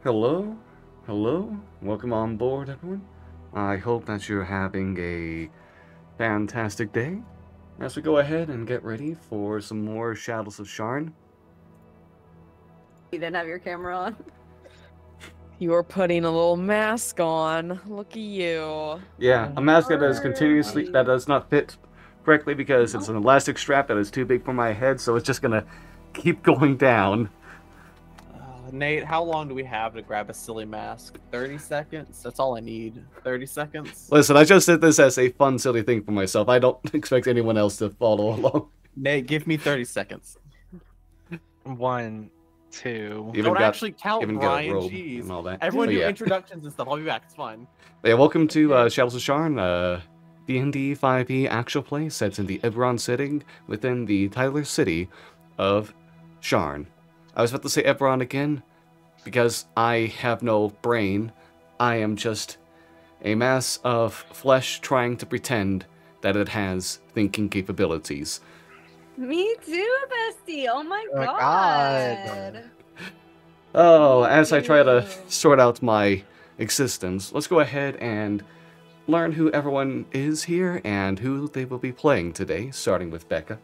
Hello, hello, welcome on board, everyone. I hope that you're having a fantastic day as we go ahead and get ready for some more Shadows of Sharn. You didn't have your camera on. You're putting a little mask on. Look at you. Yeah, a mask that is continuously that does not fit correctly because it's an elastic strap that is too big for my head, so it's just gonna keep going down. Nate, how long do we have to grab a silly mask? 30 seconds? That's all I need. 30 seconds? Listen, I just did this as a fun, silly thing for myself. I don't expect anyone else to follow along. Nate, give me 30 seconds. 1, 2. Don't actually count, even Brian. got a robe Jeez. and all that. Everyone But do yeah. introductions and stuff. I'll be back. It's fine. Yeah, welcome to Shadows of Sharn, D&D 5e actual play set in the Eberron setting within the Tyler city of Sharn. I was about to say Eberron again, because I have no brain. I am just a mass of flesh trying to pretend that it has thinking capabilities. Me too, bestie. Oh my Oh my god. Oh, as I try to sort out my existence, let's go ahead and learn who everyone is here and who they will be playing today, starting with Becca.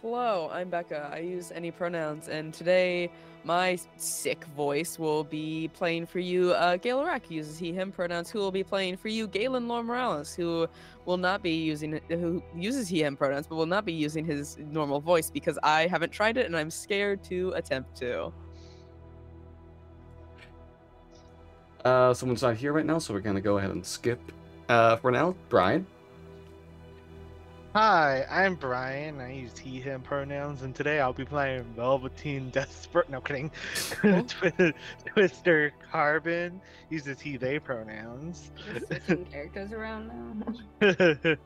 Hello, I'm Becca. I use any pronouns, and today my sick voice will be playing for you Gale Rack, who uses he, him pronouns, who will be playing for you Galen Lore Morales, who will not be who uses he, him pronouns, but will not be using his normal voice because I haven't tried it and I'm scared to attempt to. Someone's not here right now, so we're gonna go ahead and skip for now. Brian. Hi, I'm Brian. I use he, him pronouns, and today I'll be playing Velveteen Desperate. No kidding. Twister Carbon uses he, they pronouns. We're switching characters around now.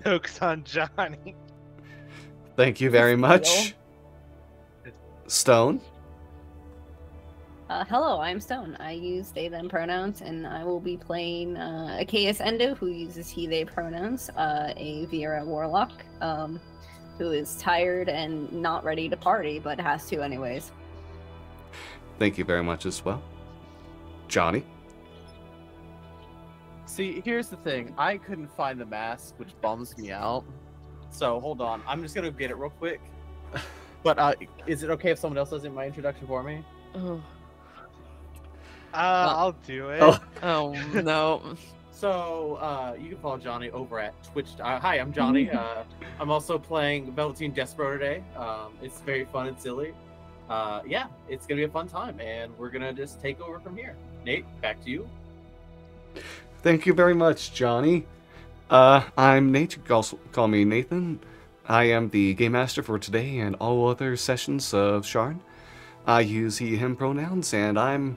Jokes on Johnny. Thank you very much. Stone. Hello, I'm Stone. I use they, them pronouns, and I will be playing Achaeus Endo, who uses he, they pronouns, a Viera Warlock, who is tired and not ready to party, but has to anyways. Thank you very much as well. Johnny. See, here's the thing. I couldn't find the mask, which bums me out. So, hold on. I'm just going to get it real quick. But is it okay if someone else does my introduction for me? Oh, I'll do it. oh no. So, you can follow Johnny over at Twitch. Hi, I'm Johnny. I'm also playing Velveteen Desperate today. It's very fun and silly. Yeah, it's going to be a fun time, and we're going to just take over from here. Nate, back to you. Thank you very much, Johnny. I'm Nate. You can also call me Nathan. I am the game master for today and all other sessions of Sharn. I use he, him pronouns, and I'm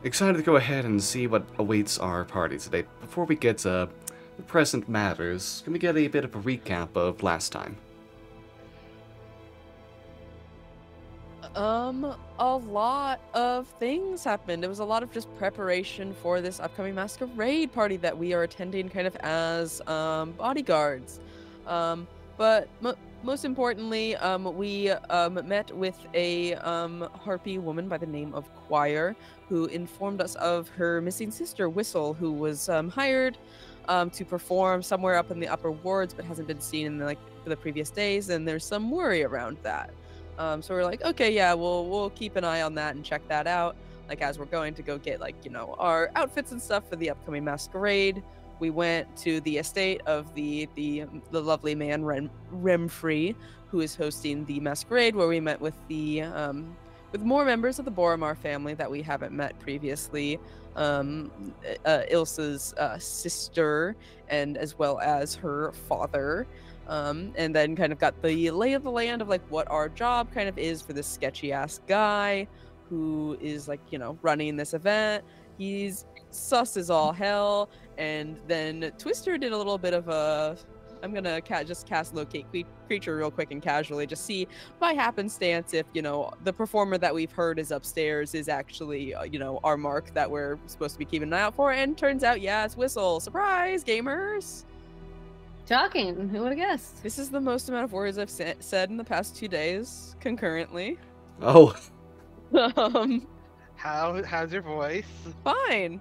excited to go ahead and see what awaits our party today. Before we get to the present matters, can we get a bit of a recap of last time? A lot of ththings happened. It was a lot of just preparation for this upcoming masquerade party that we are attending kind of as bodyguards. But most importantly, we met with a harpy woman by the name of Choir, who informed us of her missing sister, Whistle, who was hired to perform somewhere up in the upper wards, but hasn't been seen in for the previous days, and there's some worry around that. So we're like, okay, yeah, we'll keep an eye on that and check that out. Like as we're going to go get our outfits and stuff for the upcoming masquerade. We went to the estate of the lovely man Remfree, who is hosting the masquerade, where we met with with more members of the Boromar family that we haven't met previously. Ilsa's sister, and as well as her father. And then kind of got the lay of the land of what our job kind of is for this sketchy ass guy who is running this event. He's sus as all hell. And then Twister did a little bit of I'm gonna just cast locate creature real quick and casually, just see by happenstance if the performer that we've heard is upstairs is actually our mark that we're supposed to be keeping an eye out for. And turns out, yeah, it's Whistle. Surprise, gamers! Shocking. Who would have guessed? This is the most amount of words I've said in the past 2 days concurrently. Oh. um, How's your voice? fine.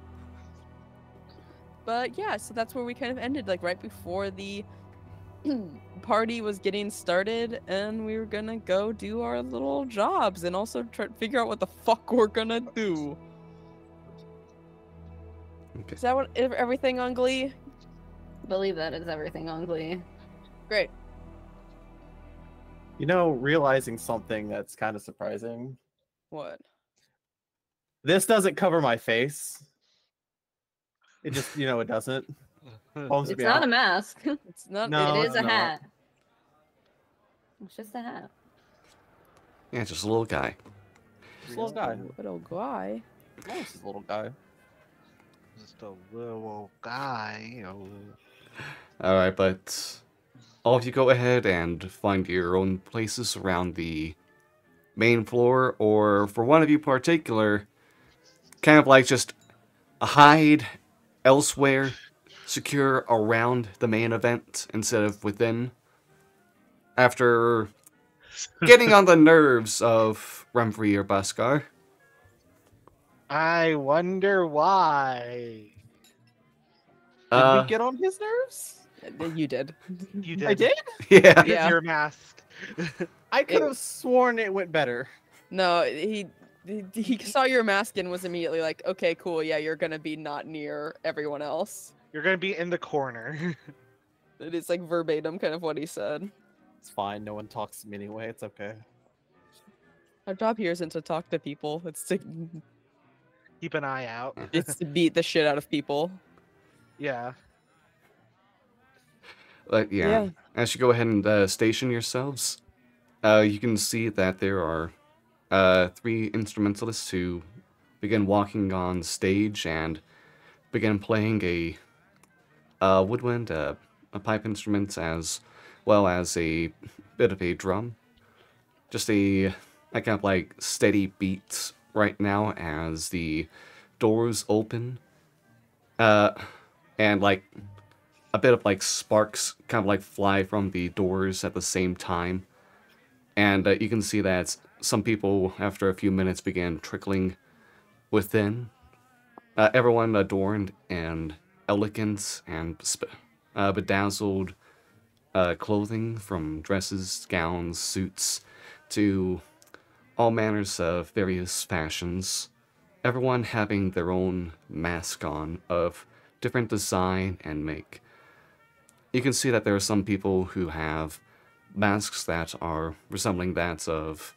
But yeah, so that's where we kind of ended, like right before the party was getting started, and we were gonna go do our little jobs and also try to figure out what the fuck we're gonna do. Okay. Is that what everything on Glee? I believe that is everything on Glee. Great. You know, realizing something that's kind of surprising. What? This doesn't cover my face. It just, it doesn't. Bums It's me not out. a mask. It's not. No, It it's is a not. hat. It's just a hat. Yeah, just a little guy. Just a little guy. Little guy. Oh, it's just a little guy. Just a little guy. Alright, but all of you go ahead and find your own places around the main floor, or for one of you particular, kind of like just a hide elsewhere, secure around the main event instead of within. After getting on the nerves of Rumfrey or Baskar. I wonder why. Did we get on his nerves? You did. You did. I did? Yeah. It is Yeah. your mask. I could have sworn it went better. No, he saw your mask and was immediately like, okay, cool, yeah, you're gonna be not near everyone else. You're gonna be in the corner. It is like verbatim kind of what he said. It's fine. No one talks to me anyway. It's okay. Our job here isn't to talk to people, it's to Keep an eye out. beat the shit out of people. Yeah. But yeah, as you go ahead and station yourselves, you can see that there are 3 instrumentalists who begin walking on stage and begin playing a woodwind, a pipe instrument, as well as a bit of a drum. Just a kind of like steady beat right now as the doors open, and like a bit of like sparks kind of like fly from the doors at the same time. And you can see that some people, after a few minutes, began trickling within. Everyone adorned and elegant and bedazzled clothing, from dresses, gowns, suits, to all manners of various fashions. Everyone having their own mask on of different design and make. You can see that there are some people who have masks that are resembling that of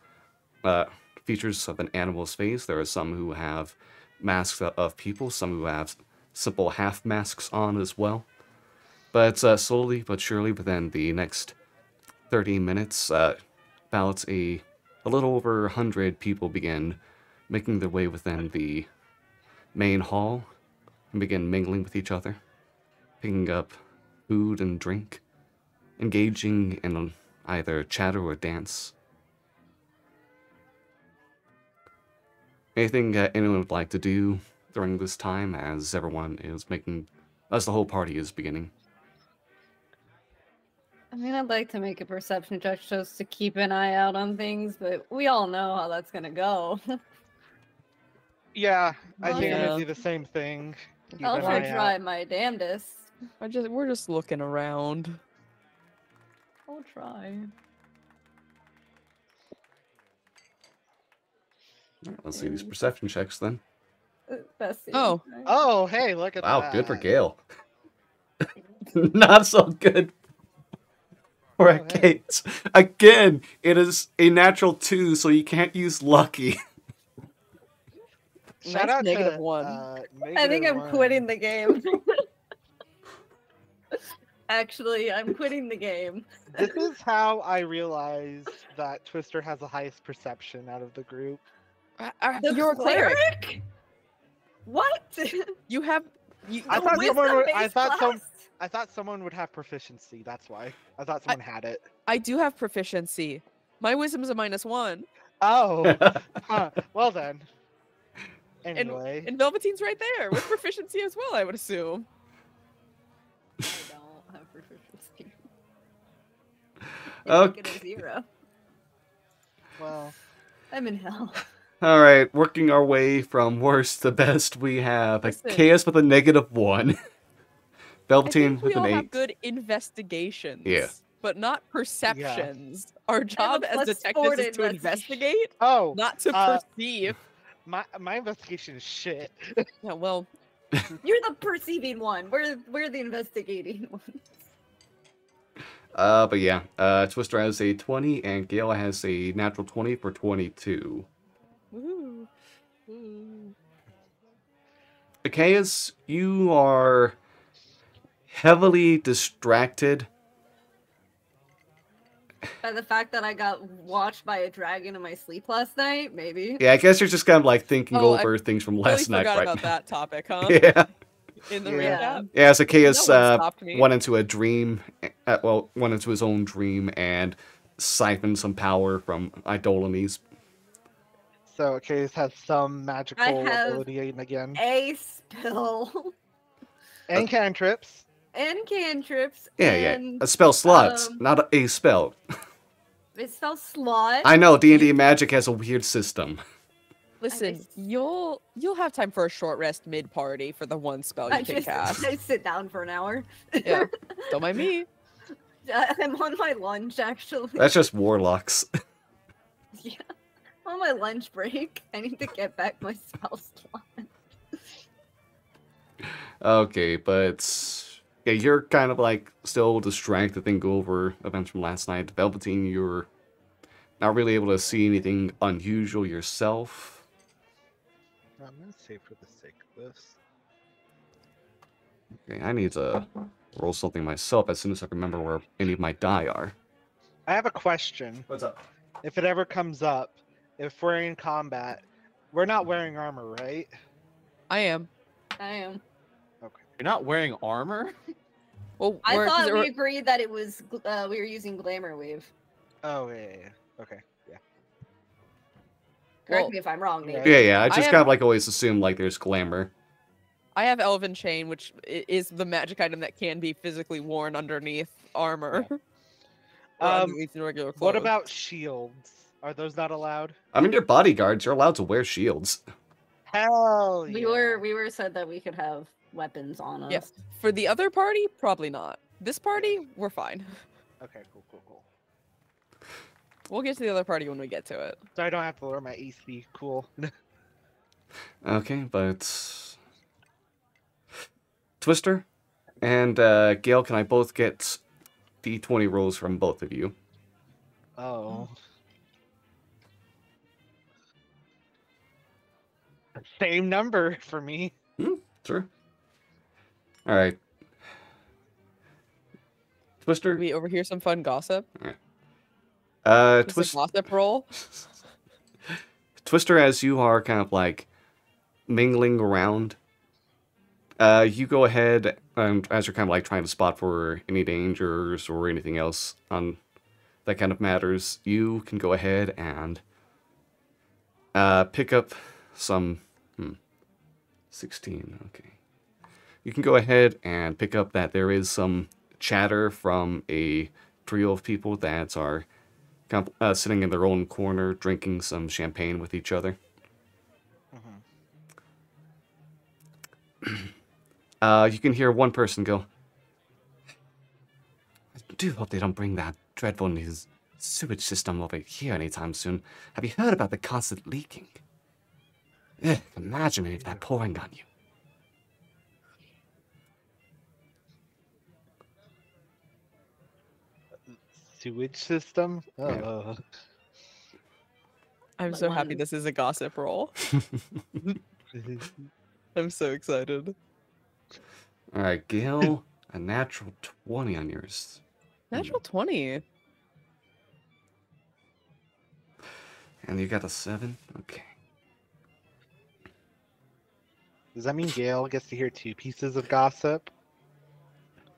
features of an animal's face. There are some who have masks of people, some who have simple half masks on as well. But slowly but surely, within the next 30 minutes, about a little over 100 people begin making their way within the main hall and begin mingling with each other, picking up food and drink, engaging in either chatter or dance. Anything anyone would like to do during this time as the whole party is beginning? I mean, I'd like to make a perception check just to keep an eye out on things, but we all know how that's gonna go. Yeah, I think I'm Yeah. gonna do the same thing. Keep I'll an sure eye try out. my damnedest. We're just looking around. I'll try. Alright, let's see these perception checks then. Bessie. Oh. Oh, hey, look at that. Wow, good for Gale. Not so good for Oh, hey. Kate. Again, it is a natural 2, so you can't use lucky. Shout Nice out negative to, 1. I think I'm -1. quitting the game. Actually, I'm quitting the game. This is how I realized that Twister has the highest perception out of the group. The You're a cleric. What? You have. I The thought someone would- I wisdom-based thought some- class? I thought someone would have proficiency. That's why. I thought someone had it. I do have proficiency. My wisdom's a -1. Oh, huh. Well then. Anyway, And Velveteen's right there with proficiency as well, I would assume. I don't have proficiency. Okay. Get a 0. well, I'm in hell. All right, working our way from worst to best, we have a Listen. Chaos with a -1, I Velveteen think we with an all 8. have good investigations. Yeah. But not perceptions. Our job as +4 detectives to is to investigate, Oh, not to perceive. my investigation is shit. Yeah, well, You're the perceiving one. We're the investigating one. But yeah, Twister has a 20, and Gale has a natural 20 for 22. woohoo. Ooh. Chaos, you are heavily distracted. By the fact that I got watched by a dragon in my sleep last night, maybe. Yeah, I guess you're just kind of like thinking Oh, over things from Totally last night forgot right about now. that topic, huh? Yeah. In the Yeah. recap. Yeah, so Chaos No one stopped me. went into a dream, went into his own dream and siphoned some power from Idolanes. So Case has some magical have ability again. A spell And cantrips. and cantrips. Yeah, and, yeah. A spell slot, um, not a spell. It spells slot. I know, D&D Magic has a weird system. Listen, just- you'll have time for a short rest mid-party for the one spell you can cast. I sit down for an hour. Yeah, don't mind me. I'm on my lunch, actually. That's just warlocks. Yeah. On my lunch break. I need to get back my spell slot. Okay, but yeah, you're kind of like still distracted, think over events from last night. Velveteen, you're not really able to see anything unusual yourself. I'm gonna save for the sake of this. Okay, I need to roll something myself as soon as I remember where any of my die are. I have a question. What's up? If it ever comes up, if we're in combat, we're not wearing armor, right? I am. I am. You're not wearing armor? Well, I we're- 'cause thought we we're- agreed that it was we were using Glamour Wave. Oh yeah. Okay. Yeah. Correct Well, me if I'm wrong, Nate. Yeah, I just have- kind of like always assume like there's glamour. I have Elven Chain, which is the magic item that can be physically worn underneath armor. Or underneath regular clothes. What about shields? Are those not allowed? I mean, you're bodyguards. You're allowed to wear shields. Hell yeah. We were said that we could have weapons on us. Yeah. For the other party, probably not. This party, we're fine. Okay, cool. We'll get to the other party when we get to it. So I don't have to lower my AC. Cool. Okay, but Twister and Gale, can I both get D20 rolls from both of you? Oh. Same number for me. Sure. All right. Twister. We overhear some fun gossip. Just a Twist. gossip roll. Twister, as you are kind of like mingling around, you go ahead and as you're kind of like trying to spot for any dangers or anything else on that kind of matters, you can go ahead and pick up some 16. Okay, you can go ahead and pick up that there is some chatter from a trio of people that are sitting in their own corner, drinking some champagne with each other. You can hear one person go, I do hope they don't bring that dreadful new sewage system over here anytime soon. Have you heard about the constant leaking? Ugh, imagine if that pouring on you. Sewage system? Yeah. I'm so happy this is a gossip roll. I'm so excited. All right, Gil, a natural 20 on yours. Natural 20. And you got a 7? Okay. Does that mean Gail gets to hear 2 pieces of gossip?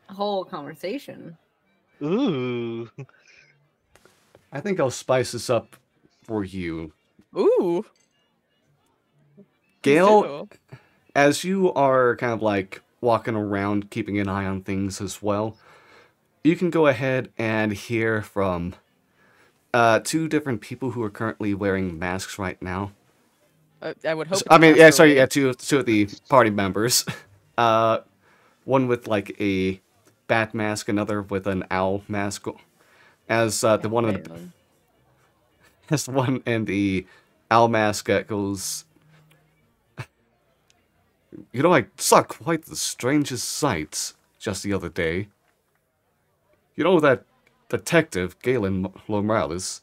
A whole conversation. Ooh. I think I'll spice this up for you. Ooh. Gale, as you are kind of like walking around, keeping an eye on things as well, you can go ahead and hear from 2 different people who are currently wearing masks right now. I would hope. I it's a mean, yeah, sorry, masquerade. yeah, two of the party members. One with like a bat mask, another with an owl mask. As the one in the, Okay. as the one in the owl mask goes. You know, I saw quite the strangest sights just the other day. You know that detective, Galen Morales?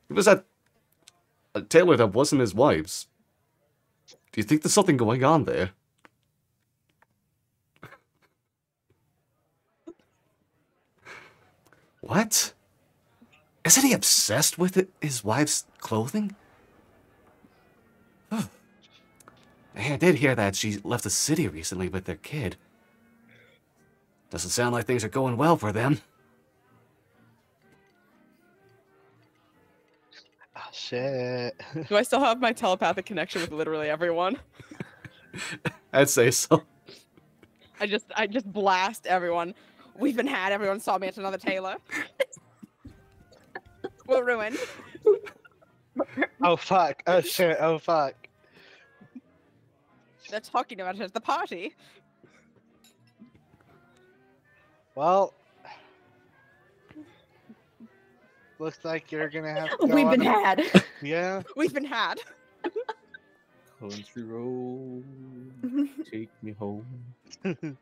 He was at a tailor that wasn't his wife's. Do you think there's something going on there? What? Isn't he obsessed with his wife's clothing? Hey, I did hear that she left the city recently with their kid. Doesn't sound like things are going well for them. Oh, shit. Do I still have my telepathic connection with literally everyone? I'd say so. I just blast everyone. We've been had. Everyone saw me at another tailor. We're ruined. Oh, fuck. Oh, shit. Oh, fuck. They're talking about it at the party. Well, looks like you're gonna have to go We've on been a- had. Yeah. We've been had. Country road, take me home to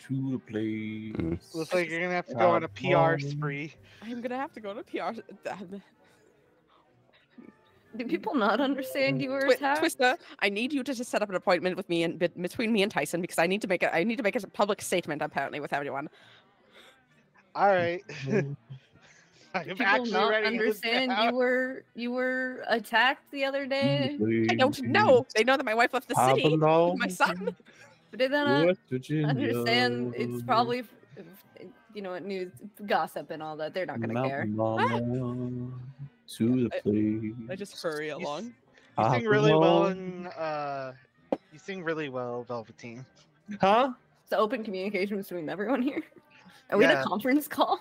the place. Looks like you're gonna have to go on a PR Um, spree. I'm gonna have to go to PR. Do people not understand you were attacked? Twister, I need you to just set up an appointment with me and between me and Tyson because I need to make a public statement apparently with everyone. All right. I'm People actually not ready. understand you were attacked the other day. I don't know. They know that my wife left the city with my son. But did they not West Virginia. understand? It's probably news gossip and all that. They're not gonna care. Mama, to the place. I just hurry along. You sing really well, Along. and you sing really well, Velveteen. Huh? It's open communication between everyone here. Are we in a Yeah. conference call?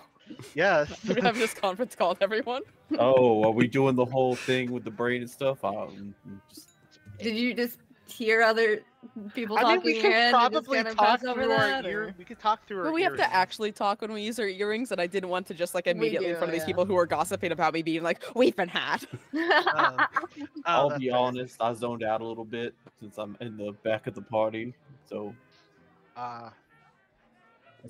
Yes. We have this conference call with everyone. Oh, are we doing the whole thing with the brain and stuff? Just... Did you just hear other people I talking mean, we in could your head and just probably kind of talk pass over through our that? ear. or- We could talk through our. But we have to earrings. actually talk when we use our earrings, and I didn't want to just like immediately in do, front of these yeah. people who are gossiping about me being like, "We've been had." Oh, I'll that's be fair. honest, I zoned out a little bit since I'm in the back of the party. So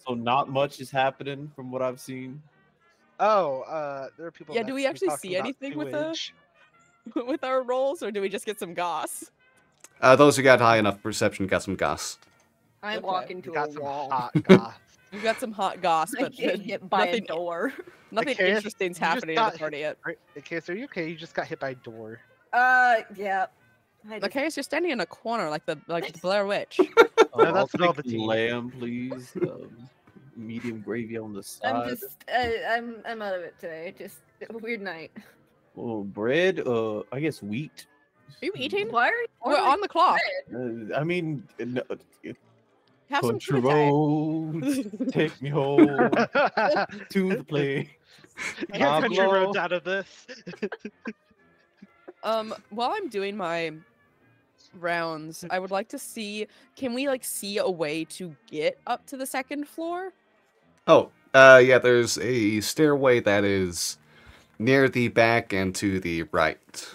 not much is happening from what I've seen. there are people. Yeah, do next we to me actually talking see about anything with the- sewage. with our rolls, or do we just get some goss? Those who got high enough perception got some goss. I Okay. walk We into got a some wall. hot goss. We've got some hot goss, I but get hit by a nothing, door. nothing Okay, interesting's you just happening at got the party yet. Right? Okay, so are you okay? You just got hit by a door. Yeah. I just- Okay, so you're standing in a corner like the Blair Witch. No, I'll that's take Velveteen. lamb, please. Medium gravy on the I'm side. just, I'm out of it today. Just a weird night. Oh, bread. I guess wheat. Are you eating? Why are you? We're on the clock. I mean, no, Have some country crudite. roads, take me home to the place. Get country Pablo. roads out of this. While I'm doing my rounds, I would like to see, can we like see a way to get up to the second floor? Oh, yeah, there's a stairway that is near the back and to the right.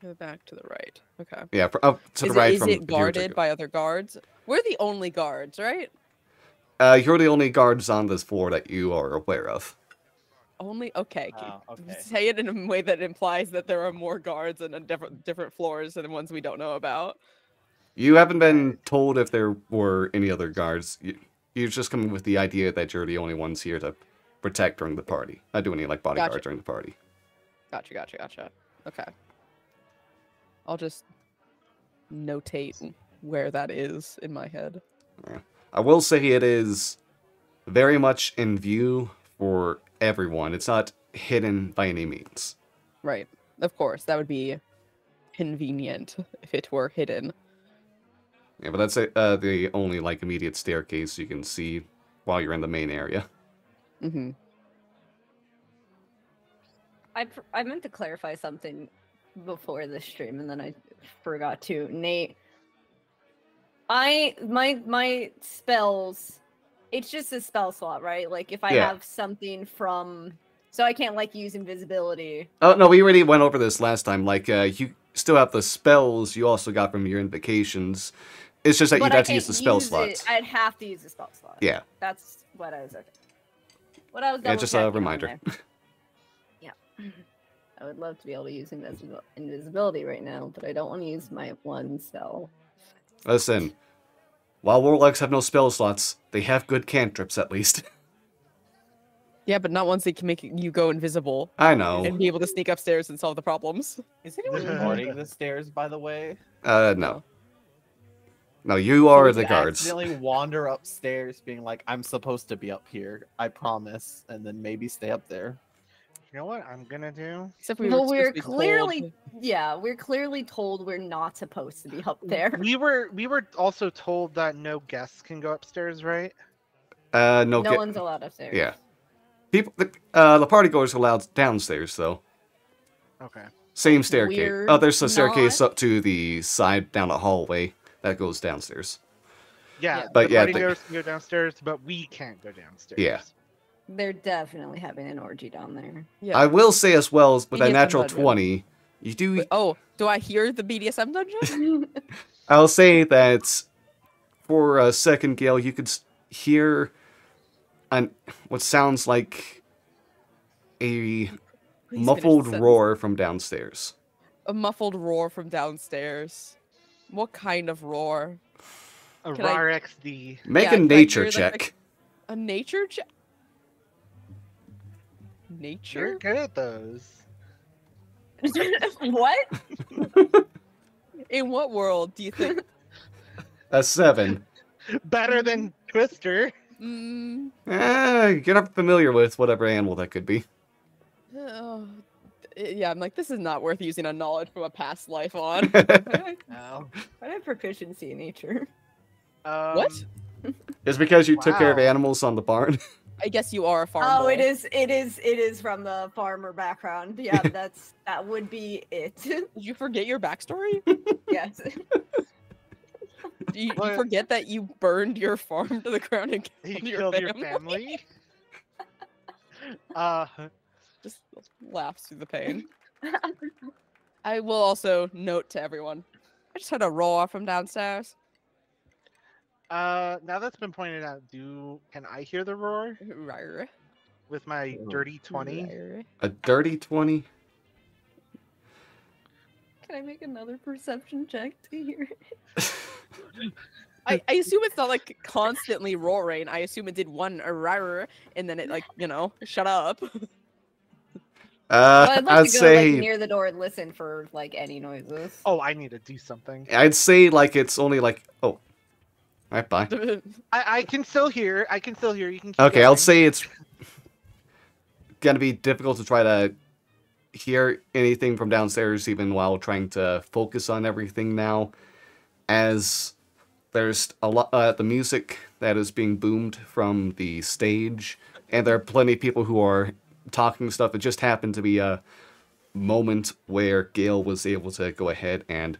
Go back to the right. Okay. Yeah, up to the right Is from it if you were to guarded go. by other guards? We're the only guards, right? You're the only guards on this floor that you are aware of. Only okay. Okay. Say it in a way that implies that there are more guards and different floors than the ones we don't know about. You haven't been told if there were any other guards. You're just coming with the idea that you're the only ones here to protect during the party. Not do any like bodyguard Gotcha. during the party. Gotcha. Okay. I'll just notate where that is in my head. I will say it is very much in view for everyone. It's not hidden by any means. Right. Of course, that would be convenient if it were hidden. Yeah, but that's the only like immediate staircase you can see while you're in the main area. Mm-hmm. I meant to clarify something. before the stream, and then I forgot to. Nate, my spells, it's just a spell slot, right? Like if I Yeah. have something from, so I can't like use invisibility. Oh, no, we already went over this last time. Like, you still have the spells you also got from your invocations. It's just that But you'd I have to can't use the spell use slots. it. I'd have to use the spell slot. Yeah. That's what I was okay. What I was Yeah, just a double-checking on reminder. there. Yeah. I would love to be able to use invisibility right now, but I don't want to use my one spell. Listen, while warlocks have no spell slots, they have good cantrips at least. Yeah, but not once they can make you go invisible I know. and be able to sneak upstairs and solve the problems. Is anyone guarding the stairs, by the way? No. No, you So are we the could guards. accidentally wander upstairs, being like, "I'm supposed to be up here. I promise," and then maybe stay up there. You know what I'm gonna do? Except we Well, were we're supposed to be clearly, told- yeah, we're clearly told we're not supposed to be up there. We were also told that no guests can go upstairs, right? No, No one's allowed upstairs. Yeah. The party goers are allowed downstairs, though. Okay. Same staircase. We're Oh, there's a staircase not. up to the side down a hallway that goes downstairs. Yeah, Yeah. But the yeah, party the- goers can go downstairs, but we can't go downstairs. Yeah. They're definitely having an orgy down there. Yeah. I will say as well, with a BDSM natural dungeon. 20, you do... Wait, oh, do I hear the BDSM dungeon? I'll say that for a second, Gale, you could hear what sounds like a Please muffled finish the roar from downstairs. A muffled roar from downstairs. What kind of roar? A Can I- RAR XD. Make Yeah, a can I nature hear, like, check. A nature check? You're Nature? good at those. What? In what world do you think? A 7. Better than Twister. You're not familiar with whatever animal that could be. Oh, yeah, I'm like, this is not worth using a knowledge from a past life on. No. I have proficiency in nature. What? It's because you took care of Wow. animals on the barn. I guess you are a farm Oh, boy. it is from the farmer background. Yeah, that would be it. Did you forget your backstory? Yes. You What? forget that you burned your farm to the ground and He killed killed your family. Just laughs through the pain. I will also note to everyone, I just heard a roar from downstairs. Now that's been pointed out, can I hear the roar Rawr, with my dirty 20? rawr. A dirty 20? Can I make another perception check to hear it? I assume it's not like constantly roaring. I assume it did one rawr, and then it like, shut up. Well, I'd like I'd to go say like near the door and listen for like any noises. Oh, I need to do something. I'd say like it's only like alright, bye. I can still hear. You can keep Okay, I'll going. say it's gonna be difficult to try to hear anything from downstairs even while trying to focus on everything now, as there's a lot the music that is being boomed from the stage, and there are plenty of people who are talking stuff. It just happened to be a moment where Gale was able to go ahead and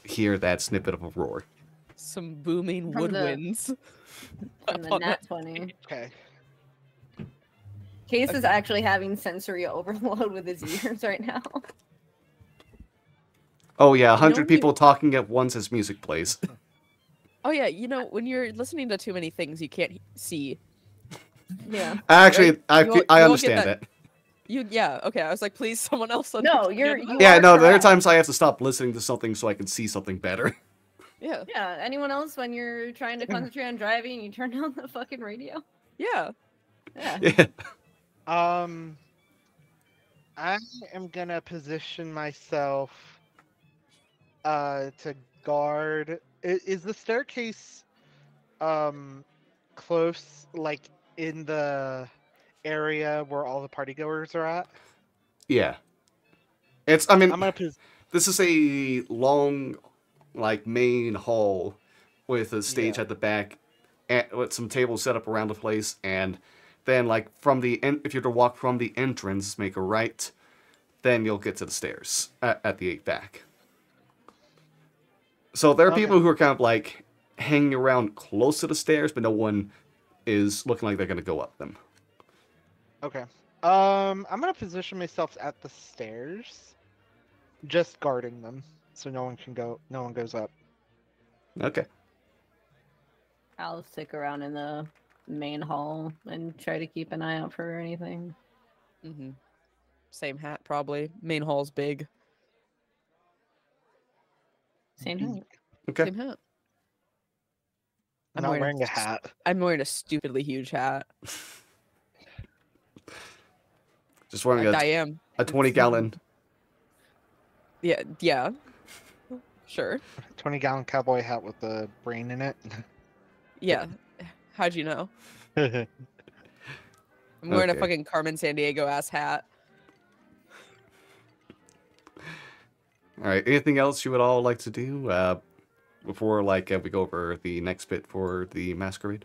hear that snippet of a roar. Some booming From the- woodwinds. From the Upon nat that- 20. Okay. Case is actually having sensory overload with his ears right now. Oh yeah, 100 when people talking at once as music plays. Oh yeah, when you're listening to too many things, you can't see. Yeah. Actually, Right? You won't I get understand that- that. Yeah, okay. I was like, please, someone else. No, understand. you Yeah, are no, there are correct. times I have to stop listening to something so I can see something better. Yeah, Yeah. Anyone else when you're trying to concentrate on driving, you turn on the fucking radio? yeah. Yeah. Yeah. I am gonna position myself to guard. Is the staircase close, like in the area where all the partygoers are at? Yeah. I mean, I'm gonna this is a long, like, main hall with a stage Yeah. at the back, and with some tables set up around the place, and then, like, if you're to walk from the entrance, make a right, then you'll get to the stairs at the 8 back. So there are Okay. people who are kind of like hanging around close to the stairs, but no one is looking like they're going to go up them. Okay. I'm gonna position myself at the stairs, just guarding them, so no one can go. No one goes up. Okay. I'll stick around in the main hall and try to keep an eye out for anything. Mm-hmm. Same hat, probably. Main hall's big. Same hat. Okay. Same hat. I'm not wearing a hat. I'm wearing a stupidly huge hat. Just wearing I am. a 20-gallon. Yeah. Sure. 20-gallon cowboy hat with the brain in it. Yeah. How'd you know? I'm wearing a Okay. fucking Carmen Sandiego ass hat. All right. Anything else you would all like to do before we go over the next bit for the masquerade?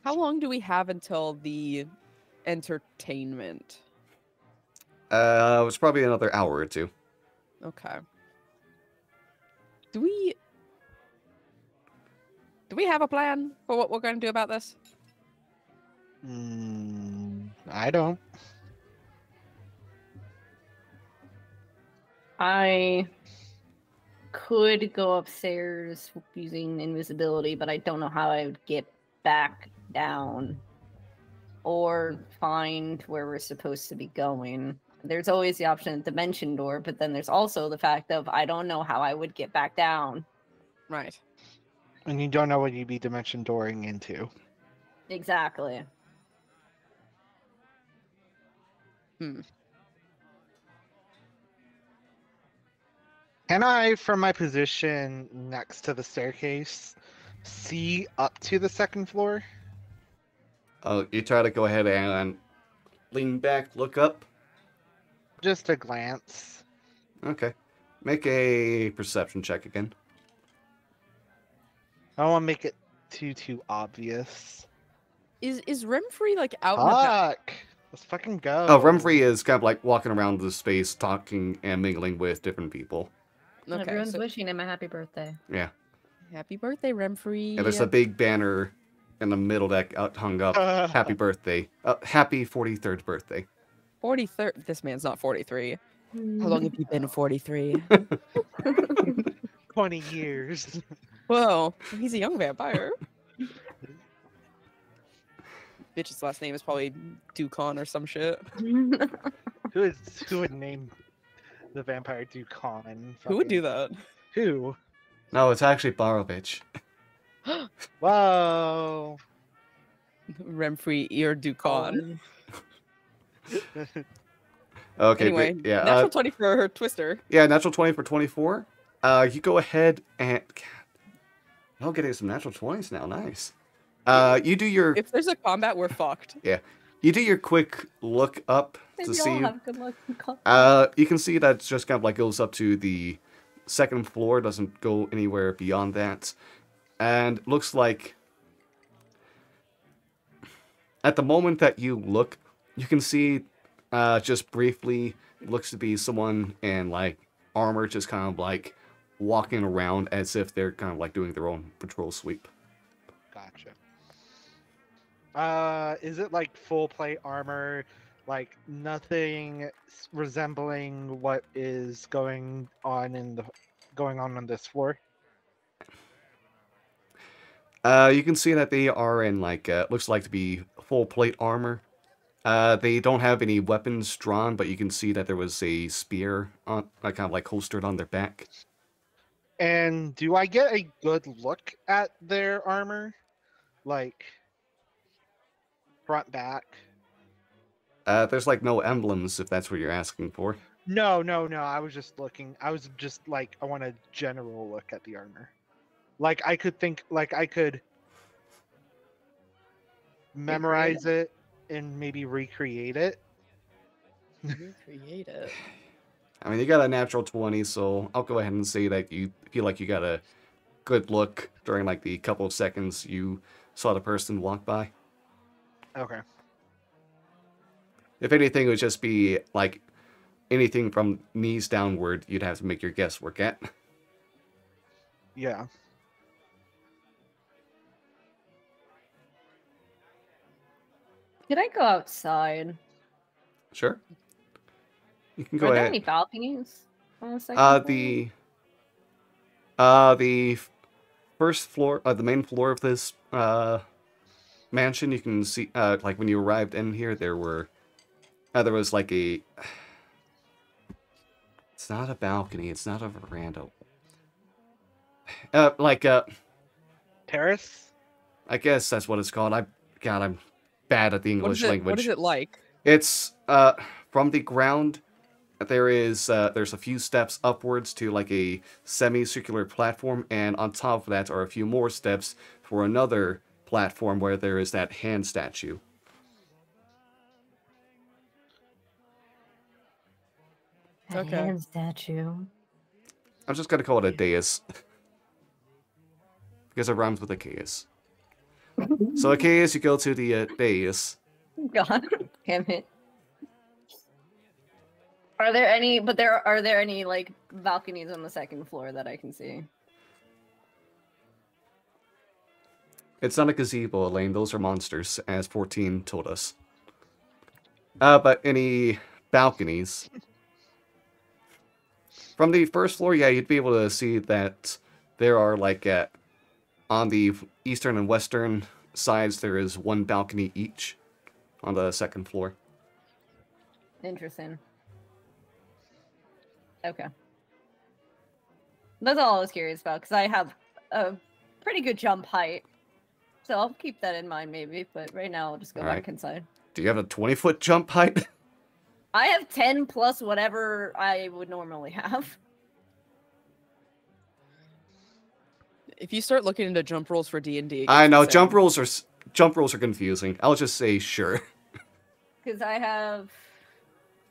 How long do we have until the entertainment? It's probably another hour or two. Okay. Do we have a plan for what we're going to do about this? I don't. I could go upstairs using invisibility, but I don't know how I would get back down or find where we're supposed to be going. There's always the option of dimension door, but then there's also the fact of I don't know how I would get back down. Right. And you don't know what you'd be dimension dooring into. Exactly. Can I, from my position next to the staircase, see up to the second floor? You try to go ahead and lean back, look up. Just a glance. Okay. Make a perception check again. I don't want to make it too obvious. Is Remfrey like out and about? Fuck! Let's fucking go. Oh, Remfrey is kind of like walking around the space, talking and mingling with different people. Okay, Everyone's so wishing him a happy birthday. Yeah. happy birthday, Remfrey. Yeah, there's a big banner in the middle that hung up. Happy birthday. Happy 43rd birthday. 43rd. This man's not 43. How long have you been 43? 20 years. Whoa, he's a young vampire. Bitch's last name is probably Ducon or some shit. Who would name the vampire Ducon? Who would do that? Who? No, it's actually Barovich. Whoa. Remfrey ear Ducon. Okay, Anyway, but, yeah. natural 20 for her Twister. Yeah, natural 20 for 24. You go ahead and... God, y'all getting some natural 20s now. Nice. You do your... If there's a combat, we're fucked. You do your quick look up to Maybe see... I'll have good luck. You can see that it's just kind of like goes up to the second floor, doesn't go anywhere beyond that. And looks like at the moment that you look, you can see just briefly, it looks to be someone in like armor just kind of like walking around as if they're kind of like doing their own patrol sweep. Gotcha. Is it like full plate armor? Like nothing resembling what is going on on this floor? You can see that they are in like looks like to be full plate armor. They don't have any weapons drawn, but you can see that there was a spear on, kind of like holstered on their back. And do I get a good look at their armor? Like front, back? There's like no emblems, if that's what you're asking for. No. I was just looking. I was just like, I want a general look at the armor. Like I could memorize it and maybe recreate it. Recreate it. I mean, you got a natural 20, so I'll go ahead and say that you feel like you got a good look during like the couple of seconds you saw the person walk by. Okay. If anything, it would just be like anything from knees downward, you'd have to make your guesswork at. Yeah. Could I go outside? Sure. You can go Are there ahead. any balconies on the second floor? The first floor, the main floor of this mansion, you can see, like when you arrived in here, there was like a. It's not a balcony. It's not a veranda. Terrace? I guess that's what it's called. I'm bad at the English language. What is it like? It's from the ground. There's a few steps upwards to like a semicircular platform, and on top of that are a few more steps for another platform where there is that hand statue. That Okay. hand statue. I'm just gonna call it a dais because it rhymes with a chaos. So a chaos, you go to the dais. God damn it. Are there any? But are there any like balconies on the second floor that I can see? It's not a gazebo, Elaine. Those are monsters, as 14 told us. But any balconies? From the first floor, yeah, you'd be able to see that there are like on the eastern and western sides, there is one balcony each on the second floor. Interesting. Okay. That's all I was curious about, because I have a pretty good jump height. So I'll keep that in mind maybe, but right now I'll just go back inside. Do you have a 20-foot jump height? I have 10 plus whatever I would normally have. If you start looking into jump rules for D&D, I know, jump rules are confusing. I'll just say sure. Because I have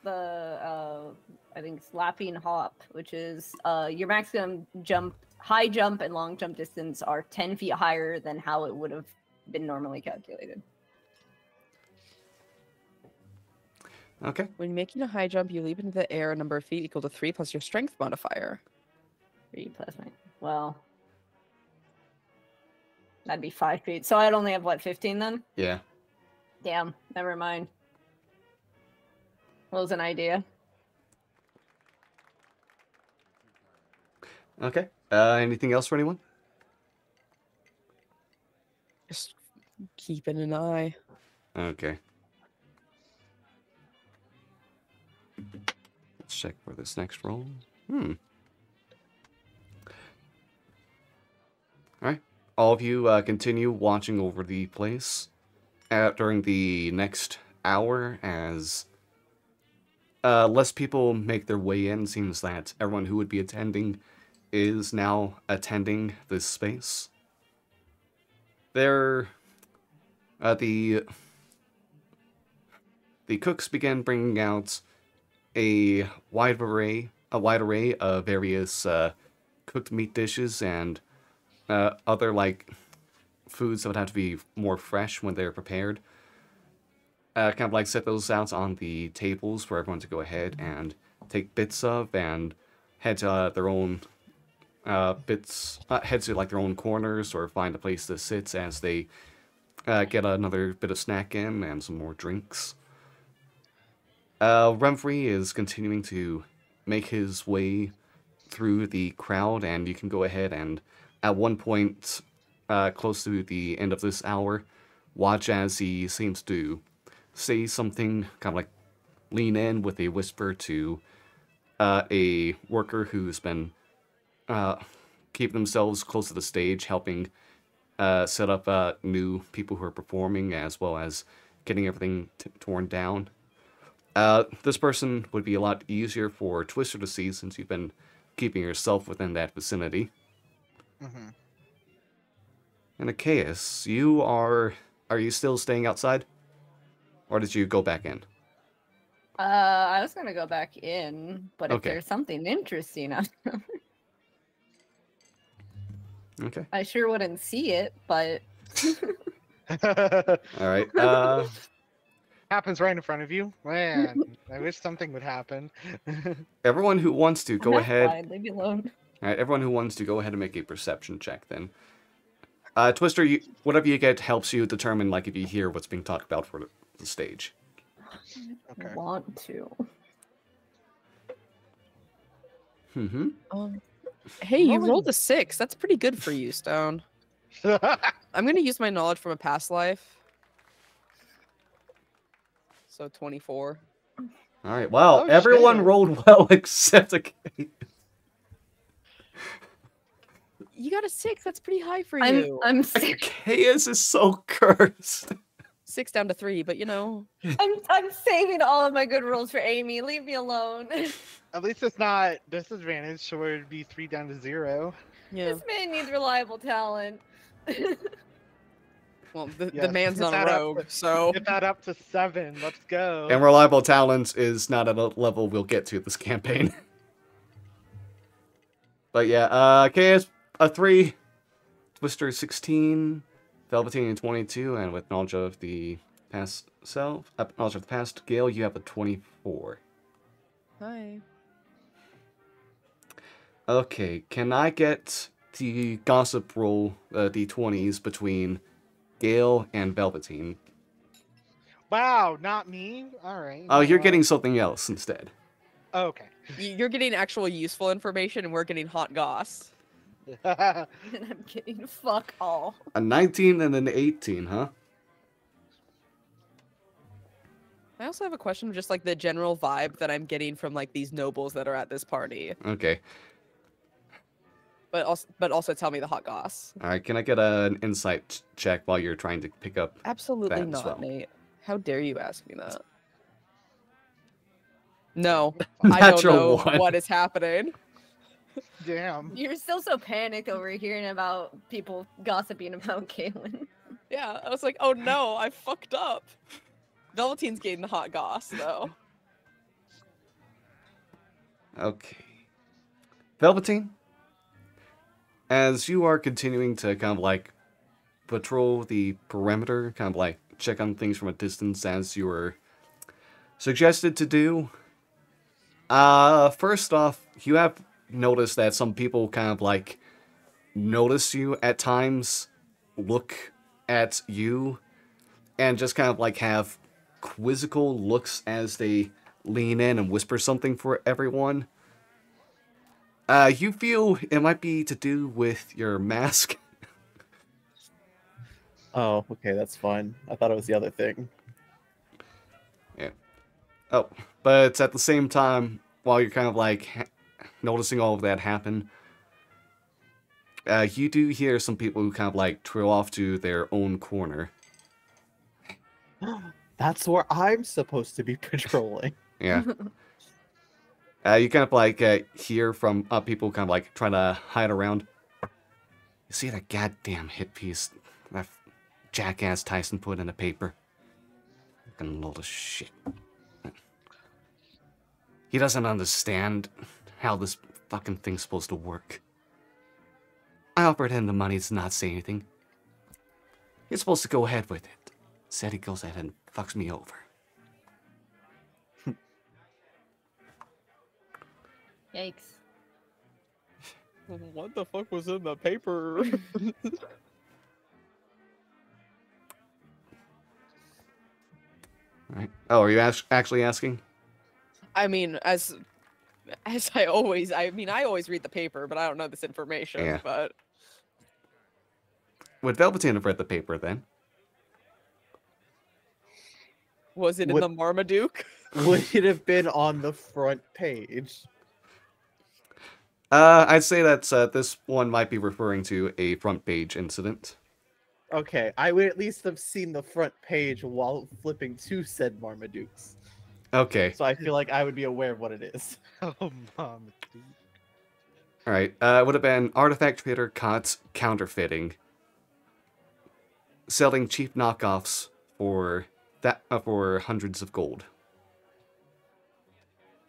the, I think, slapping hop, which is your maximum jump, high jump and long jump distance are 10 feet higher than how it would have been normally calculated. Okay. When making a high jump, you leap into the air a number of feet equal to 3 plus your strength modifier. 3 plus 9. Well, that'd be 5 feet. So I'd only have, what, 15 then? Yeah. Damn, never mind. What was an idea? Okay. Anything else for anyone? Just keeping an eye. Okay. Let's check for this next roll. Alright. All of you continue watching over the place during the next hour as less people make their way in. Seems that everyone who would be attending is now attending this space. The cooks began bringing out a wide array of various cooked meat dishes and other like foods that would have to be more fresh when they're prepared. Kind of like set those out on the tables for everyone to go ahead and take bits of and head to their own head to like their own corners or find a place to sit as they get another bit of snack in and some more drinks. Remfrey is continuing to make his way through the crowd, and you can go ahead and at one point close to the end of this hour, watch as he seems to say something, kind of like lean in with a whisper to a worker who's been keeping themselves close to the stage, helping set up new people who are performing, as well as getting everything torn down. This person would be a lot easier for Twister to see since you've been keeping yourself within that vicinity. Mm-hmm. And Achaeus, are you still staying outside? Or did you go back in? I was gonna go back in, but if Okay. there's something interesting out there, Okay. I sure wouldn't see it, but Alright. Happens right in front of you. Man, I wish something would happen. Everyone who wants to, go I'm ahead. fine, leave me alone. Alright, everyone who wants to, go ahead and make a perception check then. Twister, whatever you get helps you determine, like, if you hear what's being talked about for the stage. Okay. Want to. Mm-hmm. Hey, you Rolling- rolled a 6. That's pretty good for you, Stone. I'm gonna use my knowledge from a past life. So 24. Alright, wow, Oh, everyone shit. rolled well except Achaeus. You got a 6. That's pretty high for I'm you. I'm sick. Achaeus is so cursed. 6 down to 3, but you know. I'm saving all of my good rolls for Amy. Leave me alone. At least it's not disadvantage, so it would be 3 down to 0. Yeah. This man needs reliable talent. Well, the Yes, man's get not a that up rogue, to- so. Get that up to 7. Let's go. And reliable talents is not at a level we'll get to this campaign. But yeah, Achaeus a 3, Twister 16, Velveteen 22, and with knowledge of the past self, knowledge of the past, Gale, you have a 24. Hi. Okay, can I get the gossip roll, d20s between Gale and Velveteen? Wow, not me? Alright. Oh, you're getting something else instead. Okay. You're getting actual useful information, and we're getting hot goss. And I'm getting fuck all. A 19 and an 18, huh? I also have a question, just like the general vibe that I'm getting from like these nobles that are at this party. Okay. But also tell me the hot goss. Alright, can I get an insight check while you're trying to pick up? Absolutely That as not, well. Nate. How dare you ask me that? No, I don't Natural know one. what is happening. Damn. You're still so panicked over hearing about people gossiping about Kaylin. Yeah, I was like, oh no, I fucked up. Velveteen's getting the hot goss, though. Okay. Velveteen? As you are continuing to kind of like patrol the perimeter, kind of like check on things from a distance as you were suggested to do, first off, you have noticed that some people kind of like notice you at times, look at you, and just kind of like have quizzical looks as they lean in and whisper something for everyone. You feel it might be to do with your mask. Oh, okay, that's fine. I thought it was the other thing. Yeah. Oh, but at the same time, while you're kind of like noticing all of that happen, you do hear some people who kind of like trail off to their own corner. That's where I'm supposed to be patrolling. Yeah. You kind of like hear from people kind of like trying to hide around. You see that goddamn hit piece that jackass Tyson put in the paper? Fucking load of shit. He doesn't understand how this fucking thing's supposed to work. I offered him the money to not say anything. He's supposed to go ahead with it. Said he goes ahead and fucks me over. Yikes. What the fuck was in the paper? Right. Oh, are you actually asking? I mean, as I always read the paper, but I don't know this information. Yeah. But Would Velveteen have read the paper then? was it in Would- the Marmaduke? Would it have been on the front page? I'd say that this one might be referring to a front page incident. Okay, I would at least have seen the front page while flipping to said Marmadukes. Okay. So I feel like I would be aware of what it is. Oh, mom. Alright. Would have been artifact trader caught counterfeiting. Selling cheap knockoffs for hundreds of gold.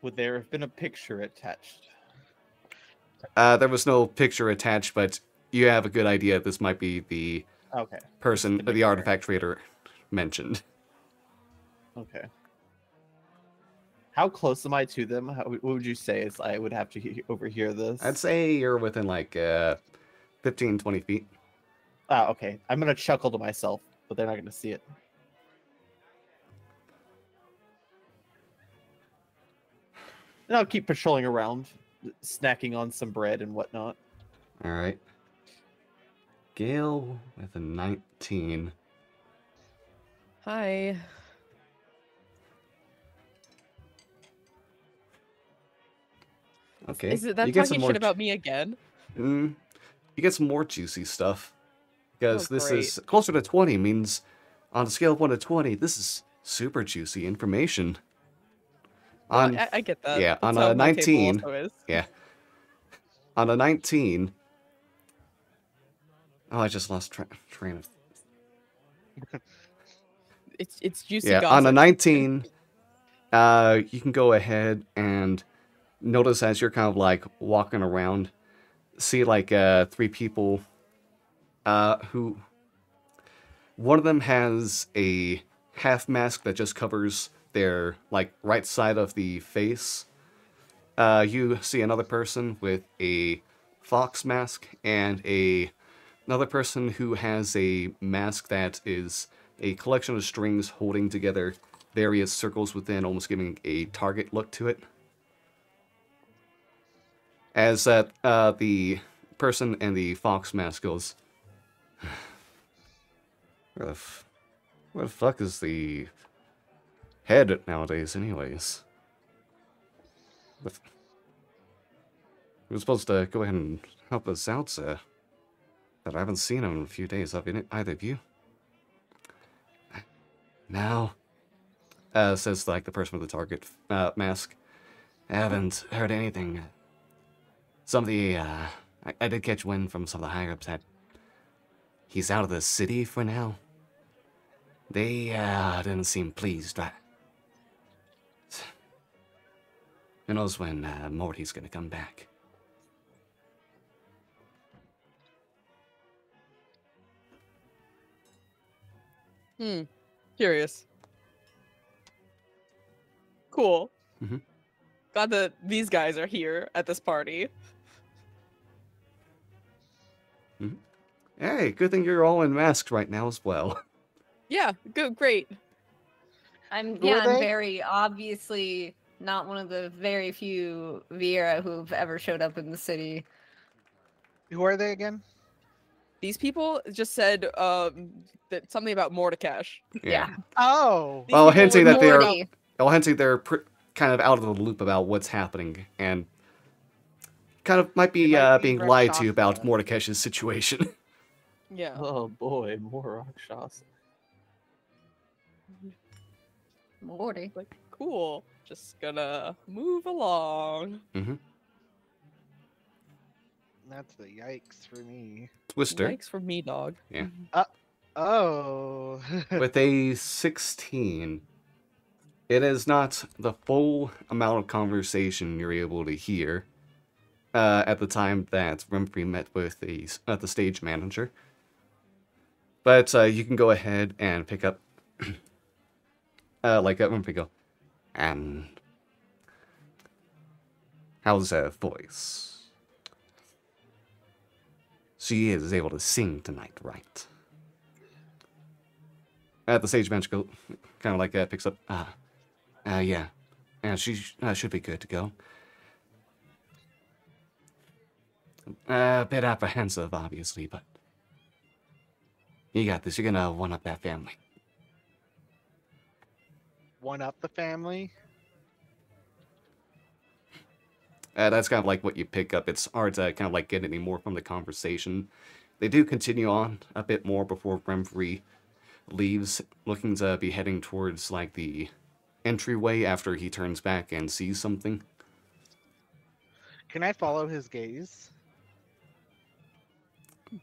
Would there have been a picture attached? There was no picture attached, but you have a good idea this might be the Okay. person, Just to the make sure. artifact trader mentioned. Okay. How close am I to them? What would you say is I would have to overhear this? I'd say you're within like 15, 20 feet. Ah, okay. I'm gonna chuckle to myself, but they're not gonna see it. And I'll keep patrolling around, snacking on some bread and whatnot. All right. Gale with a 19. Hi. Okay. Is it that you get talking some more shit about me again? you get some more juicy stuff. Because Oh, this great. is closer to 20 means on a scale of 1 to 20, this is super juicy information. No, On I get that. yeah, That's on how a my table 19, also is. yeah. On a 19, oh, I just lost train of It's juicy yeah, gossip. on a 19, you can go ahead and notice as you're kind of like walking around, see like 3 people who one of them has a half mask that just covers their like right side of the face. You see another person with a fox mask and another person who has a mask that is a collection of strings holding together various circles within, almost giving a target look to it. As the person in the fox mask goes, where the fuck is the head nowadays, anyways? He was supposed to go ahead and help us out, sir. But I haven't seen him in a few days. Have either of you? No. Says like the person with the target mask. I haven't heard anything. Some of the, I did catch wind from some of the higher-ups that he's out of the city for now. They, didn't seem pleased, right? Who knows when, Morty's gonna come back. Curious. Cool. Mhm. Glad that these guys are here at this party. Hey, good thing you're all in masks right now as well. Yeah, good, great. I'm Who are they? very obviously not one of the very few Viera who've ever showed up in the city. Who are they again? These people just said that something about Mordekash. Yeah. Oh, These Well, people hinting were that they're Morty. kind of out of the loop about what's happening and kind of might be, They might be being lied to Rakshasa. about Mordekaiser's situation. Yeah. Oh boy, more Rakshasa. Morty. Like, cool. Just gonna move along. that's a yikes for me. Twister, Yikes for me, dog. Yeah. Oh. with a 16, it is not the full amount of conversation you're able to hear at the time that Remfrey met with the stage manager. But you can go ahead and pick up, like Remfrey go, and how's her voice? She is able to sing tonight, right? The stage manager go, kind of like picks up, yeah, she should be good to go. A bit apprehensive, obviously, but you got this. You're gonna one-up that family. One up the family. That's kind of like what you pick up. It's hard to kind of like get any more from the conversation. They do continue on a bit more before Remfrey leaves, looking to be heading towards like the entryway after he turns back and sees something. Can I follow his gaze?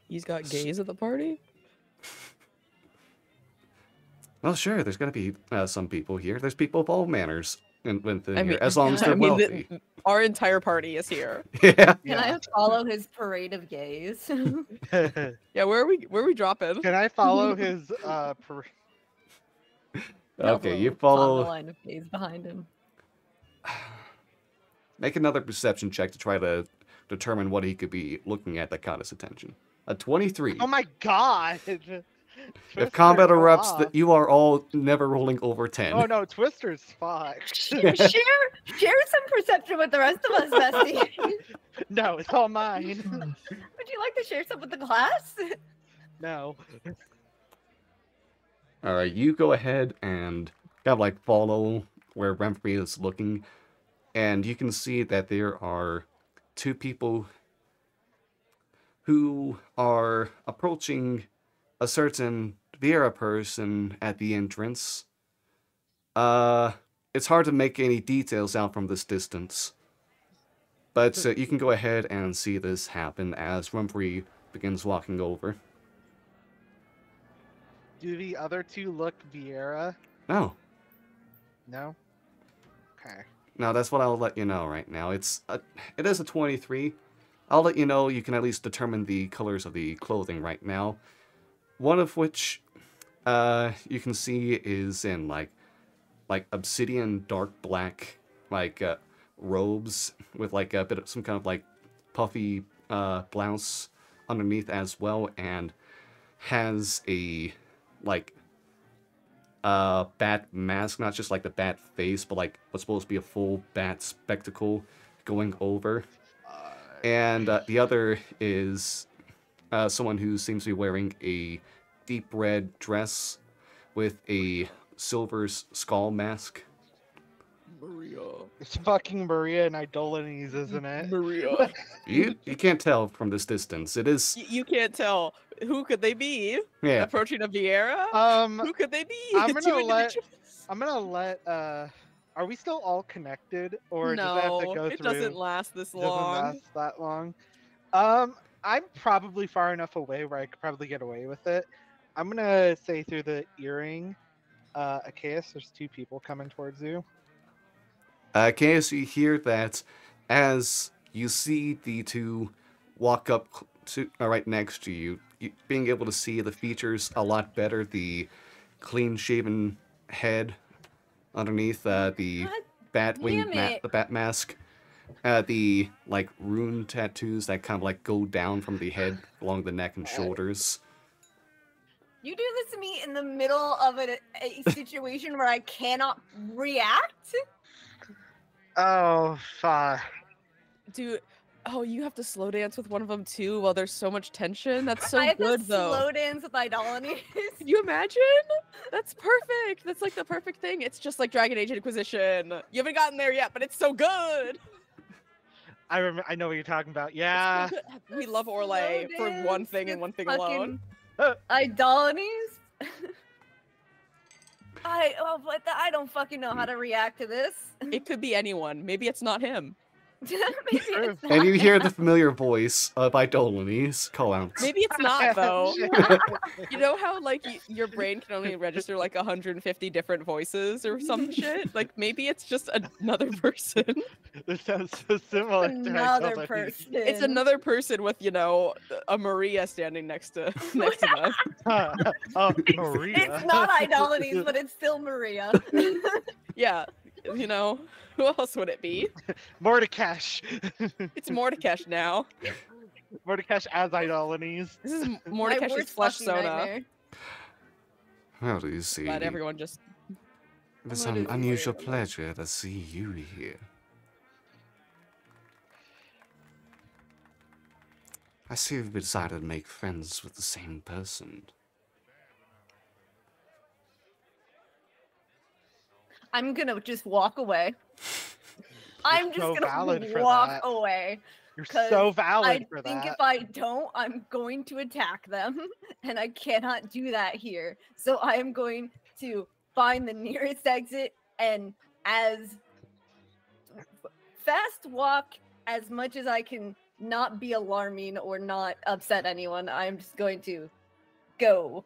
He's got gays at the party? Well, sure, there's gonna be some people here. There's people of all manners within I here, mean, as long as they're wealthy. Our entire party is here. Yeah. Can I follow his parade of gays? Yeah, where are we dropping? Can I follow his Okay, you Melville on the follow. line of gaze behind him. Make another perception check to try to determine what he could be looking at that caught his attention. A 23. Oh my god! If combat Twister, go erupts, that off. you are all never rolling over 10. Oh no, Twister's fucked. Share some perception with the rest of us, Bestie. No, it's all mine. Would you like to share some with the class? No. Alright, you go ahead and kind of like follow where Renfrey is looking, and you can see that there are two people who are approaching a certain Vera person at the entrance. It's hard to make any details out from this distance, but you can go ahead and see this happen as Renfrey begins walking over. Do the other two look Vieira? No. No? Okay. No, that's what I'll let you know right now. It is a 23. I'll let you know you can at least determine the colors of the clothing right now. One of which you can see is in like obsidian dark black robes with like a bit of some kind of like puffy blouse underneath as well, and has a bat mask, not just like the bat face, but like what's supposed to be a full bat spectacle going over. And the other is someone who seems to be wearing a deep red dress with a silver skull mask. Maria. It's fucking Maria and Idolines, isn't it? Maria. You can't tell from this distance. It is, You can't tell. Who could they be? yeah. Approaching a Vieira? Who could they be? I'm Two gonna let- individuals? I'm gonna let are we still all connected, or does it have to No, go it through? doesn't last this It doesn't long. last that long. I'm probably far enough away where I could probably get away with it. I'm gonna say through the earring, Achaeus, there's two people coming towards you. Chaos, you hear that as you see the two walk up to right next to you, being able to see the features a lot better. The clean-shaven head underneath the God bat wing, damn it. the bat mask, the like rune tattoos that kind of like go down from the head along the neck and shoulders. You do this to me in the middle of a situation where I cannot react? Oh, fuck. Dude, oh, you have to slow dance with one of them too while there's so much tension? That's so I have good, to though. slow dance with Idolines. Can you imagine? That's perfect. That's like the perfect thing. It's just like Dragon Age Inquisition. You haven't gotten there yet, but it's so good. I know what you're talking about. It's Yeah. so good. We love Orlais for one thing and one thing alone. Idolines? I don't fucking know how to react to this. It could be anyone. Maybe it's not him. Maybe it's And you not. hear the familiar voice of Idolines call out. Maybe it's not though. Shit. You know how like your brain can only register like 150 different voices or some shit? Like maybe it's just another person. This sounds so similar to Another Idolines. person. It's another person with, you know, a Maria standing next to them. Oh, Maria. It's not Idolines, but it's still Maria. Yeah, you know, who else would it be? Mordekash. It's Mordekash now. Mordekash as Idolines. This is My Mordekash's worst flesh fucking Sona. nightmare. How do you see? Glad everyone just. It is What an is unusual it? pleasure to see you here. I see you've decided to make friends with the same person. I'm gonna just walk away. I'm just so valid gonna for walk that. away. You're 'Cause so valid I for think that. if I don't, I'm going to attack them, and I cannot do that here. So I am going to find the nearest exit and as fast walk as much as I can, not be alarming or not upset anyone. I'm just going to go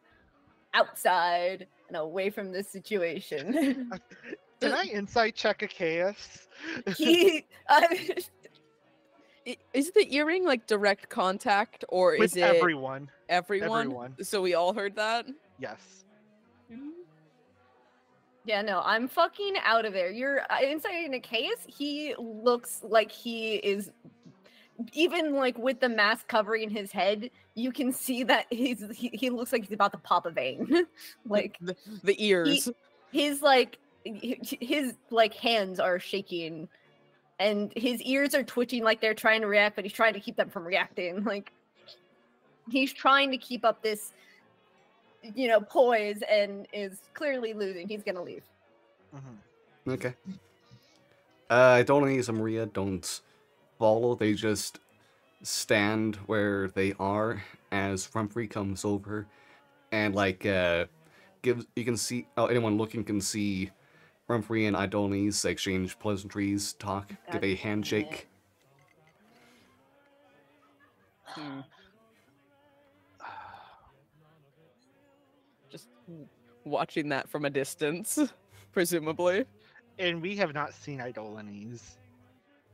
outside and away from this situation. Can I insight check Achaeus? Is the earring like direct contact or With is it everyone. everyone? everyone. So we all heard that? Yes. Yeah, no, I'm fucking out of there. You're inside in a case. He looks like he is, even like with the mask covering his head, you can see that he looks like he's about to pop a vein. Like The ears. his hands are shaking, and his ears are twitching like they're trying to react, but he's trying to keep them from reacting. Like he's trying to keep up this, poise, and is clearly losing. He's gonna leave. Okay. Adonis and Maria don't follow. They just stand where they are as Humphrey comes over, and you can see. Oh, anyone looking can see Humphrey and Adonis exchange pleasantries, talk, give a handshake. Just watching that from a distance, presumably. And we have not seen Idolines.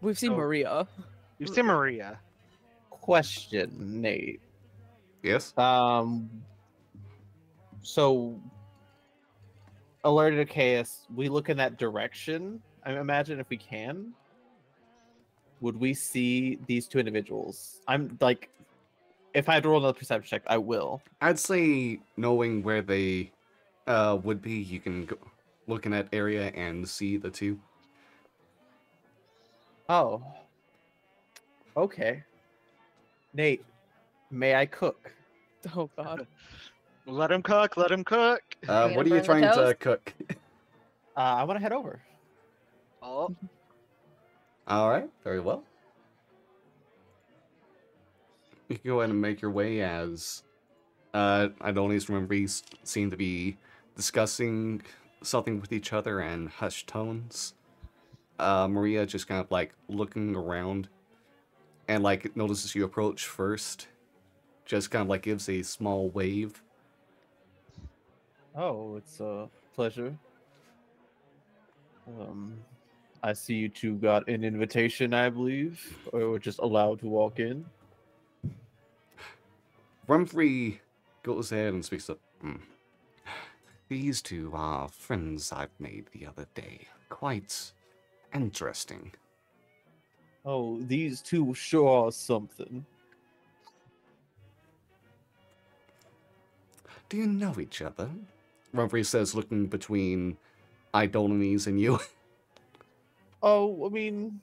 We've seen So- Maria. We've seen Maria. Question, Nate. Yes. So alerted chaos. We look in that direction. I imagine if we can, would we see these two individuals? I'm like, if I had to roll another perception check, I will. I'd say knowing where they would be, you can go look in that area and see the two. Oh. Okay. Nate, may I cook? Oh God. Let him cook. Let him cook. gonna What are you burn the trying to toast? cook? I want to head over. Oh, All right, very well. You can go ahead and make your way as Adonis and Maurice seem to be discussing something with each other in hushed tones. Maria just kind of like looking around and like notices you approach first. Just kind of like gives a small wave. Oh, it's a pleasure. I see you two got an invitation, I believe, or were just allowed to walk in. Rumfrey goes ahead and speaks up. These two are friends I've made the other day. Quite interesting. Oh, these two sure are something. Do you know each other? Rumfrey says, looking between Idolines and you. Oh, I mean,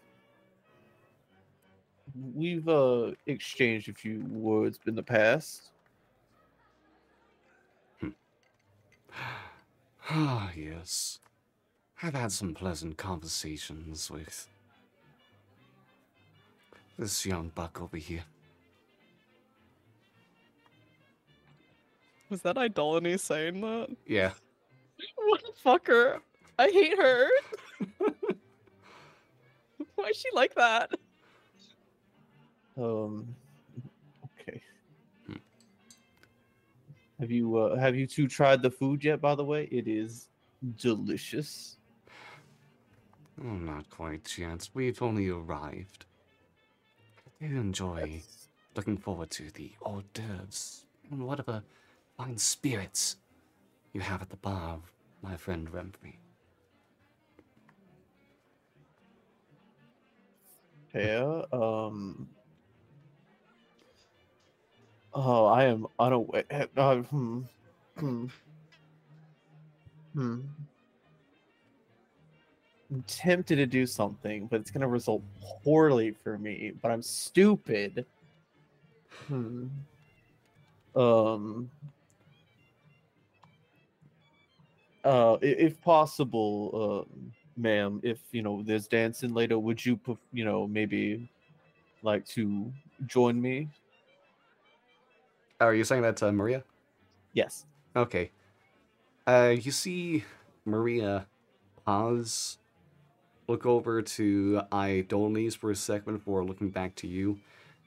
we've exchanged a few words in the past. Ah, yes. I've had some pleasant conversations with this young buck over here. Was that Idolany saying that? Yeah. What a fucker. I hate her. Why is she like that? Okay. Have you two tried the food yet, by the way? It is delicious. Oh, not quite yet. We've only arrived. I do enjoy looking forward to the hors d'oeuvres and whatever fine spirits you have at the bar, my friend Remfrey. Fair. Oh, I am unaware. I'm tempted to do something, but it's gonna result poorly for me. But I'm stupid. If possible, ma'am, if there's dancing later, would you, maybe like to join me? Are you saying that to Maria? Yes. Okay. You see Maria pause, look over to Idolines for a second before looking back to you,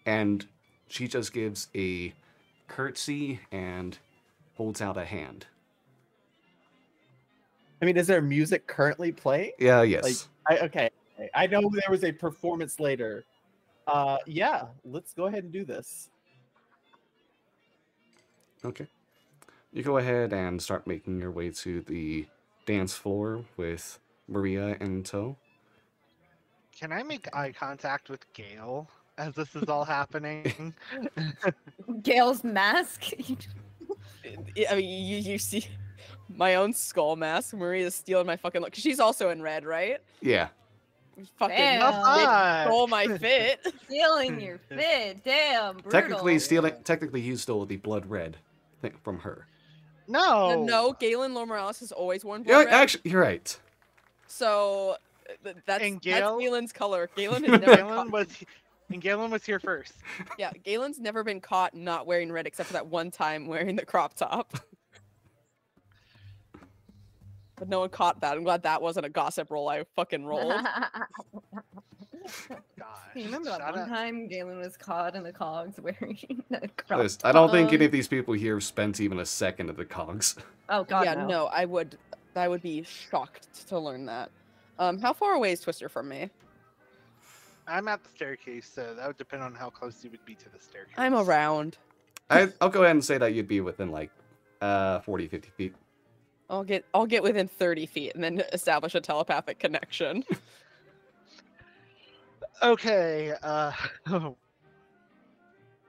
and she just gives a curtsy and holds out a hand. I mean, is there music currently playing? Yeah, yes. Okay. I know there was a performance later. Yeah, let's go ahead and do this. Okay. You go ahead and start making your way to the dance floor with Maria in tow. Can I make eye contact with Gale as this is all happening? Gale's mask. I mean, you see my own skull mask. Maria's stealing my fucking look. 'Cause she's also in red, right? Yeah. Fucking Damn. bitch stole my fit. Stealing your fit. Damn, brutal. Technically, you stole the blood red thing from her. No. No, Galen Lore Morales has always worn Yeah, blood red. actually, you're right. So that's And Gale- Galen's color. Galen has never Galen was here first. Yeah, Galen's never been caught not wearing red except for that one time wearing the crop top. But no one caught that. I'm glad that wasn't a gossip roll I fucking rolled. Gosh. You remember that shut one up. time Galen was caught in the cogs wearing a crop Listen, I don't think top? any of these people here spent even a second at the cogs. Oh god, Yeah, no. no, I would be shocked to learn that. How far away is Twister from me? I'm at the staircase, so that would depend on how close you would be to the staircase. I'm around. I'll go ahead and say that you'd be within like 40, 50 feet. I'll get within 30 feet and then establish a telepathic connection. Okay.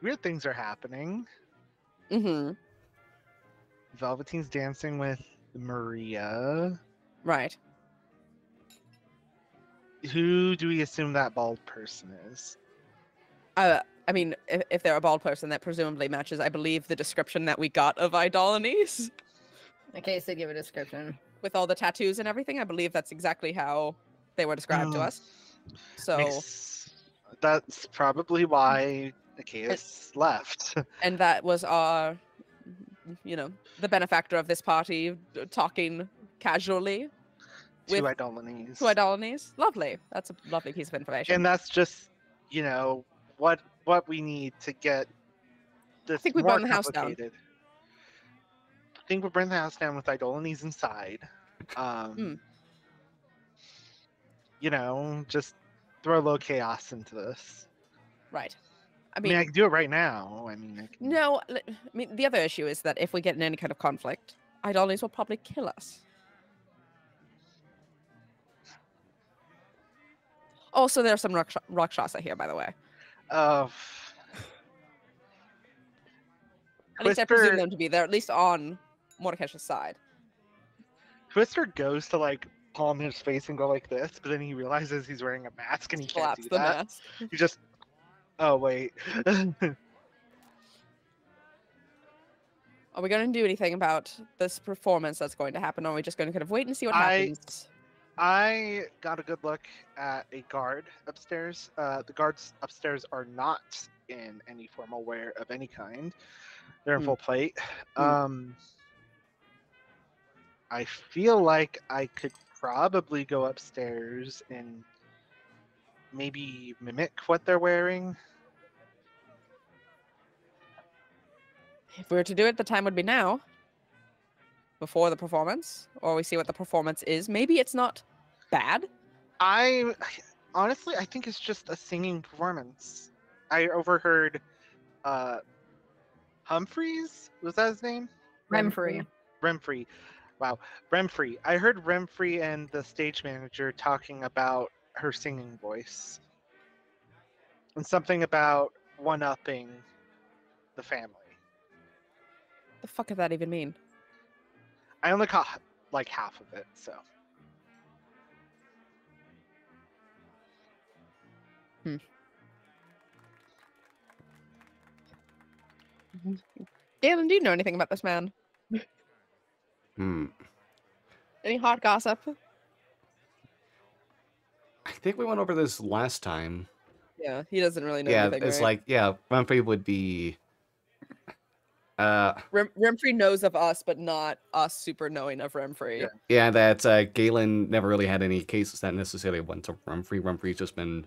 Weird things are happening. Mm-hmm. Velveteen's dancing with Maria. Right. Who do we assume that bald person is? I mean, if they're a bald person, that presumably matches, I believe, the description that we got of Idolines. Okay, so give a description. With all the tattoos and everything, I believe that's exactly how they were described to us. So, That's probably why Zacchaeus left. and that was our, the benefactor of this party talking casually To with Idolines. to Idolines. Lovely. That's a lovely piece of information. And that's just, what we need to get this think we more burn the house down. complicated. I think we'll burn the house down with Idolines inside. Just throw a little chaos into this. Right. I mean, I can do it right now. I can... No, I mean, the other issue is that if we get in any kind of conflict, Idolines will probably kill us. Also, there are some Rakshasa here, by the way. Oh. At least I presume them to be. They're at least on Mordekaiser's side. Twister goes to palm his face and go like this, but then he realizes he's wearing a mask and he can't Slaps do the that. mask. He just, oh wait. Are we going to do anything about this performance that's going to happen, or are we just going to kind of wait and see what happens? I got a good look at a guard upstairs. The guards upstairs are not in any formal wear of any kind. They're in full plate. I feel like I could probably go upstairs and maybe mimic what they're wearing. If we were to do it, the time would be now. Before the performance, or we see what the performance is. Maybe it's not bad. I think it's just a singing performance. I overheard Humphreys, was that his name? Remfrey. Wow, Remfrey. I heard Remfrey and the stage manager talking about her singing voice. And something about one-upping the family. The fuck does that even mean? I only caught half of it, so. Galen, do you know anything about this man? Any hot gossip? I think we went over this last time. Yeah, he doesn't really know Yeah, anything, it's right? Humphrey would be... Remfrey knows of us, but not us super knowing of Remfrey. Yeah, that Galen never really had any cases that necessarily went to Humphrey. Humphrey's just been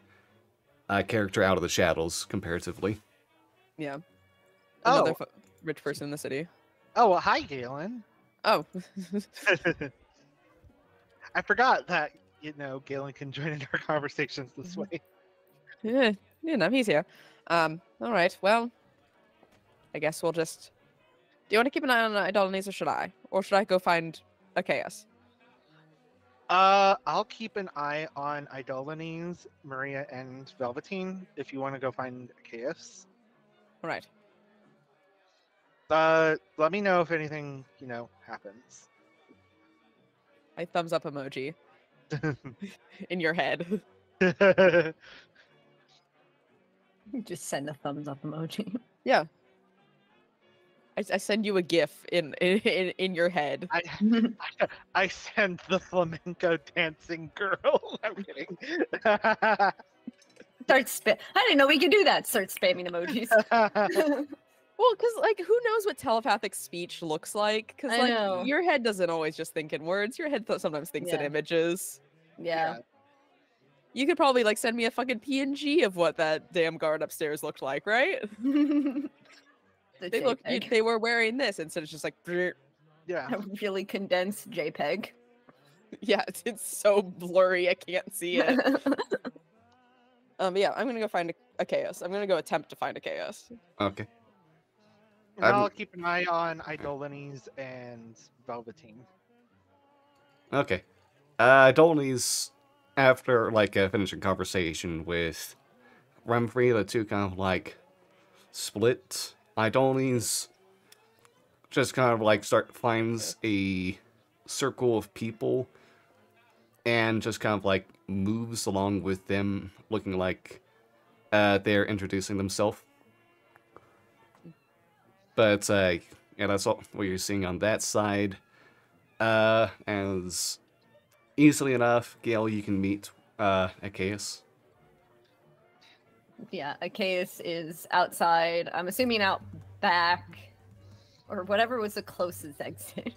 a character out of the shadows, comparatively. Yeah. Oh. Another rich person in the city. Oh, well, hi, Galen. Oh. I forgot that, Galen can join in our conversations this way. Yeah, he's here. All right, well, I guess we'll just... Do you want to keep an eye on Idolines, or should I? Or should I go find a chaos? I'll keep an eye on Idolines, Maria, and Velveteen if you want to go find Chaos. All right. Let me know if anything, happens. I thumbs up emoji in your head. Just send a thumbs up emoji. Yeah. I send you a GIF in your head. I send the flamenco dancing girl. I'm kidding. Start spam. I didn't know we could do that. Start spamming emojis. Well, because like, who knows what telepathic speech looks like? Because I know. like, your head doesn't always just think in words. Your head sometimes thinks in Yeah. images. Yeah. You could probably like send me a fucking PNG of what that damn guard upstairs looked like, right? JPEG. They were wearing this instead of just like, brr. Yeah. A really condensed JPEG. Yeah, it's so blurry I can't see it. But yeah, I'm gonna go find a chaos. I'm gonna go attempt to find a chaos. Okay. And I'll keep an eye on Idolines and Velveteen. Okay. Dolny's, after like finishing conversation with Remfrey, the two kind of like split. Idolny's just kind of like finds a circle of people and just kind of like moves along with them, looking like they're introducing themselves. But yeah, that's all what you're seeing on that side. As easily enough, Gale, you can meet Achaeus. Yeah, Achaeus is outside. I'm assuming out back, or whatever was the closest exit.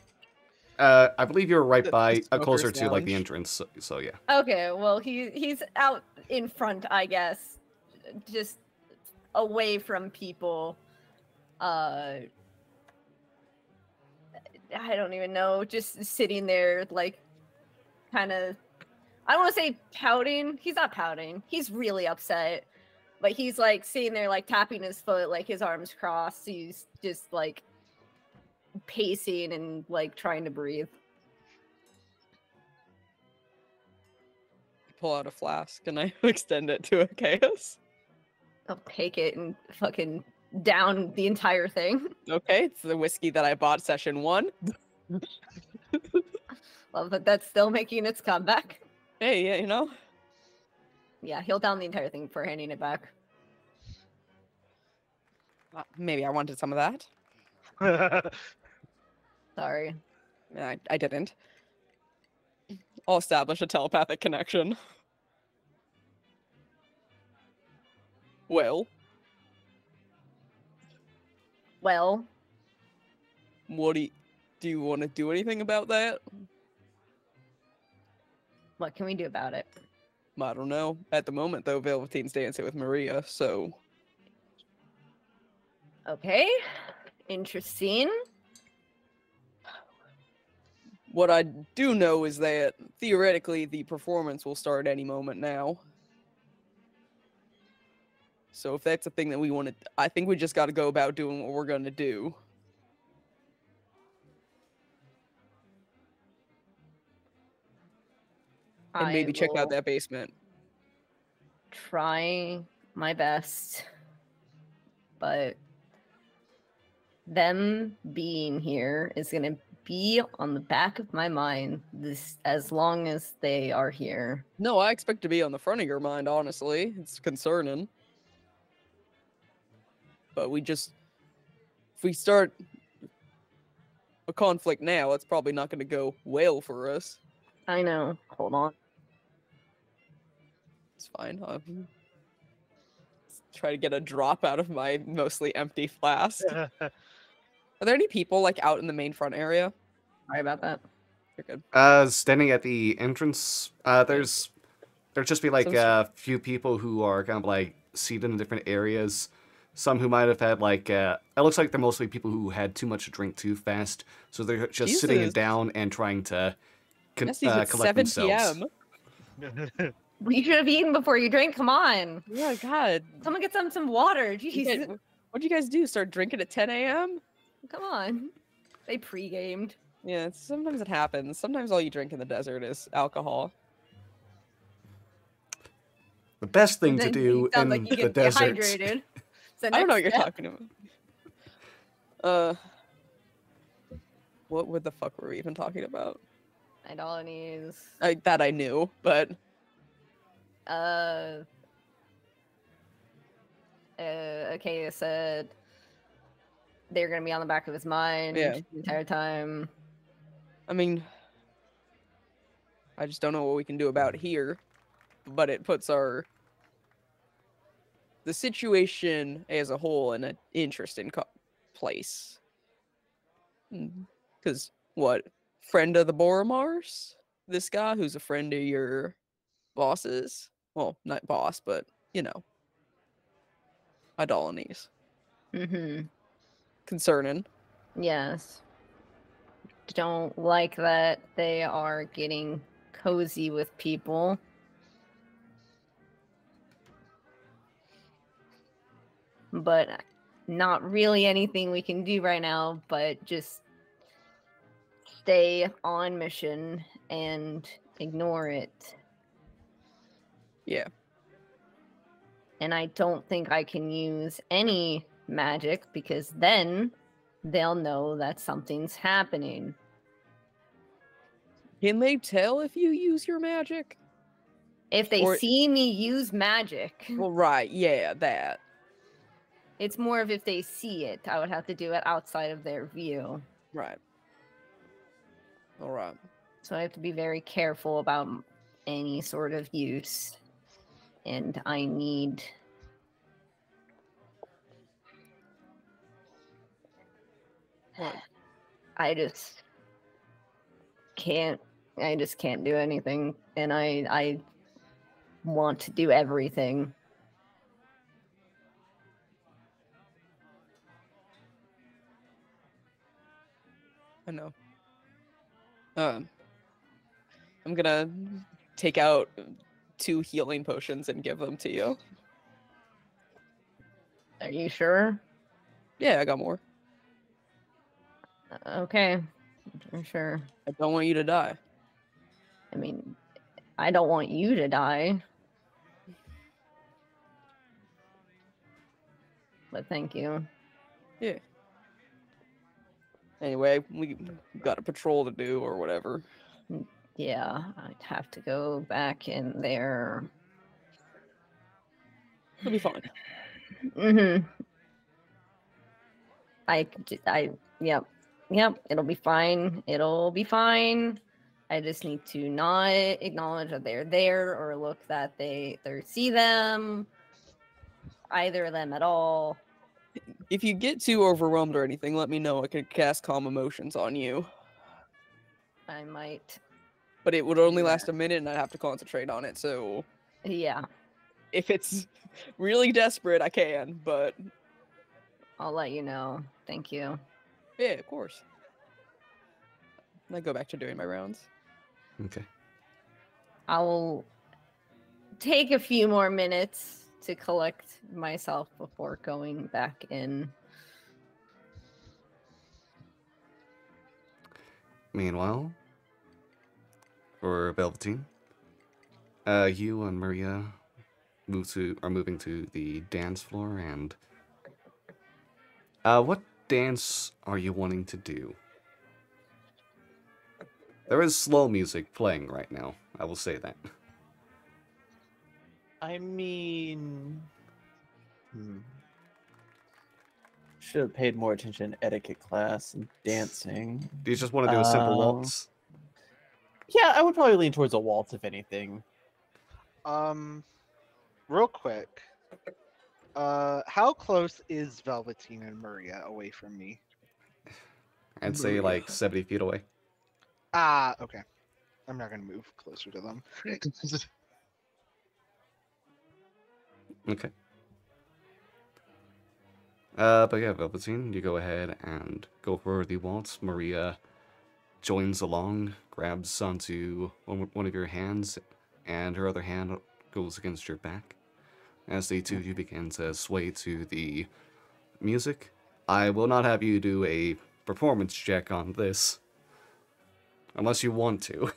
I believe you're right by smoker's closer to like the lounge. entrance. So yeah. Okay, well he's out in front, I guess, just away from people. I don't even know, just sitting there, like, kind of. I don't want to say pouting. He's not pouting. He's really upset. But he's like sitting there, like tapping his foot, like his arms crossed. He's just like pacing and like trying to breathe. Pull out a flask and I extend it to Achaeus. I'll take it and fucking down the entire thing. Okay, it's the whiskey that I bought session 1. Love that that's still making its comeback. Hey, yeah, you know. Yeah, he'll down the entire thing for handing it back. Maybe I wanted some of that. Sorry. I didn't. I'll establish a telepathic connection. Well, Well, what do you want to do anything about that? what can we do about it? I don't know. At the moment, though, Velveteen's dancing with Maria, so... Okay. Interesting. What I do know is that, theoretically, the performance will start any moment now. So if that's a thing that we want to... I think we just got to go about doing what we're going to do. And maybe check out that basement. Try my best. But them being here is going to be on the back of my mind as long as they are here. No, I expect to be on the front of your mind, honestly. It's concerning. But if we start a conflict now, it's probably not going to go well for us. I know. Hold on. It's fine. I'll try to get a drop out of my mostly empty flask. Are there any people like out in the main front area? Sorry about that. You're good. Standing at the entrance, there'll just be like a few people who are kind of like seated in different areas. Some who might have had like, it looks like they're mostly people who had too much to drink too fast, so they're just sitting Jesus. down and trying to Yes, it's collect 7 themselves. p.m. You should have eaten before you drank. Come on. Oh my god. Someone get some water. You Jeez. guys- What'd you guys do? Start drinking at 10 a.m.? Come on. They pre-gamed. Yeah, sometimes it happens. Sometimes all you drink in the desert is alcohol. The best thing to Then do it sounds in like you the get desert. dehydrated. So I don't know what next you're step. talking about. What the fuck were we even talking about? Idolinies. That I knew, but Acadia said they're gonna be on the back of his mind Yeah. the entire time. I mean, I just don't know what we can do about it here, but it puts the situation as a whole in an interesting place. Because what, friend of the Boromars? This guy who's a friend of your bosses? Well, not boss, but you know, Idolines. Mm-hmm. Concerning. Yes. Don't like that they are getting cozy with people. But not really anything we can do right now, but just stay on mission and ignore it. Yeah. And I don't think I can use any magic because then they'll know that something's happening. Can they tell if you use your magic? If they Or- see me use magic, Well, right, yeah, that. it's more of if they see it. I would have to do it outside of their view. Right. All right. So I have to be very careful about any sort of use. And I need... What? I just can't do anything, and I want to do everything. I know. I'm gonna take out 2 healing potions and give them to you. Are you sure? Yeah, I got more. Okay, I'm sure. I don't want you to die. I mean, I don't want you to die. But thank you. Yeah. Anyway, we got a patrol to do or whatever. Yeah, I'd have to go back in there. It'll be fine. Mm-hmm. Yep, it'll be fine. It'll be fine. I just need to not acknowledge that they're there or look that they see them. Either of them at all. If you get too overwhelmed or anything, let me know. I could cast Calm Emotions on you. I might. But it would only Yeah. last a minute and I'd have to concentrate on it, so... Yeah, If it's really desperate, I can, but... I'll let you know. Thank you. Yeah, of course. I go back to doing my rounds. Okay. I will take a few more minutes to collect myself before going back in. Meanwhile, for Velveteen, you and Maria are moving to the dance floor, and what dance are you wanting to do? There is slow music playing right now, I will say that. I mean, should have paid more attention in etiquette class and dancing. Do you just want to do a simple waltz? Yeah, I would probably lean towards a waltz if anything. Real quick, how close is Velveteen and Maria away from me? I'd say like 70 feet away. Ah, okay. I'm not gonna move closer to them. Okay. But yeah, Velveteen, you go ahead and go for the waltz. Maria joins along, grabs onto one of your hands, and her other hand goes against your back. As the two of you begin to sway to the music, I will not have you do a performance check on this, Unless you want to.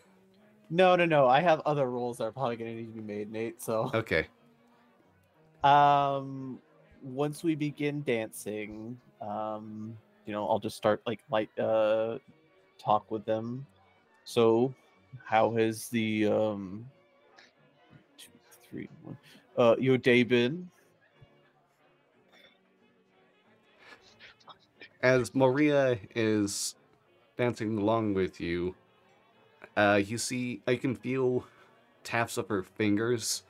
No. I have other rolls that are probably gonna need to be made, Nate. So, Okay. once we begin dancing, I'll just start like light talk with them. So, how has the 2, 3, 1, your day been? As Maria is dancing along with you, you can feel taps of her fingers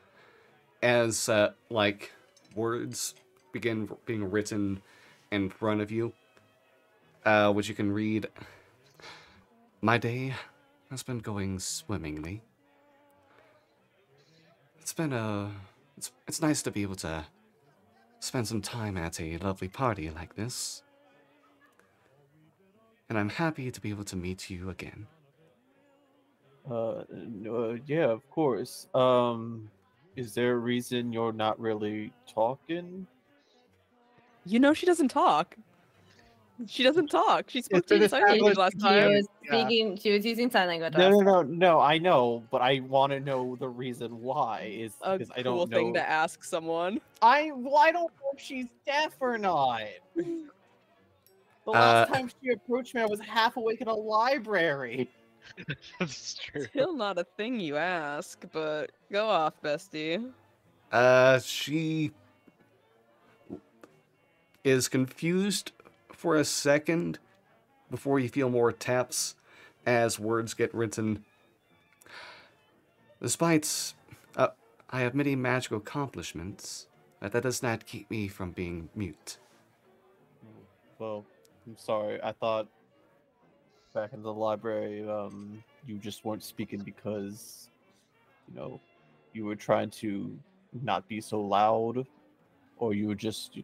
as like words begin being written in front of you, which you can read. My day has been going swimmingly. It's nice to be able to spend some time at a lovely party like this. And I'm happy to be able to meet you again. Yeah, of course. Is there a reason you're not really talking? You know she doesn't talk. She doesn't talk. She spoke It's to you been in sign language last established She time. was Yeah. speaking. She was using sign language. No, last no, time. no, no. I know, but I want to know the reason why. Is A because I cool don't thing know. to ask someone. I don't know if she's deaf or not. The Uh, last time she approached me, I was half awake in a library. That's true. Still not a thing you ask, but go off, bestie. She is confused for a second before you feel more taps as words get written. Despite I have many magical accomplishments, that does not keep me from being mute. Well, I'm sorry. I thought back in the library, you just weren't speaking because, you were trying to not be so loud, or you were just,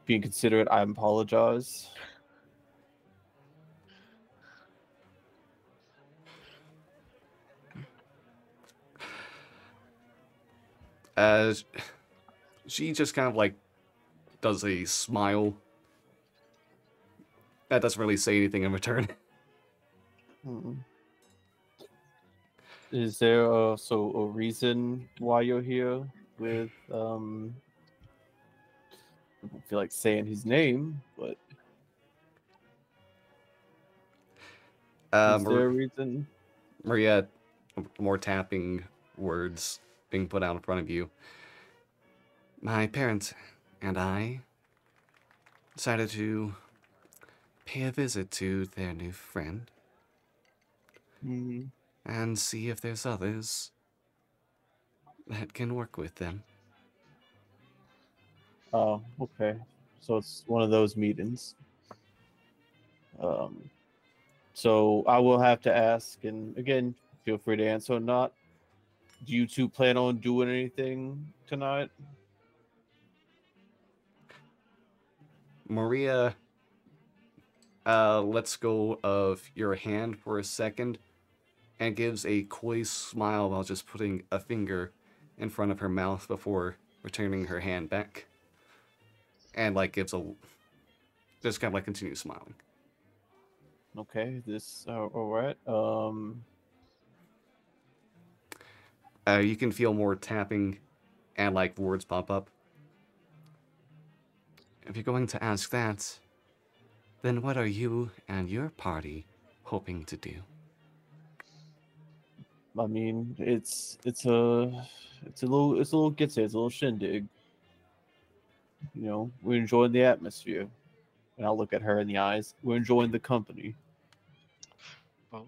being considerate. I apologize. As she just kind of like does a smile. That doesn't really say anything in return. Mm. Is there a reason why you're here with I don't feel like saying his name, but is there a reason? Maria, more tapping words being put out in front of you. My parents and I decided to pay a visit to their new friend Mm. and see if there's others that can work with them. Oh, okay. So it's one of those meetings. So I will have to ask, and again, feel free to answer or not. Do you two plan on doing anything tonight? Maria lets go of your hand for a second and gives a coy smile while just putting a finger in front of her mouth before returning her hand back. And like gives a just kind of like continues smiling. Okay, this all right. You can feel more tapping and like words pop up. If you're going to ask that, then what are you and your party hoping to do? I mean, it's a little get it's a little shindig. We're enjoying the atmosphere, and I'll look at her in the eyes. We're enjoying the company. Oh,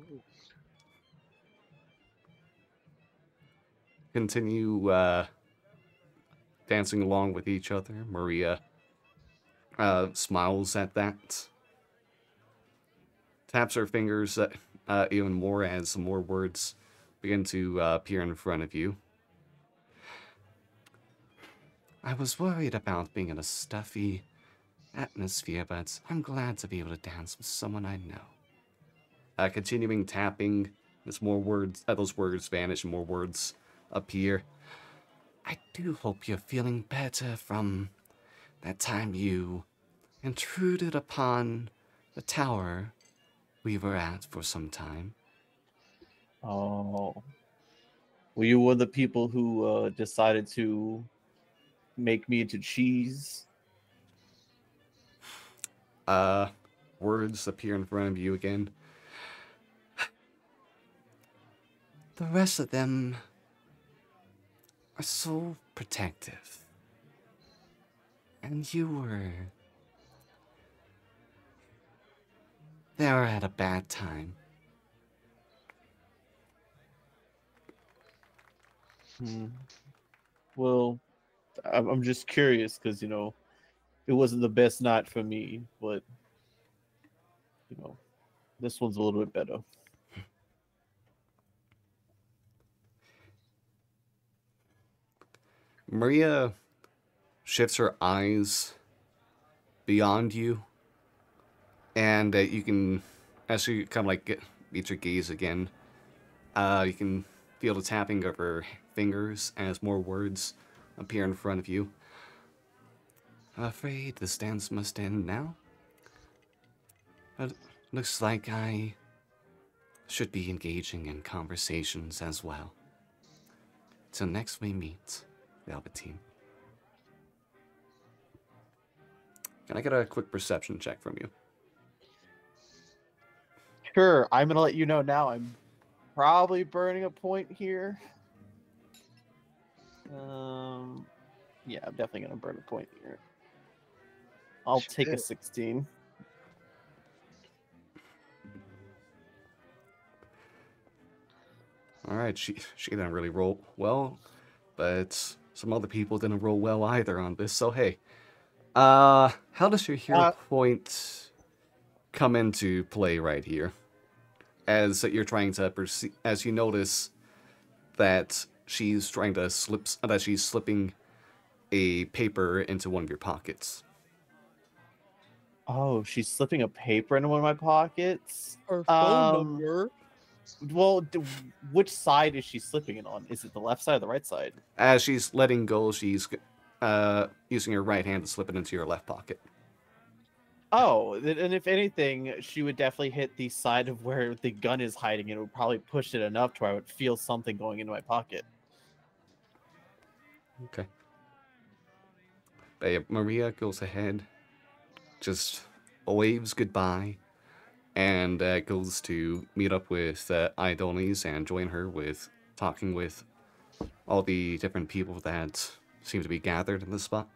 Continue dancing along with each other. Maria smiles at that, taps her fingers even more as some more words begin to appear in front of you. I was worried about being in a stuffy atmosphere, but I'm glad to be able to dance with someone I know. Continuing tapping, as more words, those words vanish and more words appear. I do hope you're feeling better from that time you intruded upon the tower we were at for some time. Oh. Well, you were the people who decided to make me into cheese. Words appear in front of you again. The rest of them are so protective. And you were there at a bad time. Well, I'm just curious because, you know, it wasn't the best night for me, but, you know, this one's a little bit better. Maria shifts her eyes beyond you, and you can, as you kind of like meet your gaze again, you can feel the tapping of her fingers as more words appear in front of you. I'm afraid this dance must end now. It looks like I should be engaging in conversations as well. Till next we meet, Velveteen. Can I get a quick perception check from you? Sure, I'm gonna let you know now. I'm probably burning a point here. Yeah, I'm definitely gonna burn a point here. I'll take a Shit. 16. All right, she didn't really roll well, but some other people didn't roll well either on this. So hey, how does your hero point come into play right here? As you're trying to perceive, as you notice that she's trying to that she's slipping a paper into one of your pockets. Oh, she's slipping a paper into one of my pockets. Her phone number. Well, which side is she slipping it on? Is it the left side or the right side? As she's letting go, she's using her right hand to slip it into your left pocket. Oh, and if anything, she would definitely hit the side of where the gun is hiding, and it would probably push it enough to where I would feel something going into my pocket. Okay. But yeah, Maria goes ahead, just waves goodbye, and goes to meet up with Idonis and join her with talking with all the different people that seem to be gathered in this spot.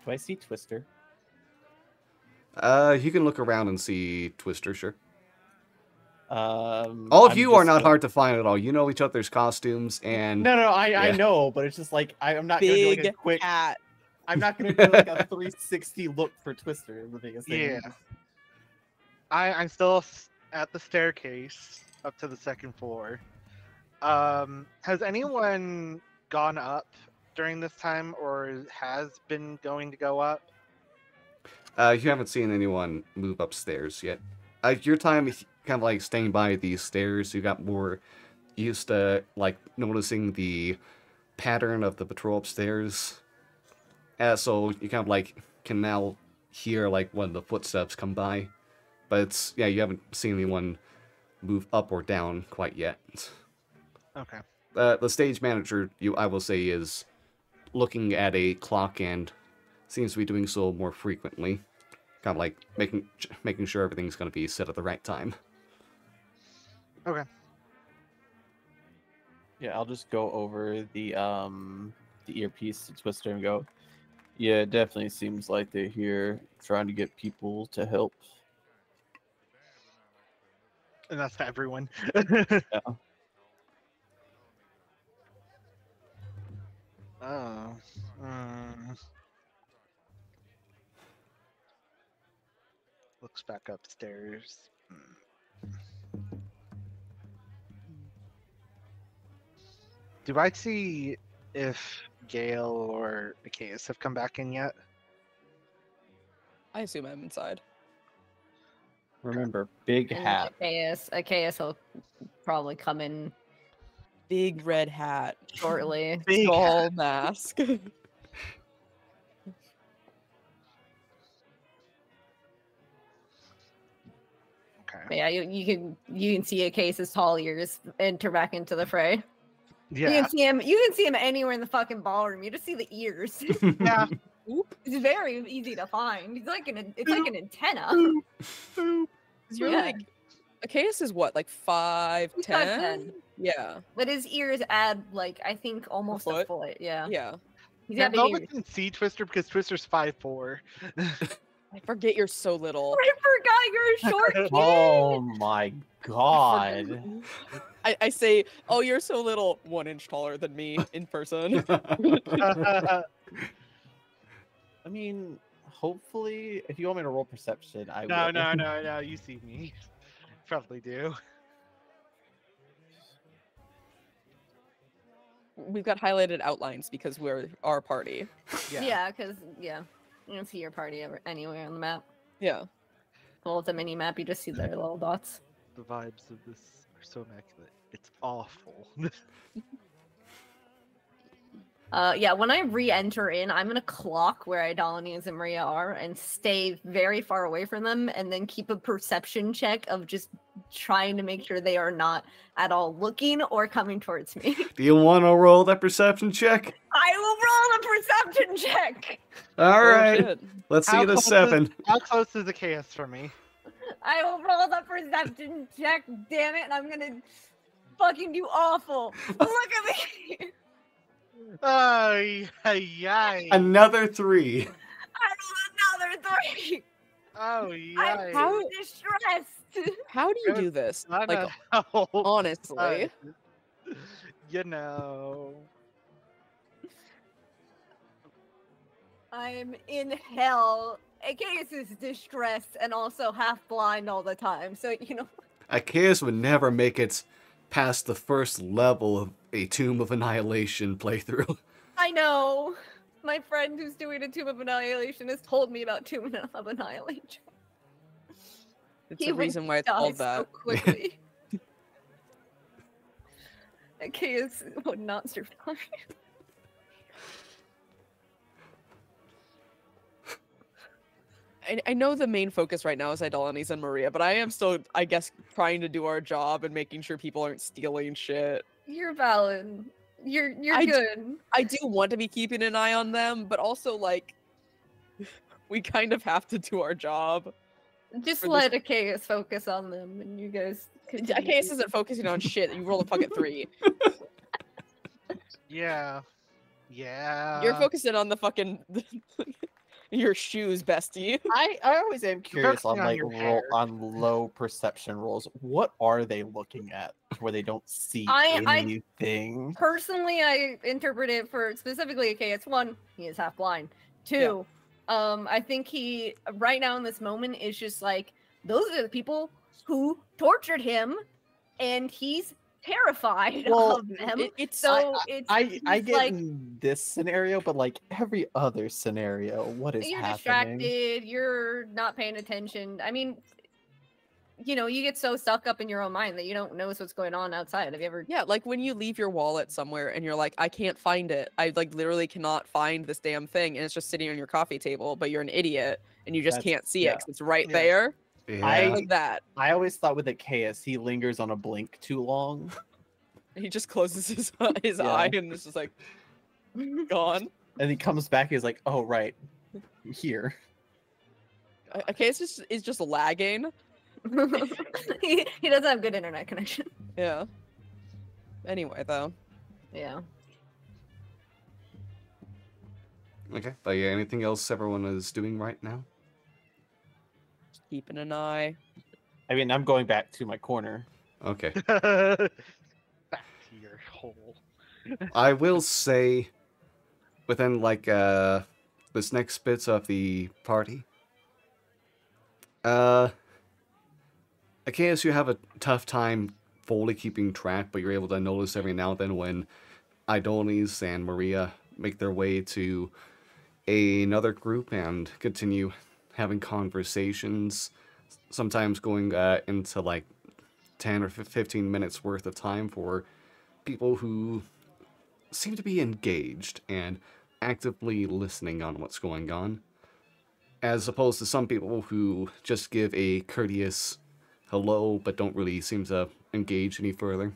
Do I see Twister? You can look around and see Twister, sure. All of you are not hard to find at all. You know each other's costumes, and no, I know, but it's just like I'm not gonna do like a quick hat. I'm not gonna do like a 360 look for Twister. Is the biggest thing. Yeah. I'm still at the staircase up to the second floor. Has anyone gone up during this time, or has been going to go up? You haven't seen anyone move upstairs yet. Your time is kind of like staying by these stairs. You got more used to like noticing the pattern of the patrol upstairs. So you kind of like can now hear like when the footsteps come by. But yeah, you haven't seen anyone move up or down quite yet. Okay. The stage manager, I will say, is looking at a clock and seems to be doing so more frequently. Kind of like making sure everything's going to be set at the right time. Okay. Yeah, I'll just go over the earpiece to Twister and go, yeah, it definitely seems like they're here trying to get people to help. And that's to everyone. Yeah. Oh. Looks back upstairs. Do I see if Gale or Achaeus have come back in yet? I assume I'm inside. Remember, big And hat. Achaeus will probably come in Big red hat. shortly. Big Skull mask. Okay. But yeah, you can see Acace's tall ears enter back into the fray. Yeah. You can see him anywhere in the fucking ballroom. You just see the ears. Yeah. It's very easy to find. It's like an antenna. You're Yeah. like, Achaeus is what, like 5'10"? 5'10". Yeah. But his ears add like I think almost a foot? foot. Yeah. Yeah. He's Yeah, got big ears. Velvet can see Twister because Twister's 5'4". I forget you're so little. I forgot you're a short kid. Oh my god. I say, oh, you're so little, 1 inch taller than me in person. I mean, hopefully, if you want me to roll perception, I will. No. You see me. Probably do. We've got highlighted outlines because we're our party. Yeah, because you don't see your party anywhere on the map. Yeah. Well, with the mini map, you just see their little dots. The vibes of this are so immaculate. It's awful. Yeah, when I re-enter in, I'm gonna clock where Idolines and Maria are and stay very far away from them, and then keep a perception check of just trying to make sure they are not at all looking or coming towards me. Do you want to roll that perception check? I will roll a perception check. All right. shit. Let's see How the close is- 7. How close is the chaos for me? I will roll the perception check. Damn it! And I'm gonna fucking do awful. Look at me. Ay, ay, ay. Another 3. I rolled another 3. Oh, I'm yeah. too distressed. How do you do this? I Like, know. honestly. You know. I'm in hell. Achaeus is distressed and also half blind all the time. So, Achaeus would never make it past the first level of a Tomb of Annihilation playthrough. I know. My friend who's doing a Tomb of Annihilation has told me about Tomb of Annihilation. It's the reason why it's called so that. quickly. Achaeus would not survive. I know the main focus right now is Idolines and Maria, but I am still, I guess, trying to do our job and making sure people aren't stealing shit. You're valid. You're I good. I do want to be keeping an eye on them, but also, like, we kind of have to do our job. Just for let Achaeus focus on them, and you guys. Achaeus isn't focusing on shit. You roll a fucking 3. Yeah. Yeah. You're focusing on the fucking your shoes, bestie. I always am curious focusing on on like your hair. on low perception rolls. What are they looking at where they don't see I- anything? Personally, I interpret it for specifically Achaeus. 1, he is half blind. 2, I think he right now in this moment is just like those are the people who tortured him, and he's terrified Well, of them. It's I he's get like, in this scenario, but like every other scenario, what is you're happening? distracted, you're not paying attention. I mean, you get so stuck up in your own mind that you don't notice what's going on outside. Have you ever? yeah, like when you leave your wallet somewhere and you're like, I can't find it. I like literally cannot find this damn thing, and it's just sitting on your coffee table, but you're an idiot and you just That's- can't see it yeah. 'cause it's right Yeah. there. I- Like that. I always thought with Achaeus, he lingers on a blink too long. He just closes his his Yeah. eye and it's just like gone. And he comes back, he's like, oh right, here. Okay, it's just lagging. he doesn't have good internet connection. Yeah. Anyway, though. Yeah. Okay, but yeah, anything else everyone is doing right now? Keeping an eye. I mean, I'm going back to my corner. Okay. Back to your hole. I will say, within like this next bit of the party, Achaeus, you have a tough time fully keeping track, but you're able to notice every now and then when Idolines and Maria make their way to another group and continue having conversations, sometimes going into like 10 or 15 minutes worth of time for people who seem to be engaged and actively listening on what's going on, as opposed to some people who just give a courteous hello, but don't really seem to engage any further.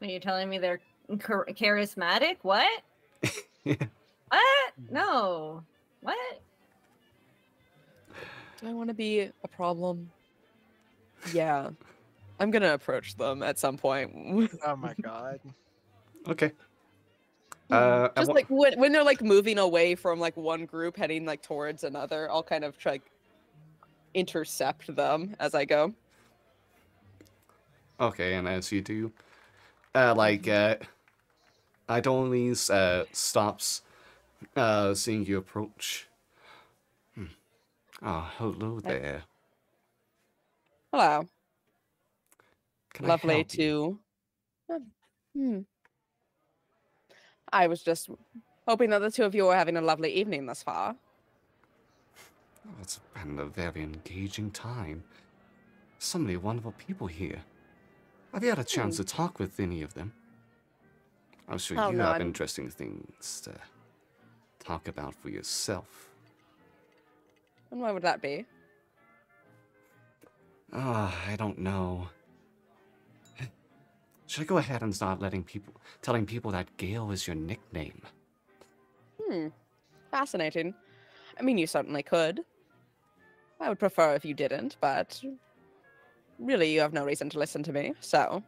Are you telling me they're charismatic? What? Yeah. What? No. What? Do I want to be a problem? Yeah. I'm gonna approach them at some point. Oh my god. Okay. Just like when they're like moving away from like one group heading like towards another, I'll kind of try like, intercept them as I go. Okay, and as you do, Idolies stops seeing you approach. Oh, hello there. Hello. Can Lovely I help you? to. I was just hoping that the two of you were having a lovely evening thus far. Oh, it's been a very engaging time. So many wonderful people here. Have you had a chance to talk with any of them? I'm sure Oh, you no, have I'm- interesting things to talk about for yourself. And why would that be? I don't know. Should I go ahead and start telling people that Gale is your nickname? Fascinating. I mean, you certainly could. I would prefer if you didn't, but really, you have no reason to listen to me, so.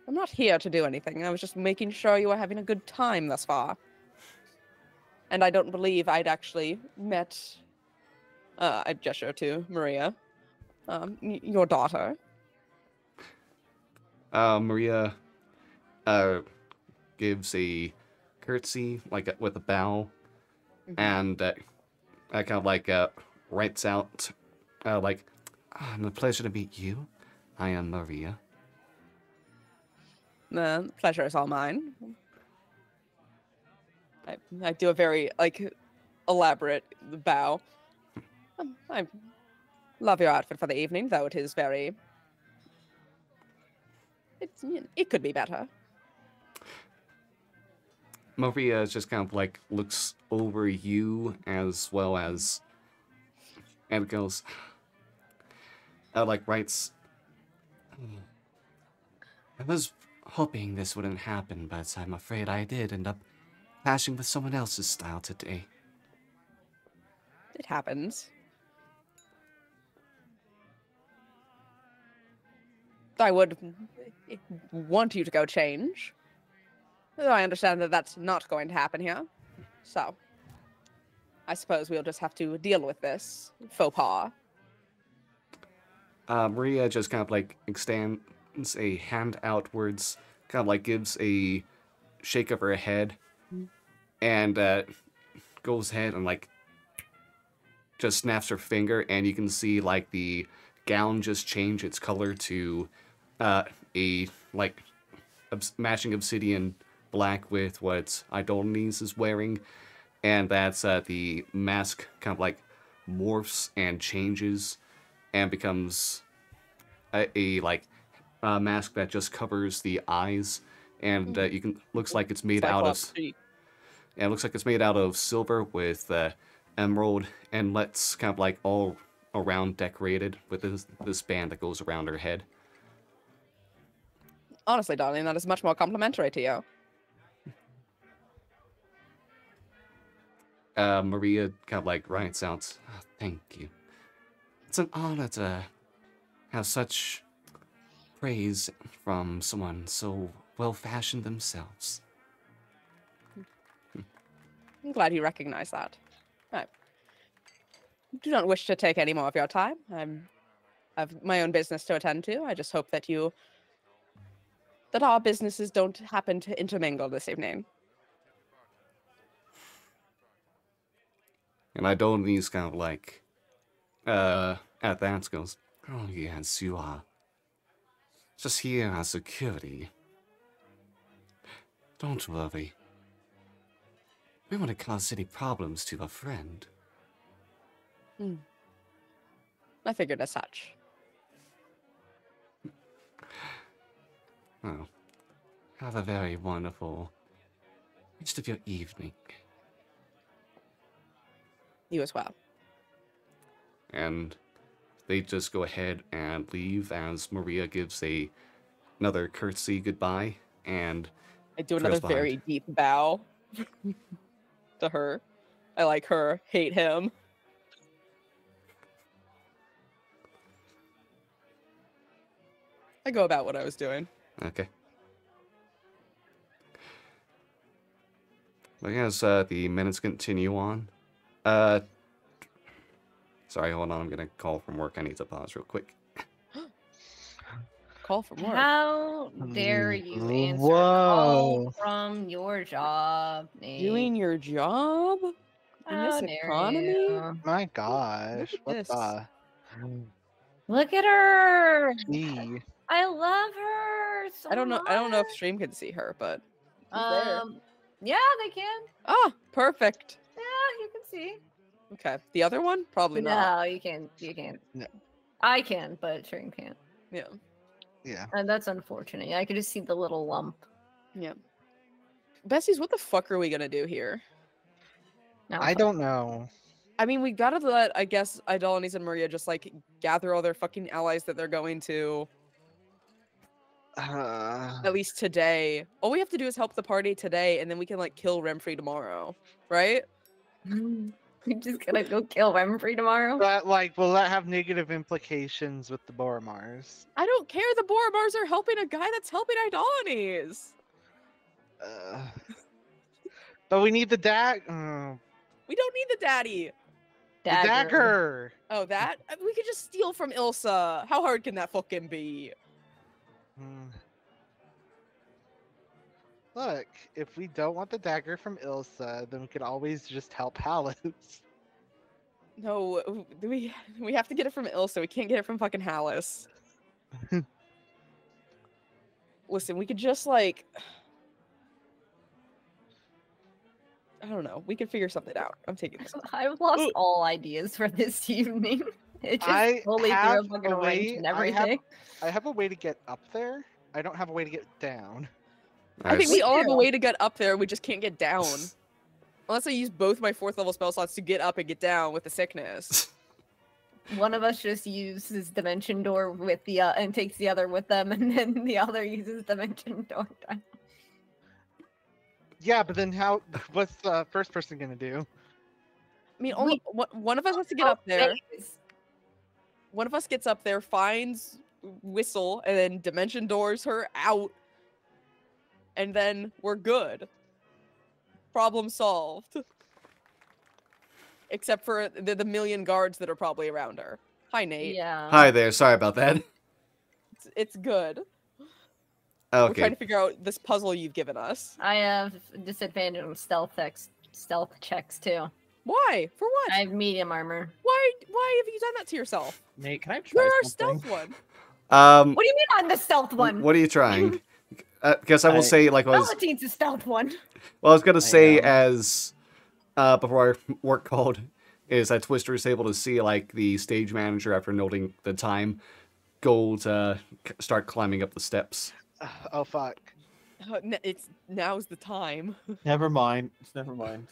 I'm not here to do anything. I was just making sure you were having a good time thus far. And I don't believe I'd actually met. I gesture to Maria, your daughter. Maria gives a curtsy, like with a bow, and kind of like writes out, like, "I'm a pleasure to meet you. I am Maria." The pleasure is all mine. I do a very like elaborate bow. I love your outfit for the evening, though it is very. It could be better. Maria just kind of like looks over you as well as, and goes, like writes, "I was hoping this wouldn't happen, but I'm afraid I did end up clashing with someone else's style today." It happens. I would want you to go change. Though I understand that that's not going to happen here. So, I suppose we'll just have to deal with this faux pas. Maria just kind of like extends a hand outwards, kind of like gives a shake of her head, and goes ahead and like just snaps her finger, and you can see like the gown just change its color to a like matching obsidian black with what Idolies is wearing, and that's the mask kind of like morphs and changes and becomes a mask that just covers the eyes, and you can looks like it's made out of Cyclops. yeah, it looks like it's made out of silver with emerald and let's kind of like all around decorated with this band that goes around her head. Honestly, darling, that is much more complimentary to you. Maria kind of like writes out, "Oh, thank you. It's an honor to have such praise from someone so well-fashioned themselves." I'm glad you recognize that. I do not wish to take any more of your time. I have my own business to attend to. I just hope that our businesses don't happen to intermingle this evening. And Idolies kind of like, at that goes, "Oh yes, you are just here as security. Don't worry. We want to cause any problems to a friend." I figured as such. Oh, have a very wonderful rest of your evening. You as well. And they just go ahead and leave as Maria gives another curtsy goodbye and I do trails another behind. very deep bow to her. I like her, hate him. I go about what I was doing. Okay. I guess the minutes continue on. Sorry, hold on. I'm gonna call from work. I need to pause real quick. Call from work. How dare you answer a Whoa. call from your job, Nate? Doing your job in How this dare economy? you? My gosh, at what this. the? Look at her. Gee. I love her so I don't know. I don't know if much. stream can see her, but she's there. Yeah, they can. Ah, perfect. Yeah, you can see. Okay, the other one probably not. No, you can't. You can't. No. I can, but stream can't. Yeah, Yeah. And that's unfortunate. I could just see the little lump. yeah. Bessies, what the fuck are we gonna do here? Now I don't know. I mean, we gotta let, I guess, Idolanis and Maria just like gather all their fucking allies that they're going to. At least today. All we have to do is help the party today, and then we can like kill Remfrey tomorrow, right? You're just gonna go kill Remfrey tomorrow? But will that have negative implications with the Boromars? I don't care. The Boromars are helping a guy that's helping Idolanis. But we need the We don't need the daddy. dagger. Oh, that? We could just steal from Ilsa. How hard can that fucking be? Look, if we don't want the dagger from Ilsa, then we could always just help Hallis. No, we have to get it from Ilsa. We can't get it from fucking Hallis. Listen, we could just like... I don't know. We can figure something out. I'm taking this. I've lost Ooh. all ideas for this evening. It just I fully threw have a fucking a wrench way- and I have- everything. I have a way to get up there. I don't have a way to get down. I think we Me all have a too. way to get up there. We just can't get down. Unless I use both my 4th level spell slots to get up and get down with the sickness. One of us just uses dimension door with the and takes the other with them, and then the other uses dimension door. Yeah, but then what's the first person gonna do? I mean, only one of us has to get up there. Days. One of us gets up there, finds Whistle, and then dimension doors her out. And then we're good. Problem solved. Except for the million guards that are probably around her. Hi, Nate. Yeah. Hi there. Sorry about that. It's good. We're trying Okay. to figure out this puzzle you've given us. I have disadvantage on stealth checks too. Why? For what? I have medium armor. Why have you done that to yourself? Nate, can I You're try our something? stealth one. What do you mean on the stealth one? What are you trying? Guess I will say, like, I was Velveteen's a stealth one. Well, I was gonna say know. as before our work called is that Twister is able to see like the stage manager after noting the time go to start climbing up the steps. Oh fuck. Now's the time. Never mind. Never mind.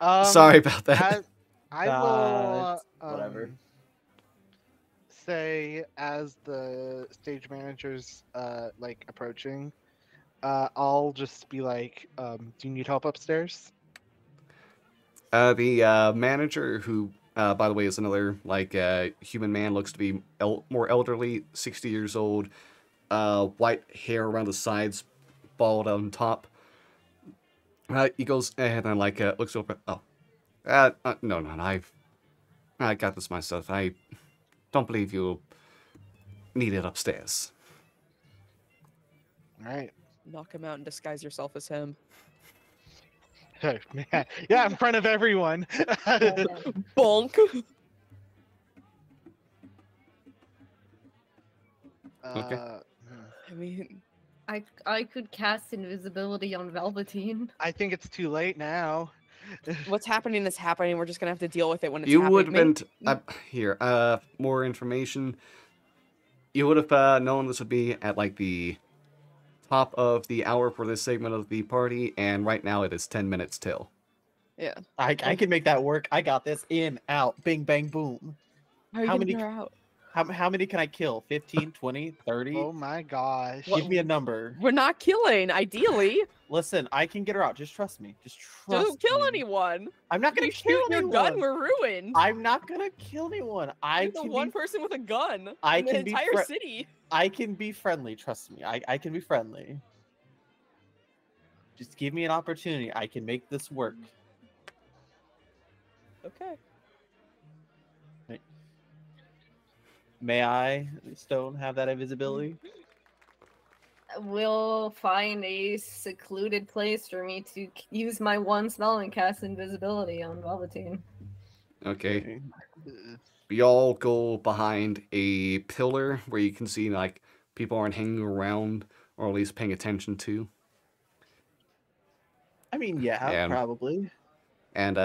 Sorry about that. I will whatever. say as the stage manager's like approaching, I'll just be like, do you need help upstairs? The manager, who by the way is another like human man, looks to be more elderly, 60 years old, white hair around the sides, bald on top. He goes and then like looks over. Oh, no, I got this myself. I don't believe you need it upstairs. All right. Knock him out and disguise yourself as him. Oh, man. Yeah, in front of everyone. Bonk. Okay. I mean, I could cast invisibility on Velveteen. I think it's too late now. what's happening is happening. We're just gonna have to deal with it when it's You happening. would have been here. More information. You would have known this would be at like the top of the hour for this segment of the party, and right now it is 10 minutes till. Yeah. I can make that work. I got this. In, out, bing, bang, boom. How are you How gonna many? get her out? How many can I kill? 15, 20, 30? Oh my gosh. Give me a number. We're not killing, ideally. Listen, I can get her out. Just trust me. Just trust Don't kill me. anyone. I'm not gonna You kill shoot your anyone. gun, we're ruined. I'm not gonna kill anyone. You're the one person with a gun I in the can be entire city. I can be friendly. Trust me. I can be friendly. Just give me an opportunity. I can make this work. Okay. May I, Stone, have that invisibility? We'll find a secluded place for me to use my one spell and cast invisibility on Velveteen. Okay. We all go behind a pillar where you can see like people aren't hanging around or at least paying attention to. I mean, yeah, probably. And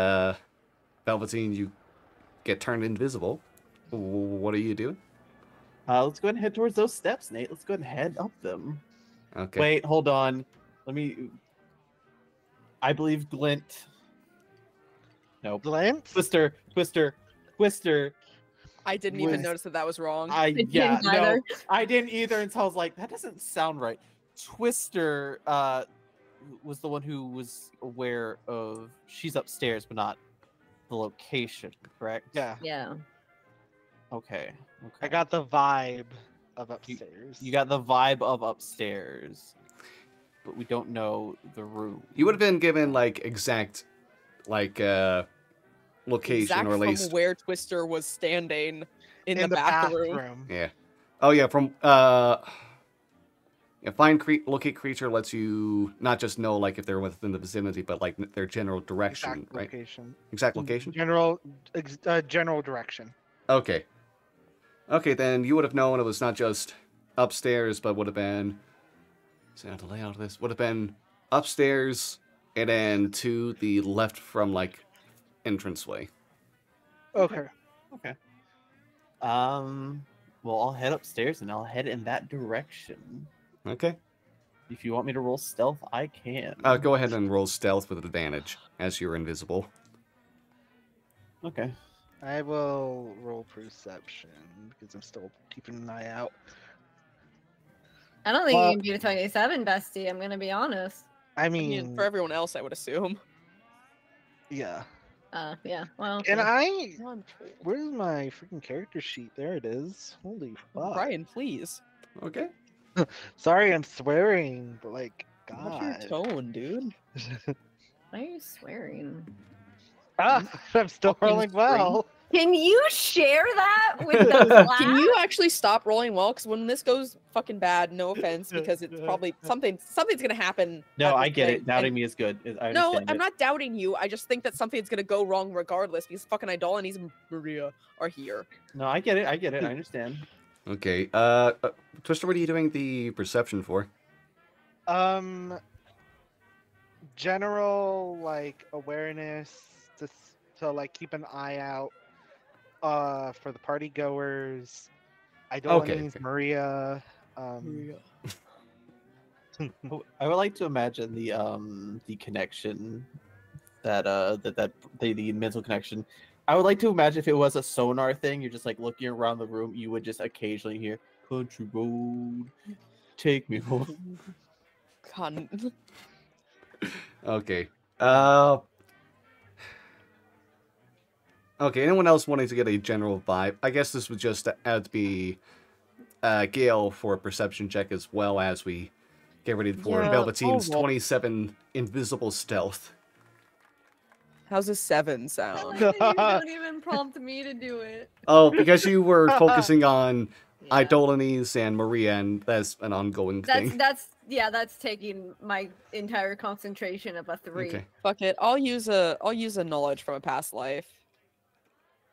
Velveteen, you get turned invisible. What are you doing? Let's go ahead and head towards those steps, Nate. Let's go ahead and head up them. Okay. Wait, hold on. Let me. I believe Glint. No. Glint? Twister. I didn't even notice that was wrong. I didn't either until I was like, that doesn't sound right. Twister was the one who was aware of. She's upstairs, but not the location, correct? Yeah. Yeah. Okay. I got the vibe of upstairs. You got the vibe of upstairs, but we don't know the room. You would have been given like exact, like location exact or at least from where Twister was standing in the bathroom. Yeah. Oh yeah, from yeah, locate creature lets you not just know like if they're within the vicinity, but like their general direction, Exact right? location. Exact location. General direction. Okay. Okay, then you would have known it was not just upstairs, but would have been. See how to lay out this would have been upstairs and then to the left from like entranceway. Okay. Okay. Well, I'll head upstairs and I'll head in that direction. Okay. If you want me to roll stealth, I can. Go ahead and roll stealth with advantage as you're invisible. Okay. I will roll perception because I'm still keeping an eye out. I don't think you can beat a 27, bestie. I'm gonna be honest. I mean, for everyone else, I would assume. Yeah. Yeah. Well. And where's my freaking character sheet? There it is. Holy fuck. Brian, please. Okay. Sorry, I'm swearing, but like, God. What's your tone, dude? Why are you swearing? I'm still rolling well. Can you share that with those laughs? Can you actually stop rolling well? Because when this goes fucking bad, no offense, because it's probably something's gonna happen. No, I get it. Doubting me is good. No, I'm not doubting you. I just think that something's gonna go wrong regardless because fucking Idolines and Maria are here. No, I get it. I understand. Okay. Twister, what are you doing the perception for? General like awareness to like keep an eye out for the party goers. Maria. I would like to imagine the connection that the mental connection. I would like to imagine if it was a sonar thing. You're just like looking around the room. You would just occasionally hear "Country road, take me home." Cunt. Okay. Okay, anyone else wanting to get a general vibe? I guess this would just have to be Gale for a perception check as well as we get ready for Velveteen's 27 invisible stealth. How's a 7 sound? You don't even prompt me to do it. Oh, because you were focusing on Idolines and Maria, and that's an ongoing thing. That's taking my entire concentration of a 3. Okay. Fuck it. I'll use a knowledge from a past life.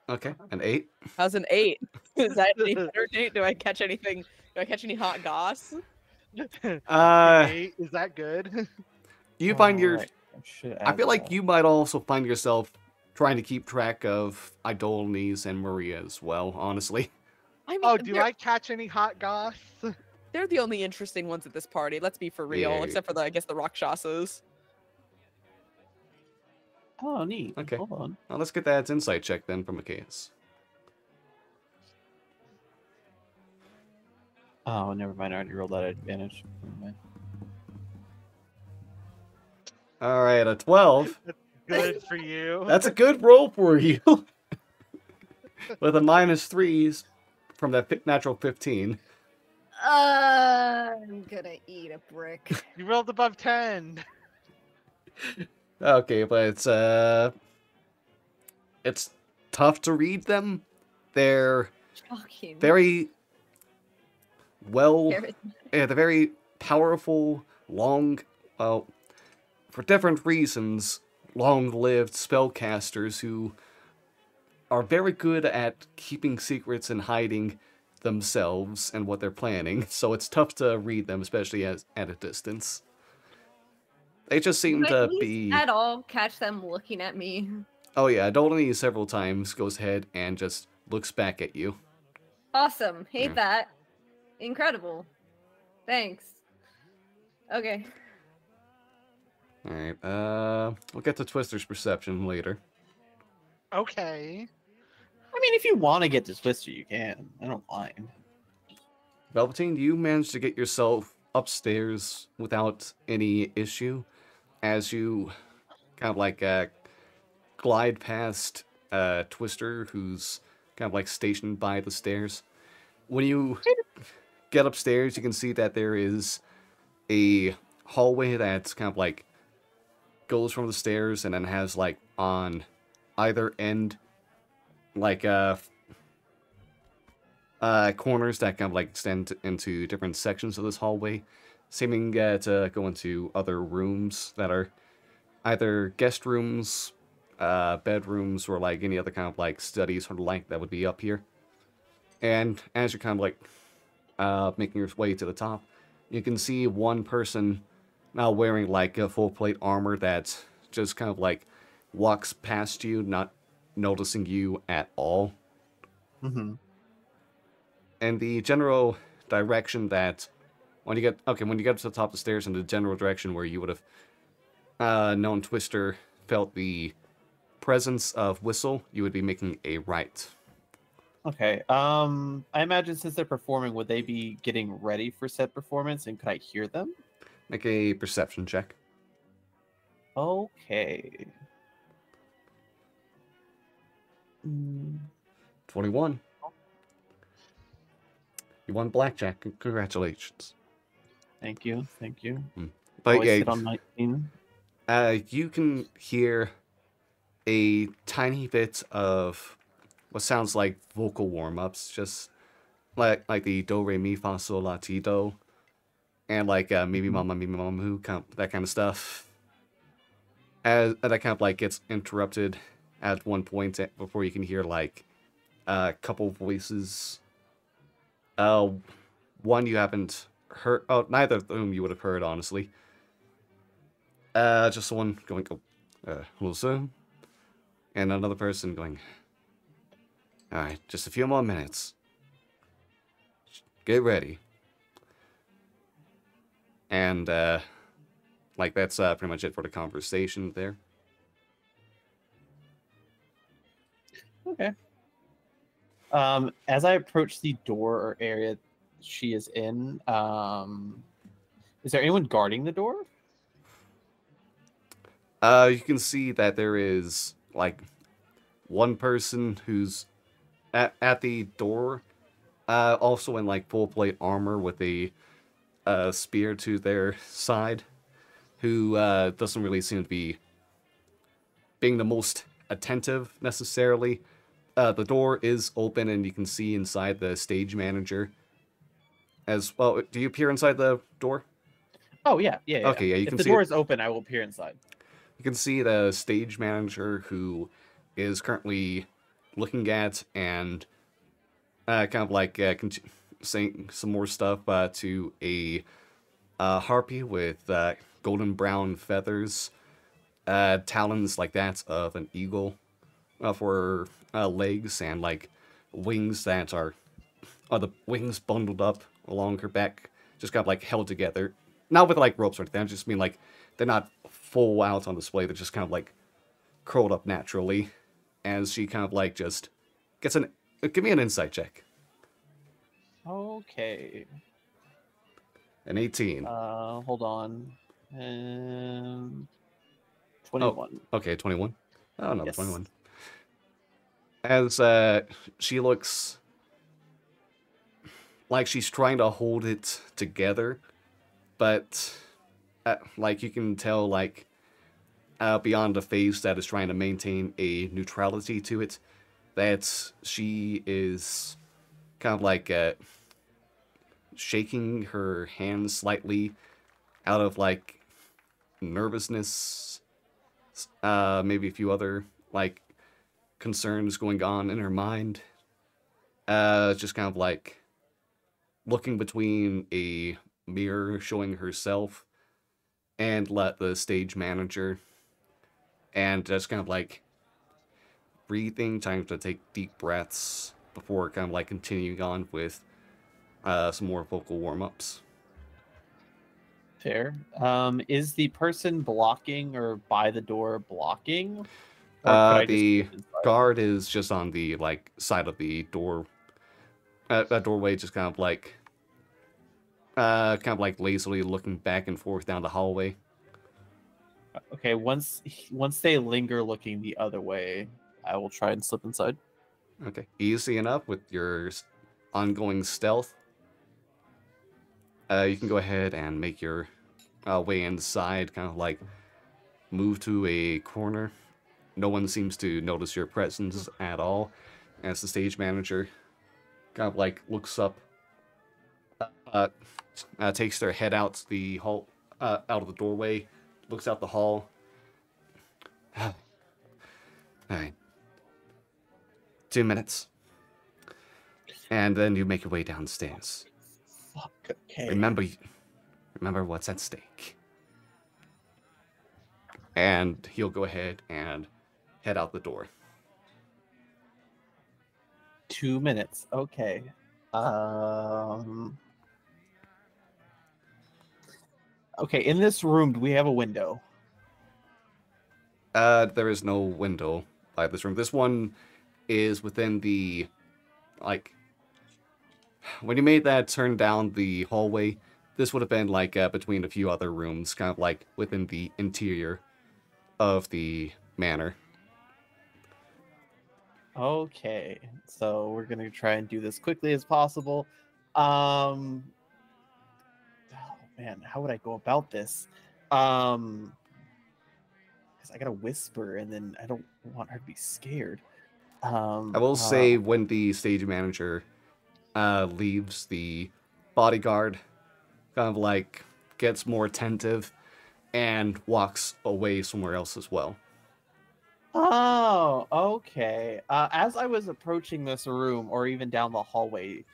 Okay, an 8. How's an 8? Is that any better, Nate? Do I catch anything? Do I catch any hot goss? Is that good? You find I feel like you might also find yourself trying to keep track of Idolines and Maria as well, honestly. I mean, do I catch any hot goss? They're the only interesting ones at this party. Let's be for real, except for I guess the Rakshasas. Oh, neat. Okay. Hold on. Now let's get that insight check then from Achaeus. Oh, never mind. I already rolled that advantage. Never mind. All right, a 12. Good for you. That's a good roll for you. With a -3s from that natural 15. I'm gonna eat a brick. You rolled above 10. Okay, but it's tough to read them. They're Shocking. very well, Charismatic. they're very powerful, long, well, for different reasons, long-lived spellcasters who are very good at keeping secrets and hiding themselves and what they're planning. So it's tough to read them, especially at a distance. They just seem Do I to at least be. at all catch them looking at me? Oh yeah, Dolany several times goes ahead and just looks back at you. Awesome. Hate Yeah. that. Incredible. Thanks. Okay. Alright, we'll get to Twister's perception later. Okay. I mean, if you want to get to Twister, you can. I don't mind. Velveteen, you managed to get yourself upstairs without any issue as you kind of like glide past Twister, who's kind of like stationed by the stairs. When you get upstairs, you can see that there is a hallway that's kind of like goes from the stairs and then has like on either end like corners that kind of like extend into different sections of this hallway, seeming to go into other rooms that are either guest rooms, bedrooms, or like any other kind of like studies or the like that would be up here. And as you're kind of like making your way to the top, you can see one person now wearing like a full plate armor that just kind of like walks past you, not noticing you at all. Mm-hmm. And the general direction that when you get to the top of the stairs, in the general direction where you would have known Twister felt the presence of Whistle, you would be making a right. Okay. I imagine since they're performing, would they be getting ready for said performance, and could I hear them? Make a perception check. Okay. 21. You won blackjack. Congratulations. Thank you. Thank you. But Always yeah, sit on 19. you can hear a tiny bit of what sounds like vocal warm-ups, just like the do re mi fa sol la ti do, and like mi mama moo, that kind of stuff. As that kind of like gets interrupted at one point before you can hear like a couple voices. One you haven't heard. Oh, neither of whom you would have heard, honestly. Just one going, hello, sir. And another person going, alright, just a few more minutes. Get ready. And, like, that's pretty much it for the conversation there. Okay. As I approach the door or area she is in, is there anyone guarding the door? You can see that there is, like, one person who's at the door, also in, like, full plate armor with a spear to their side, who doesn't really seem to be being the most attentive, necessarily. The door is open, and you can see inside the stage manager as well. Do you appear inside the door? Oh, yeah. Okay, yeah, you if can the see door it. is open, I will peer inside. You can see the stage manager who is currently looking at and kind of like saying some more stuff to a harpy with golden brown feathers, talons like that of an eagle for legs, and like wings that are the wings bundled up along her back, just kind of like held together. Not with like ropes or anything, I just mean like they're not full out on display, they're just kind of like curled up naturally as she kind of like just gets an. Give me an insight check. Okay. An 18. Hold on. Oh, 21. okay, 21. Oh, no, Yes. 21. As she looks like she's trying to hold it together, but like you can tell, like beyond the face that is trying to maintain a neutrality to it, that she is kind of like shaking her hands slightly out of like nervousness, maybe a few other like concerns going on in her mind. Just kind of like looking between a mirror showing herself and let the stage manager, and just kind of like breathing, trying to take deep breaths before kind of like continuing on with some more vocal warm-ups. Fair. Is the person blocking or by the door blocking? Or could I just The get inside? guard is just on the like side of the door, that doorway, just kind of like lazily looking back and forth down the hallway. Okay, once they linger looking the other way, I will try and slip inside. Okay, easy enough with your ongoing stealth. You can go ahead and make your way inside, kind of like move to a corner. No one seems to notice your presence at all, as the stage manager kind of like looks up, uh, takes their head out the hall, out of the doorway, looks out the hall. All right, 2 minutes, and then you make your way downstairs. Fuck. Okay. Remember what's at stake. And he'll go ahead and head out the door. 2 minutes. Okay. Okay, in this room, do we have a window? There is no window by this room. This one is within the, like, when you made that turn down the hallway, this would have been like between a few other rooms, kind of like within the interior of the manor. Okay, so we're gonna try and do this quickly as possible. Oh man, how would I go about this? Because I gotta whisper, and then I don't want her to be scared. I will say when the stage manager leaves, the bodyguard kind of like gets more attentive and walks away somewhere else as well. Oh, okay. As I was approaching this room, or even down the hallway,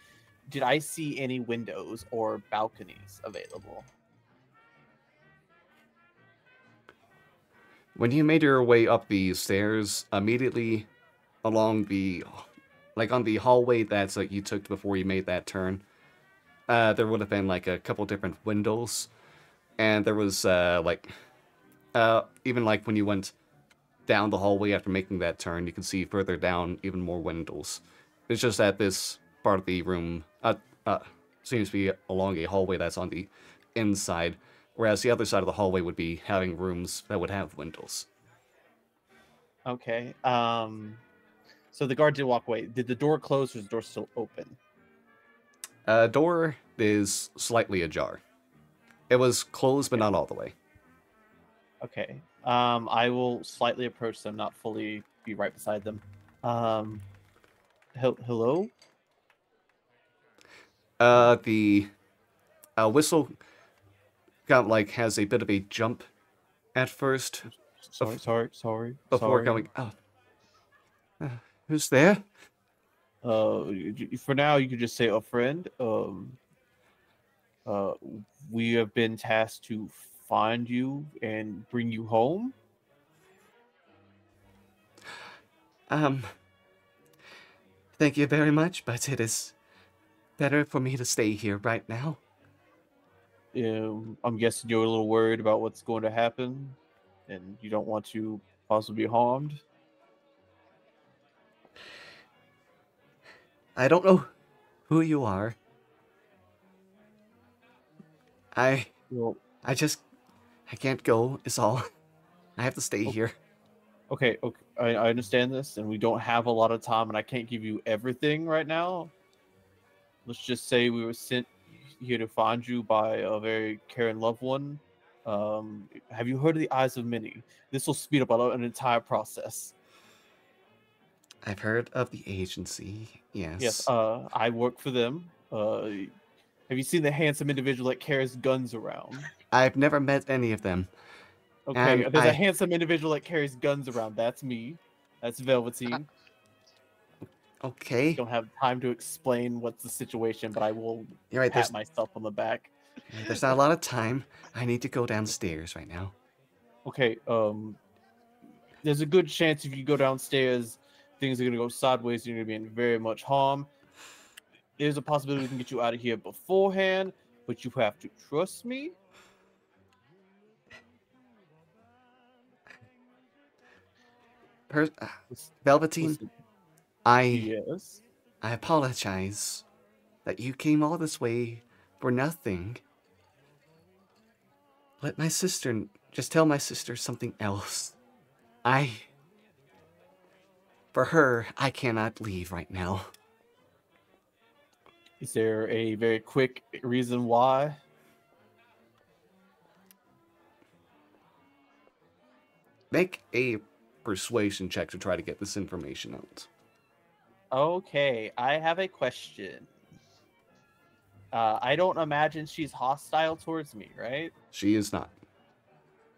did I see any windows or balconies available? When you made your way up the stairs, immediately along the, like on the hallway that's like you took before you made that turn, there would have been like a couple different windows, and there was even like when you went down the hallway after making that turn, you can see further down even more windows. It's just that this part of the room seems to be along a hallway that's on the inside, whereas the other side of the hallway would be having rooms that would have windows. Okay. So the guard did walk away. Did the door close, or is the door still open? Door is slightly ajar. It was closed, but not all the way. Okay. I will slightly approach them, not fully be right beside them. Hello? The whistle kind of like has a bit of a jump at first. Sorry. Before going, who's there? For now, you could just say a friend. We have been tasked to find you and bring you home. Thank you very much, but it is better for me to stay here right now. I'm guessing you're a little worried about what's going to happen, and you don't want to possibly be harmed. I don't know who you are. I Well, I can't go. Is all. I have to stay here. okay, I understand this, and we don't have a lot of time, and I can't give you everything right now. Let's just say we were sent here to find you by a very caring loved one. Have you heard of the Eyes of Many? This will speed up an entire process. I've heard of the agency. Yes, Yes. I work for them. Have you seen the handsome individual that carries guns around? I've never met any of them. Okay, And there's a handsome individual that carries guns around. That's me. That's Velveteen. Okay. Don't have time to explain what's the situation, but I will You're right. pat myself on the back. There's not a lot of time. I need to go downstairs right now. Okay, there's a good chance if you go downstairs, things are gonna go sideways. You're gonna be in very much harm. There's a possibility we can get you out of here beforehand, but you have to trust me. Velveteen, Listen, I yes. apologize that you came all this way for nothing. Let my sister just tell my sister something else. For her, I cannot leave right now. Is there a very quick reason why? Make a persuasion check to try to get this information out. Okay, I have a question. I don't imagine she's hostile towards me, right? She is not.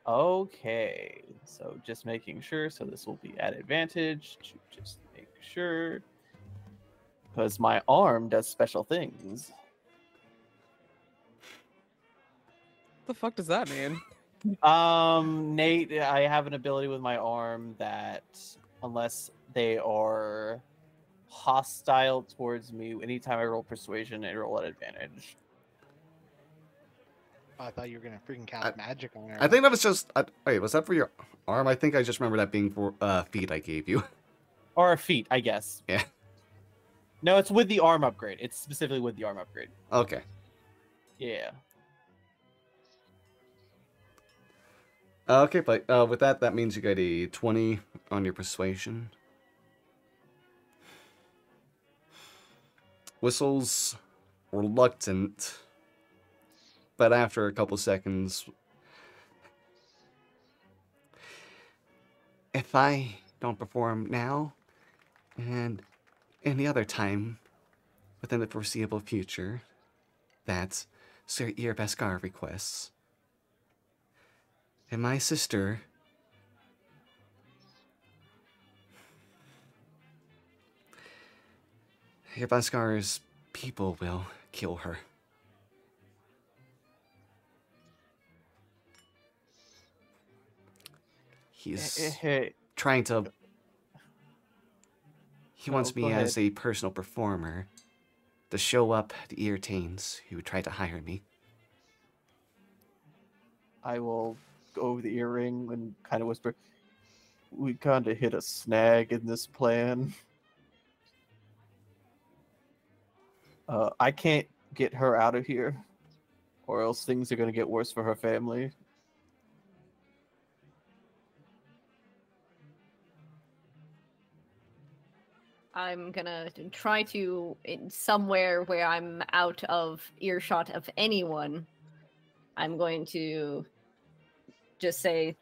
Okay, so just making sure. So this will be at advantage to just make sure. Because my arm does special things. The fuck does that mean? Nate, I have an ability with my arm that unless they are hostile towards me, anytime I roll persuasion, I roll at advantage. Oh, I thought you were gonna freaking cast magic on her. I think that was just. Wait, was that for your arm? I think I just remember that being for feet I gave you. Or a feat, I guess. Yeah. No, it's with the arm upgrade. It's specifically with the arm upgrade. Okay. Yeah. Okay, but with that means you get a 20 on your persuasion. Whistle's reluctant, but after a couple seconds, if I don't perform now, and any other time within the foreseeable future, that Sir Earbeskar requests, and my sister Earbeskar's people will kill her. He's trying to... He wants me as a personal performer to show up the Eartains who tried to hire me. I will go over the earring and kind of whisper, we kind of hit a snag in this plan. I can't get her out of here, or else things are going to get worse for her family. I'm gonna try to, somewhere where I'm out of earshot of anyone, I'm going to just say,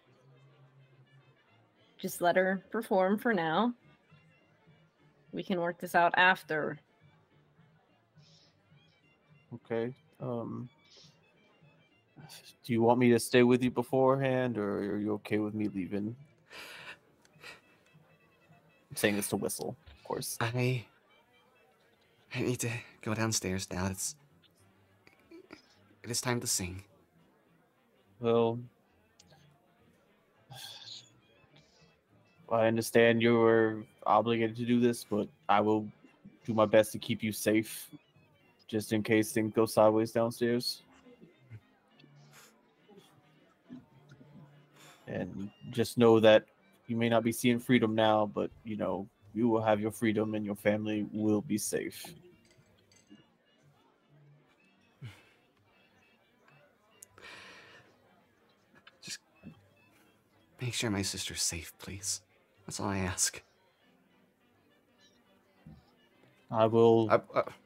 just let her perform for now. We can work this out after. Okay. Do you want me to stay with you beforehand, or are you okay with me leaving? I'm saying this to Whistle, of course. I need to go downstairs now. It is time to sing. Well, I understand you're obligated to do this, but I will do my best to keep you safe, just in case things go sideways downstairs. And just know that you may not be seeing freedom now, but, you know, you will have your freedom and your family will be safe. make sure my sister's safe, please. That's all I ask. I will.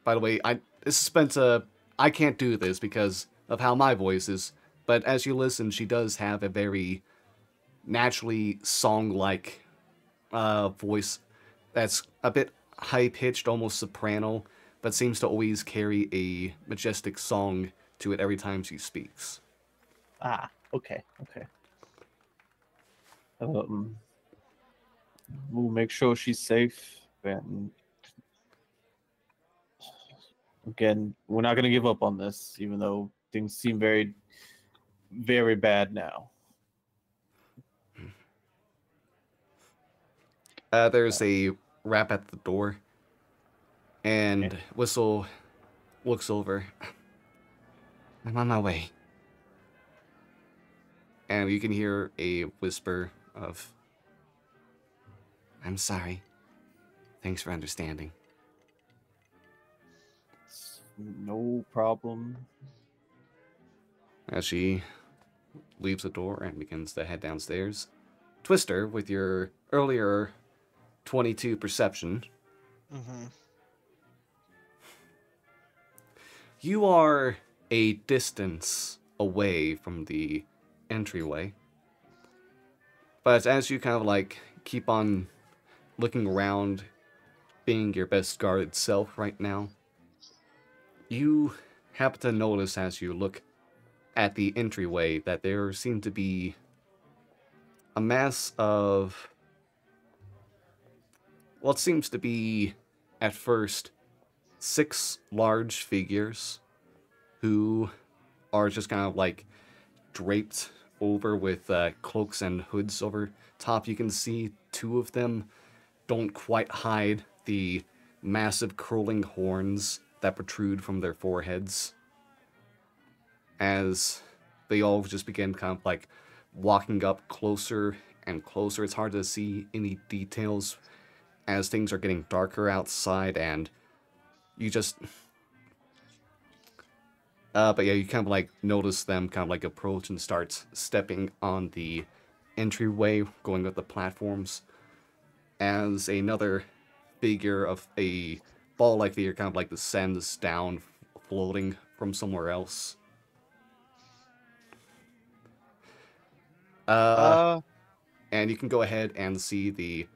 By the way, this has been I can't do this because of how my voice is, but as you listen, she does have a very naturally song-like voice that's a bit high-pitched, almost soprano, but seems to always carry a majestic song to it every time she speaks. Okay. We'll make sure she's safe. And again, we're not going to give up on this, even though things seem very, very bad now. There's a rap at the door, and Whistle looks over. I'm on my way. And you can hear a whisper of, I'm sorry. Thanks for understanding. No problem. As she leaves the door and begins to head downstairs, Twister, with your earlier 22 perception, you are a distance away from the entryway. But as you kind of like keep on looking around, being your best guarded self right now, you happen to notice as you look at the entryway that there seem to be a mass of what seems to be, at first, 6 large figures who are just kind of like draped over with cloaks and hoods over top. You can see 2 of them don't quite hide the massive curling horns that protrude from their foreheads, as they all just begin kind of like walking up closer and closer. It's hard to see any details as things are getting darker outside, and you just but yeah, you kind of like notice them kind of like approach and start stepping on the entryway, going up the platforms, as another figure of a ball-like figure kind of like descends down, floating from somewhere else. And you can go ahead and see the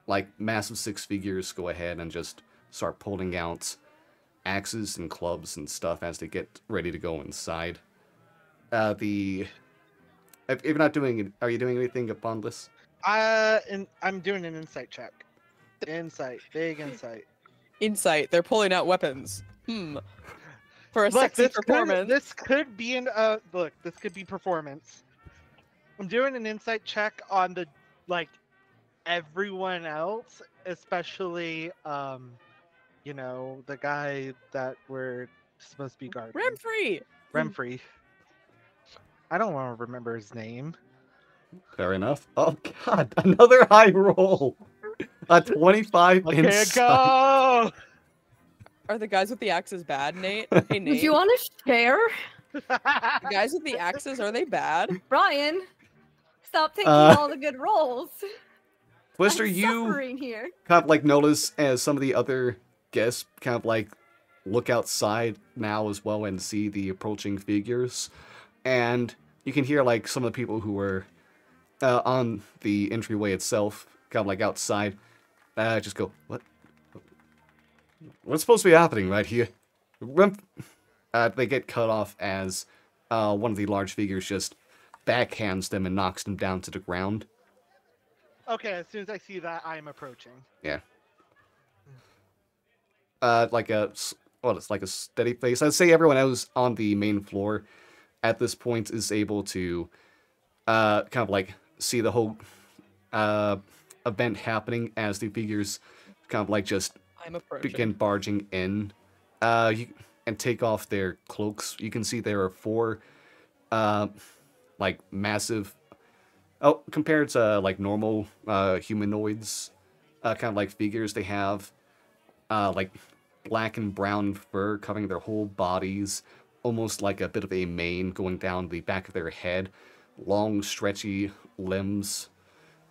like massive 6 figures go ahead and just start pulling out axes and clubs and stuff as they get ready to go inside. If you're not doing it, are you doing anything upon this? I'm doing an insight check. Insight, big insight. Insight. They're pulling out weapons. For a sexy performance. This could be this could be performance. I'm doing an insight check on the everyone else, especially the guy that we're supposed to be guarding. Remfrey. I don't want to remember his name. Fair enough. Oh god, another high roll. A 25 insight. Go! Are the guys with the axes bad, Nate? Hey, Nate. Would you want to share? The guys with the axes, are they bad? Ryan, stop taking all the good rolls. Twister, I'm you suffering here. kind of like notice as some of the other guests kind of like look outside now as well and see the approaching figures, and you can hear like some of the people who were on the entryway itself, kind of like outside, just go, what's supposed to be happening right here? They get cut off as one of the large figures just backhands them and knocks them down to the ground. Okay, as soon as I see that, I'm approaching. Yeah. It's like a steady pace. I'd say everyone else on the main floor at this point is able to kind of like see the whole event happening as the figures kind of like just begin barging in and take off their cloaks. You can see there are 4 like massive, compared to like normal humanoids kind of like figures, they have like black and brown fur covering their whole bodies, almost like a bit of a mane going down the back of their head, long, stretchy limbs.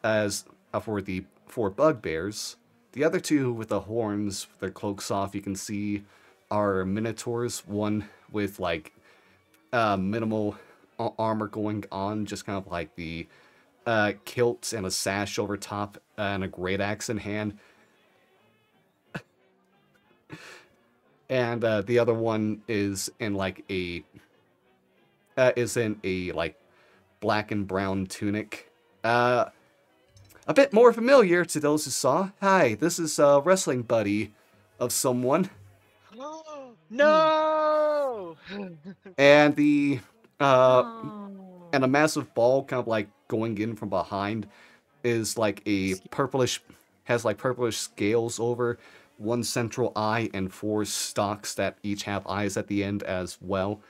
As for the 4 bugbears, the other 2 with the horns, their cloaks off, you can see are minotaurs. One with like minimal armor going on, just kind of like the kilt and a sash over top, and a great axe in hand. And the other one is in like a like black and brown tunic. A bit more familiar to those who saw. Hi, this is a wrestling buddy of someone. No! And the Oh. and a massive ball kind of like going in from behind is like a purplish, has like purplish scales over one central eye and 4 stalks that each have eyes at the end as well.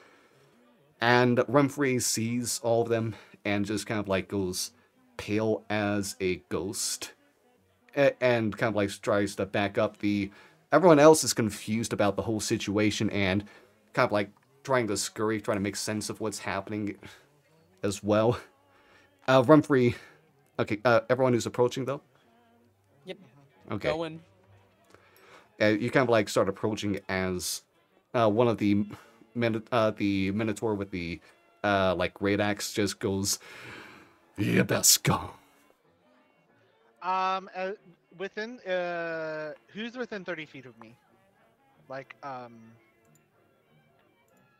And Rumfrey sees all of them and just kind of like goes pale as a ghost, and kind of like tries to back up. Everyone else is confused about the whole situation and kind of like trying to scurry, trying to make sense of what's happening as well. Rumfrey, okay, everyone who's approaching though? Yep. Okay. Going. You kind of like start approaching as one of the Minotaur with the like great axe just goes, "You best go." Within who's within 30 feet of me? Like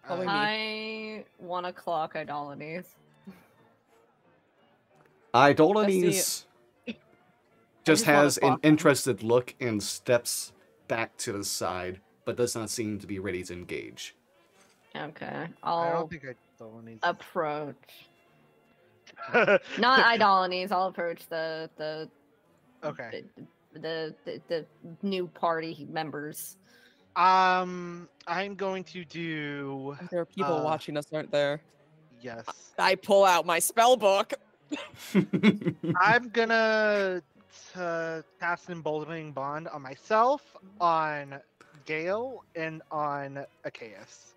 Probably me. I want to clock Idolities. Idolities just just wanna has an clock him. interested look and steps back to the side, but does not seem to be ready to engage. Okay, I I'll don't think I don't need approach. Not Idolities. I'll approach the Okay. the new party members. I'm going to do There are people Uh, watching us, aren't there? yes. I pull out my spell book. I'm gonna cast emboldening bond on myself, on Gale, and on Achaeus.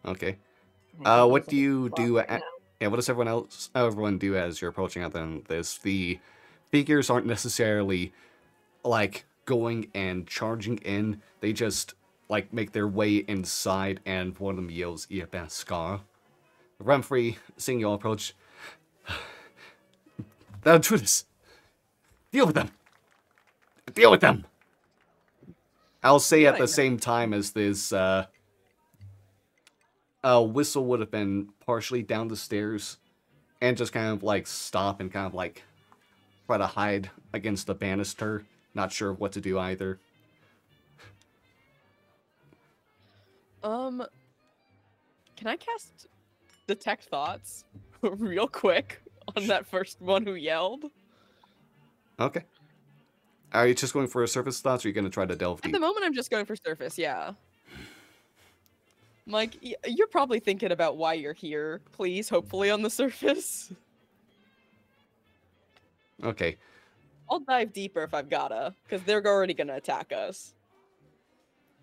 Okay. I What think do you clock do? right now. Yeah, what does everyone do as you're approaching at them? The figures aren't necessarily like going and charging in. They just like make their way inside, and one of them yells, "Iabaskar." Rumfrey, seeing you all approach, "The intruders! Deal with them! Deal with them!" I'll say at the same time as this, Whistle would have been partially down the stairs and just kind of like stop and kind of like try to hide against the banister. Not sure what to do either. Can I cast Detect Thoughts real quick on that first one who yelled? Okay. Are you just going for a surface thoughts, or are you going to try to delve At deep? the moment, I'm just going for surface, yeah. Mike, you're probably thinking about why you're here. Please, hopefully on the surface. Okay. I'll dive deeper if I've gotta, because they're already gonna attack us.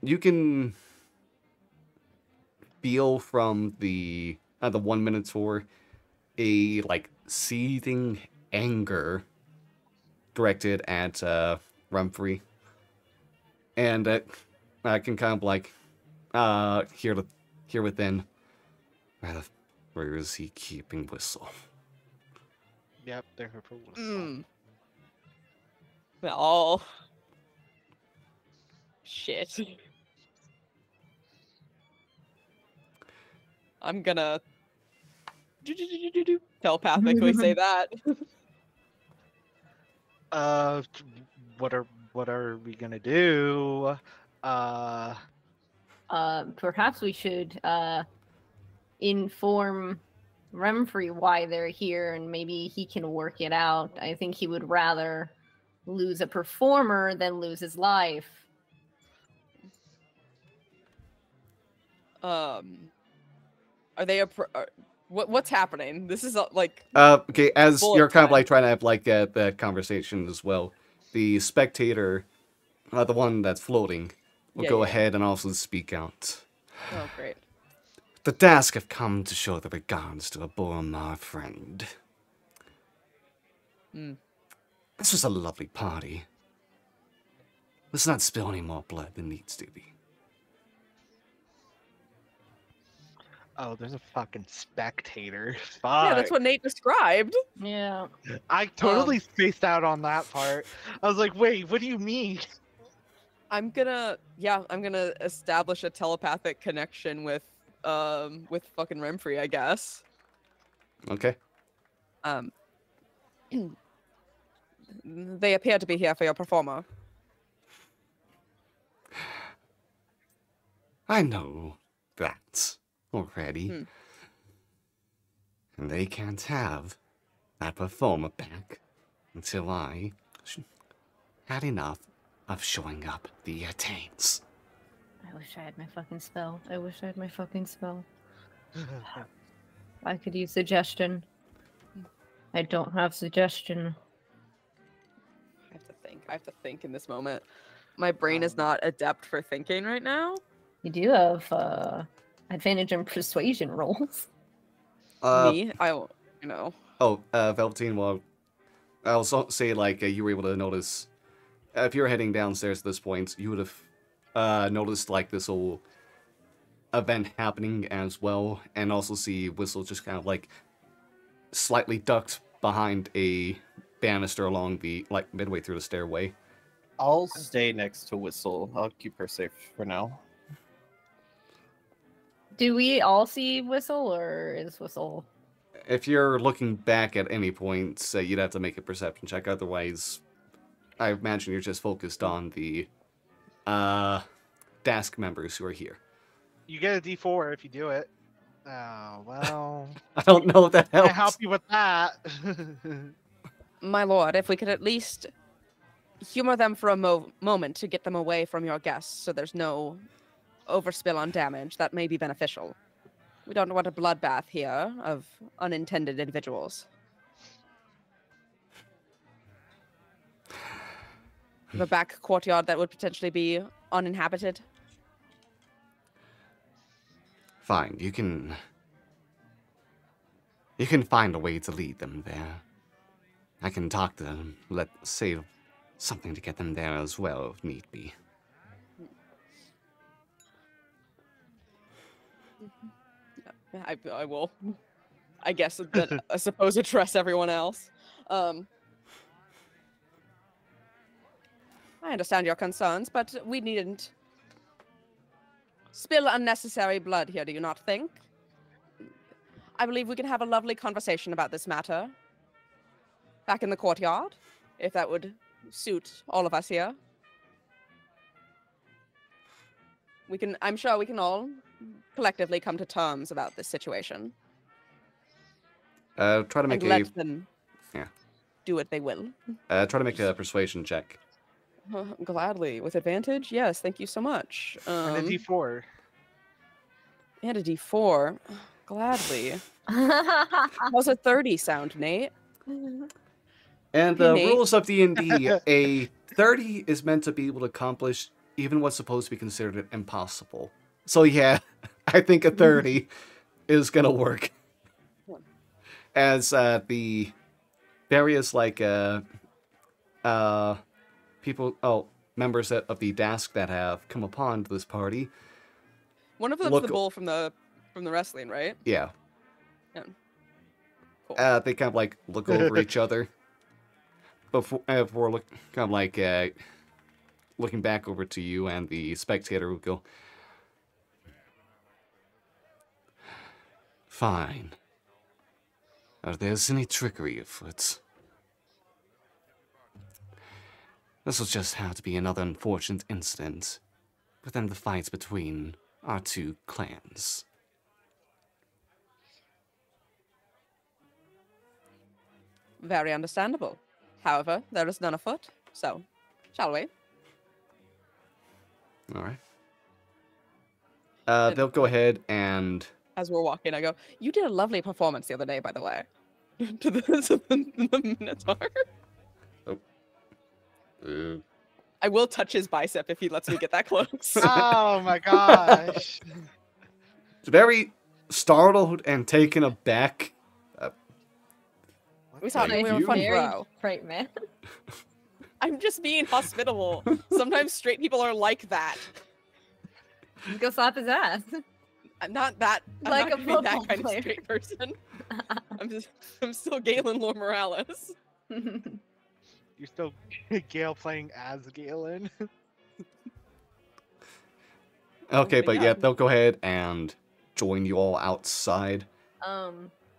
You can feel from the one Minotaur a like seething anger directed at Rumfrey, and I can kind of like hear within. Where is he keeping Whistle? Yep, they're here for Whistle. Mm. Well, shit. I'm gonna telepathically say that. What are we gonna do? Perhaps we should inform Remfrey why they're here, and maybe he can work it out. I think he would rather lose a performer than lose his life. Are they what's happening? This is like Okay, as bullet you're kind of time. like trying to have like that conversation as well, the spectator, the one that's floating, will Yeah, go yeah. ahead and also speak out. Oh great. The Dask have come to show their regards to a Boromar friend. Hmm. This was a lovely party. Let's not spill any more blood than needs to be. Oh, there's a fucking spectator. Yeah, Fuck. that's what Nate described. Yeah. I totally spaced out on that part. I was like, wait, what do you mean? I'm gonna establish a telepathic connection with fucking Remfrey, I guess. Okay. They appear to be here for your performer. I know that already. And they can't have that performer back until I had enough of showing up the Attains. I wish I had my fucking spell. I wish I had my fucking spell. I could use suggestion. I don't have suggestion. I have to think in this moment. My brain is not adept for thinking right now. You do have advantage in persuasion rolls. Me? You know. Oh, Velveteen, well, I'll say, like, you were able to notice, if you were heading downstairs at this point, you would have noticed, like, this whole event happening as well, and also see Whistle just kind of, like, slightly ducked behind a banister along the, like, midway through the stairway. I'll stay next to Whistle. I'll keep her safe for now. Do we all see Whistle, or is Whistle... If you're looking back at any point, you'd have to make a perception check. Otherwise, I imagine you're just focused on the Dask members who are here. You get a D4 if you do it. Oh, well. I don't know if that helps. I help you with that. My lord, if we could at least humor them for a moment to get them away from your guests so there's no overspill on damage, that may be beneficial. We don't want a bloodbath here of unintended individuals. The back courtyard that would potentially be uninhabited. Fine, you can find a way to lead them there. I can talk to them, say something to get them there as well if need be. I will. I guess that I suppose address everyone else. I understand your concerns, but we needn't spill unnecessary blood here, do you not think? I believe we can have a lovely conversation about this matter back in the courtyard, if that would suit all of us here. I'm sure we can all collectively come to terms about this situation. Try to make and let them do what they will. Try to make a persuasion check. Gladly. With advantage? Yes, thank you so much. And a D4. And a D4. Gladly. How's a 30 sound, Nate? And the rules of D&D, a 30 is meant to be able to accomplish even what's supposed to be considered impossible. So yeah, I think a 30 is gonna work. As the various members of the Dask that have come upon this party. One of them's the bull from the wrestling, right? Yeah. Yeah. Cool. They kind of like look over each other before looking back over to you, and the spectator will go, "Fine. If there's any trickery afoot, this will just have to be another unfortunate incident within the fights between our two clans." Very understandable. However, there is none afoot, so shall we? All right. They'll go ahead and... As we're walking, I go, "You did a lovely performance the other day, by the way." to the Minotaur. Oh. I will touch his bicep if he lets me get that close. Oh my gosh. Very startled and taken aback. We thought Thank we were you. fun, Very bro. right, man. I'm just being hospitable. Sometimes straight people are like that. Go slap his ass. I'm not that. I'm Like not a gonna be that football kind of player. straight person. I'm still Galen Lore Morales. You're still Gale playing as Galen. Okay, but Yeah. yeah, they'll go ahead and join you all outside.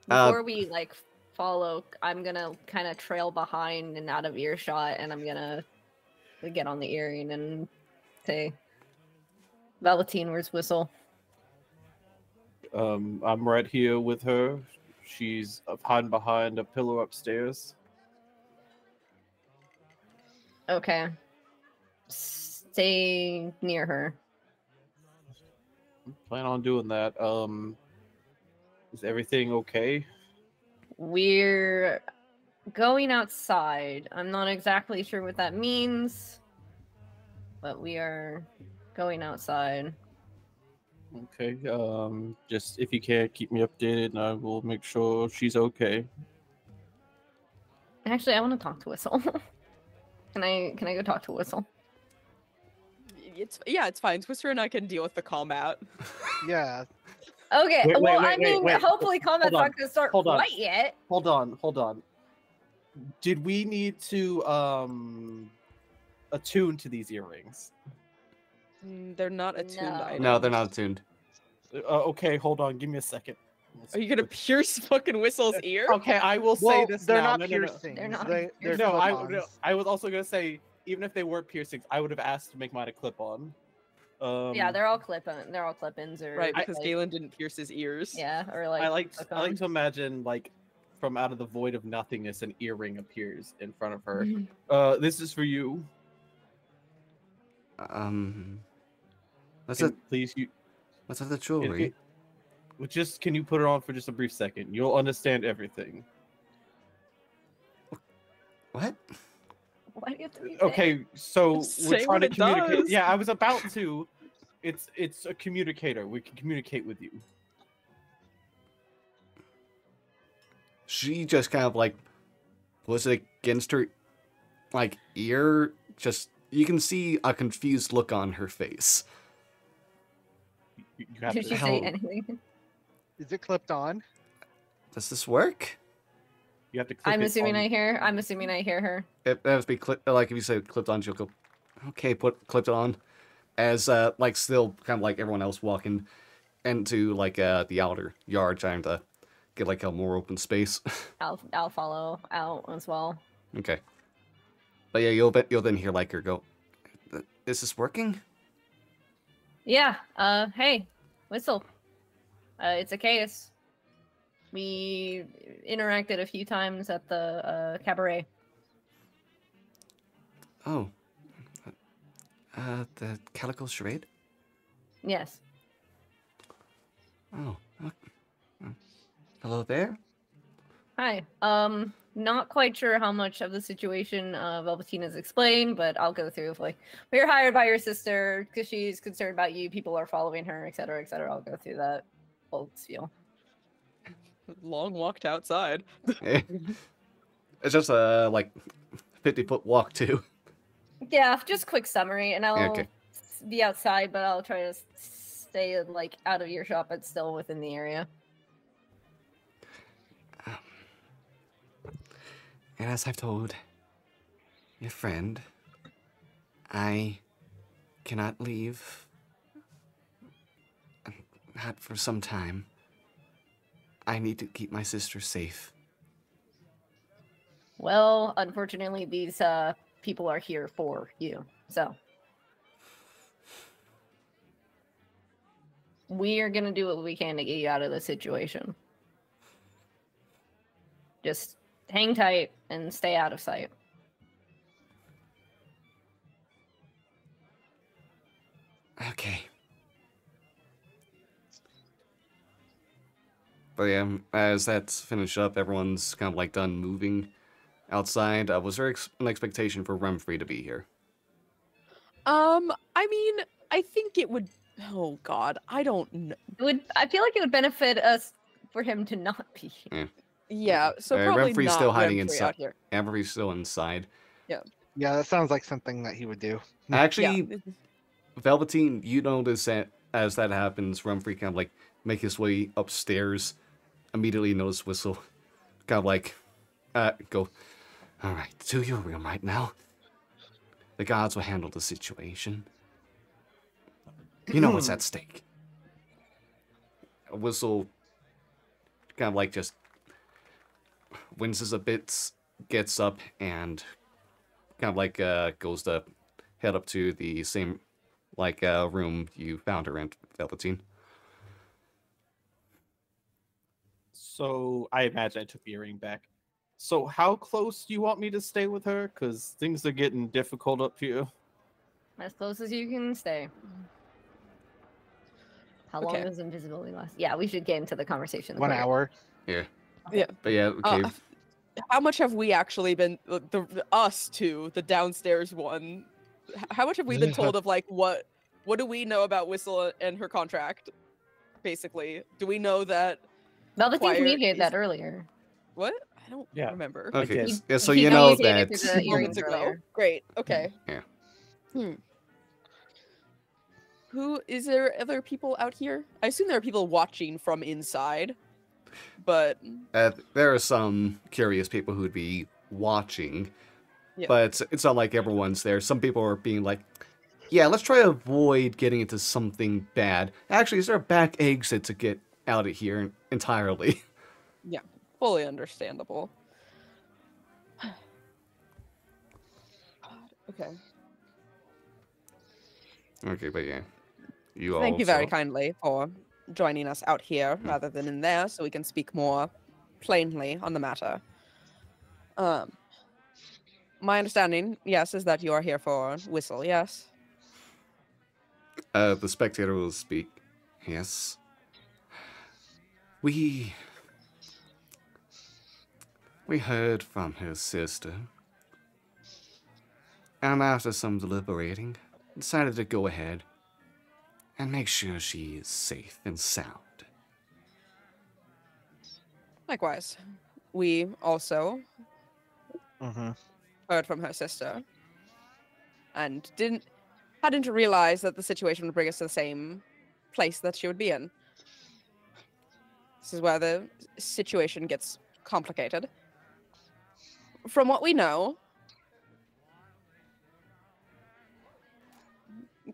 Before we like follow, I'm gonna kind of trail behind and out of earshot, and I'm gonna get on the earring and say, "Valentine, where's Whistle?" I'm right here with her. She's hiding behind a pillar upstairs. Okay. Stay near her. Plan on doing that. Is everything okay? We're going outside. I'm not exactly sure what that means, but we are going outside. Okay. Just if you can keep me updated, and I will make sure she's okay. Actually, I want to talk to Whistle. Can I go talk to Whistle? It's fine. Twister and I can deal with the combat. Yeah. Okay. Wait, well, wait, I mean, wait. hopefully combat's Hold on, not gonna start hold on. quite yet. Hold on. Did we need to attune to these earrings? They're not attuned No. items. No, they're not attuned. Okay, hold on. Give me a second. Are you gonna pierce fucking Whistle's ear? Okay, I will say Well, this they're now. not No. piercings. They're not They're piercings. No, clip-ons. I was also gonna say, even if they were piercings, I would have asked to make mine a clip-on. Yeah, they're all clip-ins or Right, because like, Galen didn't pierce his ears. Yeah, or like I like hook-ons. to imagine, like, from out of the void of nothingness, an earring appears in front of her. This is for you. That's Can, it. please, you. That's the jewelry. Just can you put it on for just a brief second? You'll understand everything. What? Why do you have to be Okay, so we're Say trying what to it communicate. does. Yeah, I was about to. It's a communicator. We can communicate with you. She just kind of like puts it against her like ear. Just you can see a confused look on her face. You have Did to. she How- say anything? Is it clipped on? Does this work? You have to click I'm it assuming on- I'm assuming I hear her. It has to be like if you say clipped on, she'll go. Okay, clipped on. As like still kind of like everyone else walking into like the outer yard, trying to get like a more open space. I'll follow out as well. Okay. But yeah, you'll then hear like her go. Is this working? Yeah. Hey, Whistle. It's a case. We interacted a few times at the cabaret. Oh. The calico charade? Yes. Oh. Hello there? Hi. Not quite sure how much of the situation Velveteen has explained, but I'll go through. Like, we were hired by your sister because she's concerned about you. People are following her, etc., etc. I'll go through that whole spiel. Long walked outside. It's just a like 50-foot walk too. Yeah, just quick summary, and I'll okay. be outside, but I'll try to stay like out of earshot, but still within the area. And as I've told your friend, I cannot leave. Not for some time. I need to keep my sister safe. Well, unfortunately, these people are here for you, so we are gonna do what we can to get you out of the situation. Just hang tight and stay out of sight. Okay. But yeah, as that's finished up, everyone's kind of like done moving outside. Was there an expectation for Remfrey to be here? I mean, I think it would. Oh God, I don't know. I feel like it would benefit us for him to not be here. Yeah, so probably Renfrey's not still hiding Renfrey out inside. here. Renfrey's still inside. Yeah, that sounds like something that he would do. Actually, Yeah. Velveteen, you notice that as that happens, Renfrey kind of like make his way upstairs. Immediately notice Whistle. Kind of like, go. All right, to your room right now. The gods will handle the situation. You know what's at stake. Whistle kind of like just winces a bit, gets up, and kind of like goes to head up to the same like room you found her in, Velveteen. So I imagine I took the earring back. So how close do you want me to stay with her? Because things are getting difficult up here. As close as you can stay. How long Okay. does invisibility last? Yeah, we should get into the conversation. 1 hour. Yeah. Yeah. But yeah, okay. How much have we actually been us two, the downstairs one? How much have we been told of like what do we know about Whistle and her contract? Basically, do we know that? Velveteen Choir communicated that is- earlier. What? I don't Yeah. remember. Okay, did. yeah, so He you know communicated that. through the earrings Moments ago. earlier. Great. Okay. Yeah. Who is there? Other people out here? I assume there are people watching from inside, but There are some curious people who'd be watching, Yeah. but it's not like everyone's there. Some people are being like, yeah, let's try to avoid getting into something bad. Actually, is there a back exit to get out of here entirely? fully understandable. Okay. Okay, but yeah. You Thank you very also- kindly for joining us out here rather than in there, so we can speak more plainly on the matter. My understanding, yes, is that you are here for Whistle, yes? The spectator will speak. Yes. We heard from her sister, and after some deliberating, decided to go ahead and make sure she is safe and sound. Likewise. We also Mm-hmm. heard from her sister and hadn't realized that the situation would bring us to the same place that she would be in. This is where the situation gets complicated. From what we know,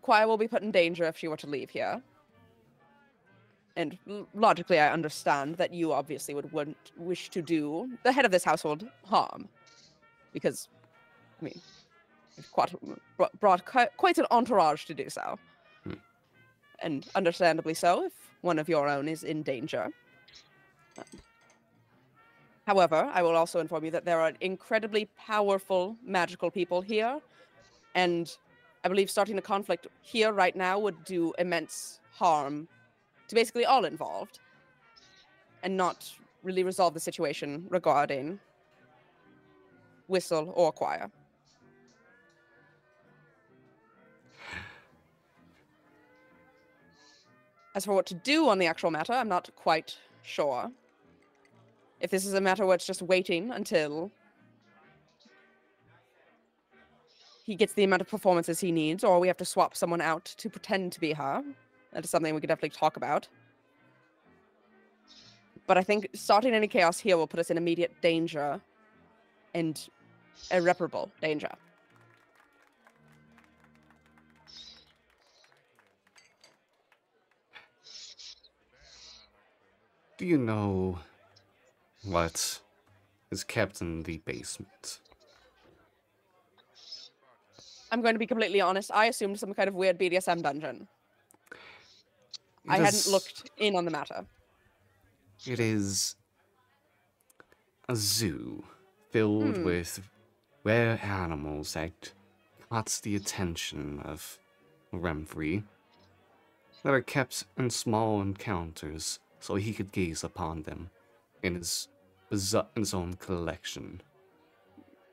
Choir will be put in danger if she were to leave here. And logically, I understand that you obviously wouldn't wish to do the head of this household harm. Because, I mean, you've brought quite an entourage to do so. And understandably so, if one of your own is in danger. However, I will also inform you that there are incredibly powerful magical people here, and I believe starting a conflict here right now would do immense harm to basically all involved, and not really resolve the situation regarding Whistle or Choir. As for what to do on the actual matter, I'm not quite sure. If this is a matter where it's just waiting until he gets the amount of performances he needs, or we have to swap someone out to pretend to be her, that is something we could definitely talk about. But I think starting any chaos here will put us in immediate danger and irreparable danger. Do you know what is kept in the basement? I'm going to be completely honest. I assumed some kind of weird BDSM dungeon. I hadn't looked in on the matter. It is a zoo filled with rare animals that caught the attention of Renfrey, that are kept in small encounters so he could gaze upon them in his own collection.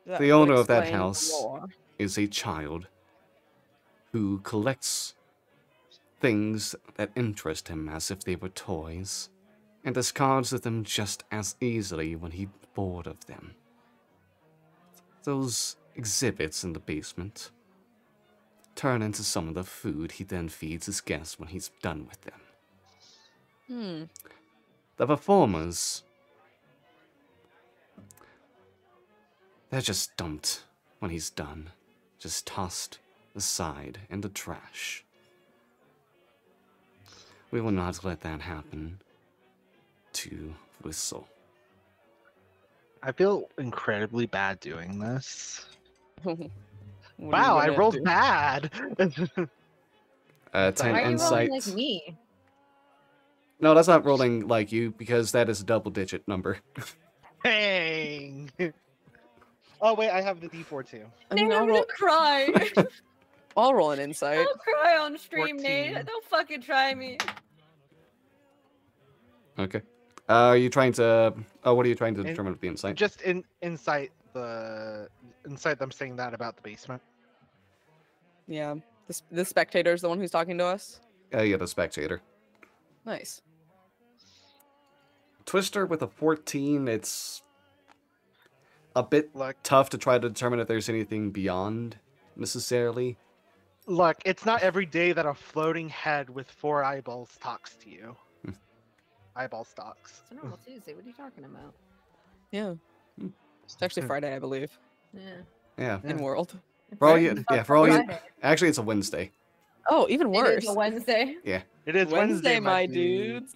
That The would owner of that explain the house lore. is a child who collects things that interest him as if they were toys, and discards them just as easily when he's bored of them. Those exhibits in the basement turn into some of the food he then feeds his guests when he's done with them. The performers, they're just dumped when he's done, just tossed aside in the trash. We will not let that happen to Whistle. I feel incredibly bad doing this. What are you Wow, I gonna rolled do? bad. 10 Why are you insight. rolling like me? No, that's not rolling like you, because that is a double-digit number. Dang. Oh wait, I have the D4 too. I mean, Nate, I'm gonna cry. I'll roll an insight. Don't cry on stream, 14. Nate. Don't fucking try me. Okay. Are you trying to... Oh, what are you trying to determine with the insight? Just incite them saying that about the basement. Yeah. The spectator's the one who's talking to us. Yeah, the spectator. Nice. Twister with a 14, it's a bit Look, tough to try to determine if there's anything beyond, necessarily. look, it's not every day that a floating head with 4 eyeballs talks to you. Eyeball stalks. It's a normal Tuesday. What are you talking about? Yeah. Hmm. It's actually Friday, I believe, Yeah. Yeah. in world. For all Friday you, is yeah, not for all you, Friday. actually it's a Wednesday. Oh, even It worse. is a Wednesday. Yeah. It is Wednesday, my dude. dudes.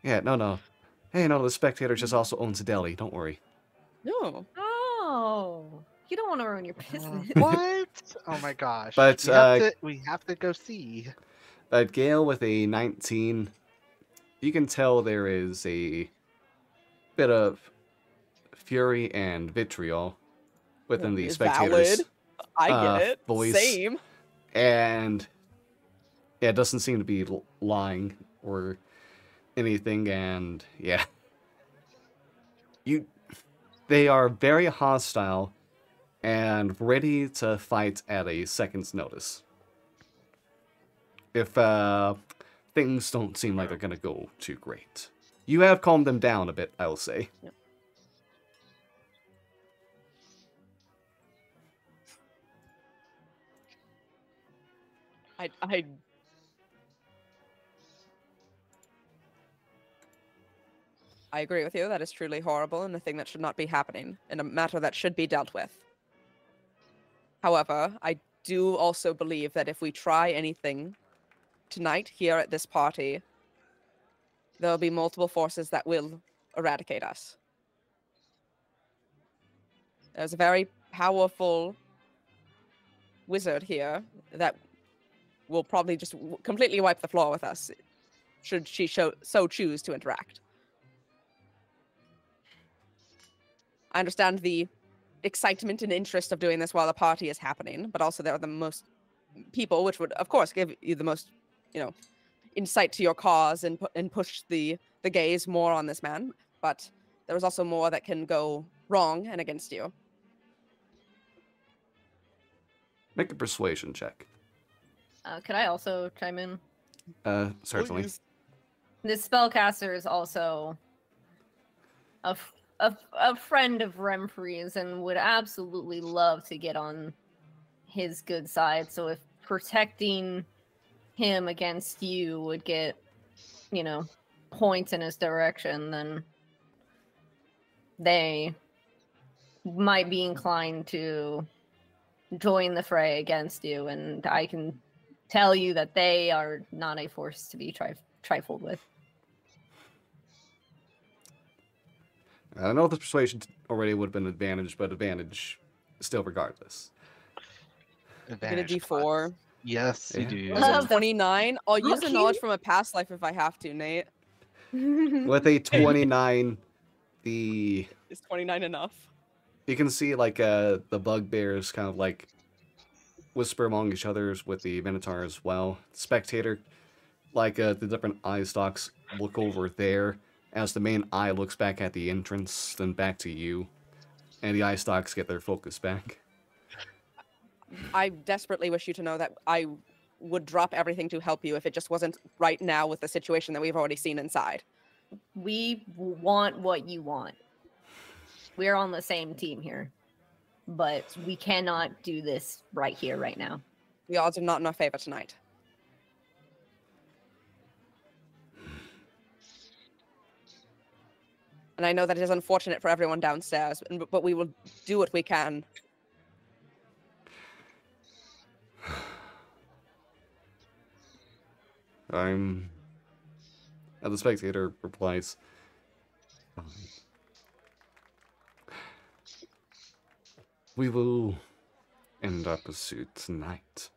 Yeah, no. Hey, no, the spectator just also owns a deli, don't worry. No. Oh, you don't want to ruin your business. What? Oh my gosh. But, we have to go see. But Gale with a 19, you can tell there is a bit of fury and vitriol within the Is spectators' valid. I get it. voice. Same. And yeah, it doesn't seem to be lying or anything, and yeah. They are very hostile and ready to fight at a second's notice. If things don't seem like they're gonna go too great. You have calmed them down a bit, I will say. Yep. I agree with you. That is truly horrible and a thing that should not be happening, and a matter that should be dealt with. However, I do also believe that if we try anything tonight here at this party, there will be multiple forces that will eradicate us. There's a very powerful wizard here that will probably just completely wipe the floor with us, should she so choose to interact. I understand the excitement and interest of doing this while the party is happening, but also there are the most people, which would, of course, give you the most, insight to your cause and push the gaze more on this man. But there is also more that can go wrong and against you. Make a persuasion check. Could I also chime in? Certainly. Please. This spellcaster is also a friend of Remfrey's and would absolutely love to get on his good side. So if protecting him against you would get, points in his direction, then they might be inclined to join the fray against you. And I can tell you that they are not a force to be trifled with. I know the persuasion already would have been advantage, but advantage still regardless. Get a D4. Yes, you Yeah. do. Love the 29. I'll use the fuck knowledge you. from a past life if I have to, Nate. With a 29, is 29 enough? you can see the bugbears kind of whisper among each other with the Minotaur as well. Spectator, the different eye stalks look over there as the main eye looks back at the entrance, then back to you, and the eye stalks get their focus back. I desperately wish you to know that I would drop everything to help you if it just wasn't right now with the situation that we've already seen inside. We want what you want. We're on the same team here. But we cannot do this right here, right now. The odds are not in our favor tonight. And I know that it is unfortunate for everyone downstairs, but we will do what we can. And the spectator replies, we will end our pursuit tonight.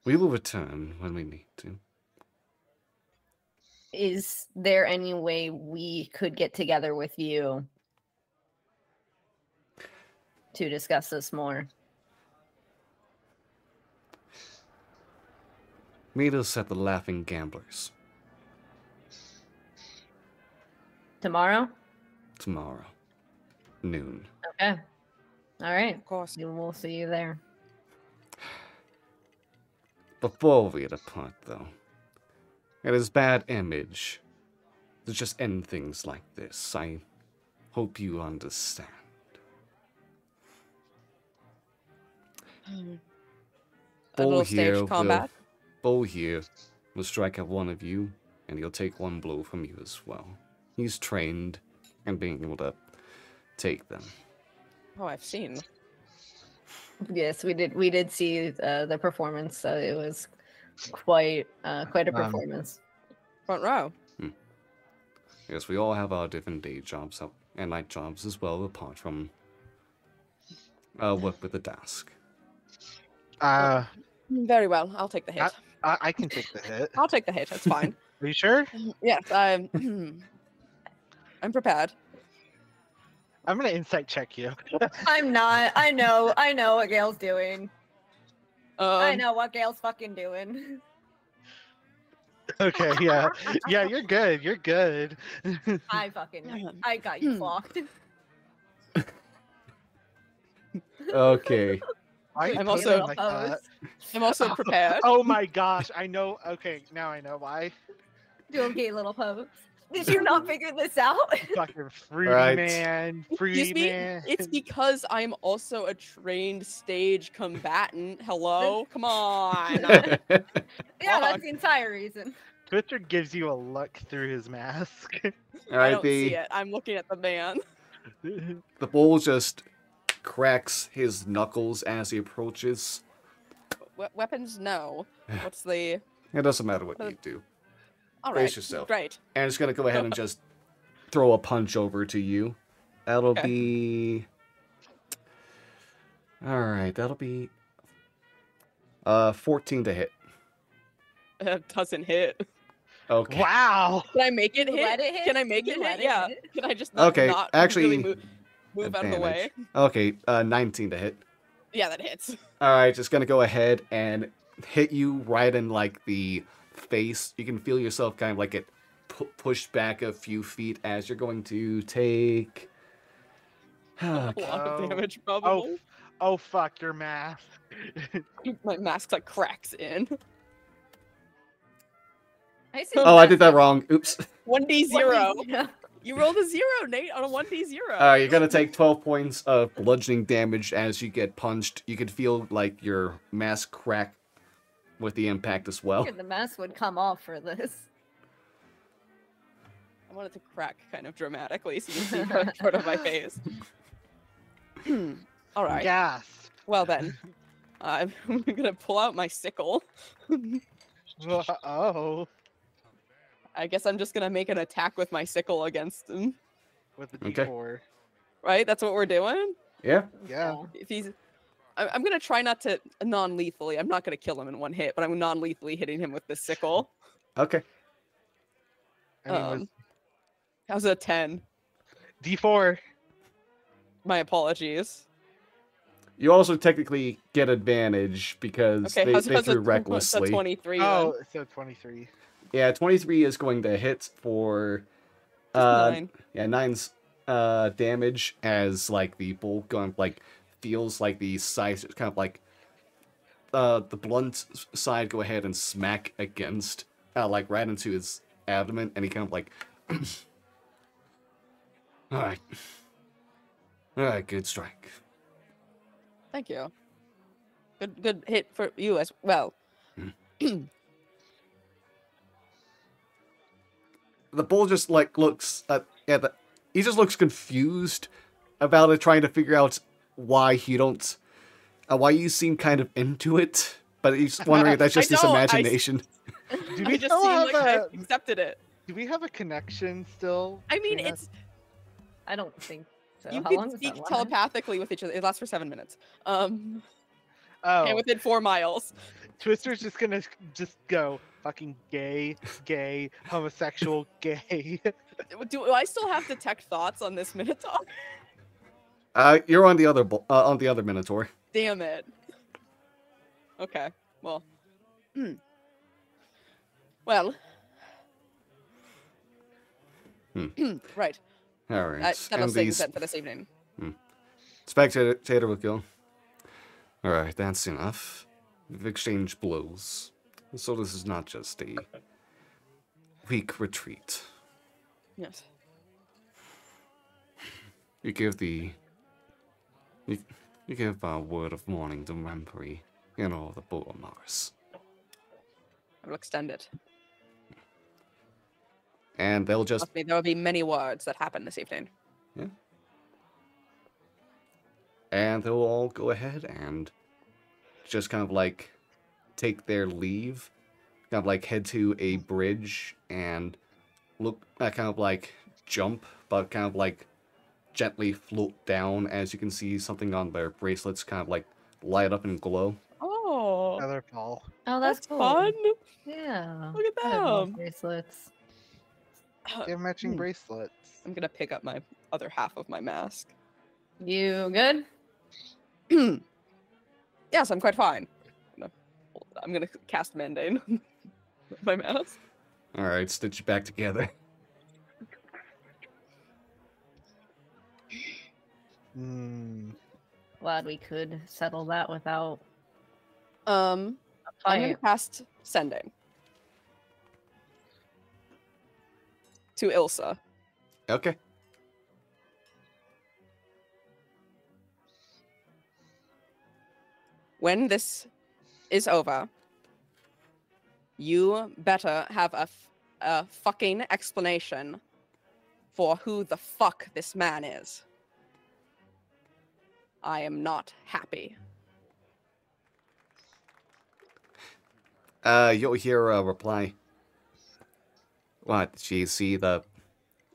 We will return when we need to. Is there any way we could get together with you to discuss this more? Meet us at the Laughing Gamblers. Tomorrow? Tomorrow. Noon. Okay. All right. Of course. We'll see you there. Before we depart, though, it is bad image to just end things like this. I hope you understand. A little stage combat. Bull here will strike at one of you, and he'll take one blow from you as well. He's trained in being able to take them. Oh, I've seen. Yes, we did see the performance. So it was quite a performance. Front row. Yes, we all have our different day jobs and night jobs as well, apart from work with the desk. Very well. I'll take the hit. I can take the hit. I'll take the hit. That's fine. Are you sure? Yes, I'm prepared. I'm gonna insight check you. I'm not. I know what Gail's doing. I know what Gail's fucking doing. Okay, yeah. Yeah, you're good. You're good. I got you clocked. Okay. I'm also prepared. Oh my gosh, I know. Okay, now I know why. Do a gay little pose. Did you not figure this out? Fucking fruity Right. man. Fruity Excuse me? man. It's because I'm also a trained stage combatant. Hello? Come on. Yeah, that's the entire reason. Twister gives you a look through his mask. All I right, don't see it. I'm looking at the man. the bull just cracks his knuckles as he approaches. Weapons? No. What's the... It doesn't matter what you do. All Brace right. yourself. Great. And it's gonna go ahead and just throw a punch over to you. That'll Okay. be... Alright, that'll be... 14 to hit. It doesn't hit. Okay. Wow. Can I make it You hit? let it hit? Can I make You it let hit? it Yeah. hit? Can I just not, Okay, not actually, really move out of the way? Okay, 19 to hit. Yeah, that hits. Alright, just gonna go ahead and hit you right in, like, the face. You can feel yourself kind of, like, get pushed back a few feet as you're going to take... A lot of Oh. damage, probably. Oh fuck your mask. My mask, like, cracks in. Oh, I did that wrong. Oops. 1d0. You rolled a 0, Nate, on a 1d0. You're gonna take 12 points of bludgeoning damage as you get punched. You can feel, like, your mask crack with the impact as well. The mask would come off for this. I want it to crack kind of dramatically so you can see part of my face. All right. Gasp. Well then, I'm gonna pull out my sickle. Oh. I guess I'm just gonna make an attack with my sickle against him. With the Okay. D4. Right? That's what we're doing? Yeah? Yeah. If he's... I'm gonna try not to non-lethally. I'm not gonna kill him in one hit, but I'm non-lethally hitting him with the sickle. Okay. I mean, How's a 10? D4. My apologies. You also technically get advantage because Okay, they how's threw a recklessly. 23 Oh, then? so 23. Yeah, 23 is going to hit for... Just 9. Yeah, 9's damage as, like, the bull gun, like, feels like the size, kind of, like, the blunt side go ahead and smack against, like right into his abdomen, and he kind of like, all right, good strike. Thank you. Good hit for you as well. The bull just like looks at he just looks confused about it, trying to figure out why you seem kind of into it, but he's wondering if that's just his imagination. Do I we just still seem have like I a? accepted it. Do we have a connection still? I mean, between us? it's I don't think so. you How can long does that speak last? telepathically with each other. It lasts for 7 minutes. And Oh, within 4 miles. Twister's just gonna just go fucking gay, homosexual, gay. Do I still have detect thoughts on this Minotaur? You're on the other Minotaur. Damn it. Okay. Well. Well. Right. All right. Settles things then for this evening. Spectator will go. All right, that's enough. We've exchanged blows, so this is not just a weak retreat. Yes. You give a word of warning to Rampary, the Bull of Mars. I will extend it. And they'll just... Trust me, there will be many words that happen this evening. Yeah. And they'll all go ahead and just kind of like take their leave, kind of like head to a bridge and look, kind of like jump, but kind of like gently float down as you can see something on their bracelets kind of like light up and glow. Oh, Feather fall. Oh, that's cool. fun. Yeah. Look at I love them. bracelets. They have matching bracelets. I'm gonna pick up my other half of my mask. You good? Yes, I'm quite fine. I'm gonna cast Mendane. My mask. Alright, stitch it back together. Glad we could settle that without I'm gonna fire. cast Sending. To Ilsa. Okay. When this is over, you better have a fucking explanation for who the fuck this man is. I am not happy. You'll hear a reply. What, did you see the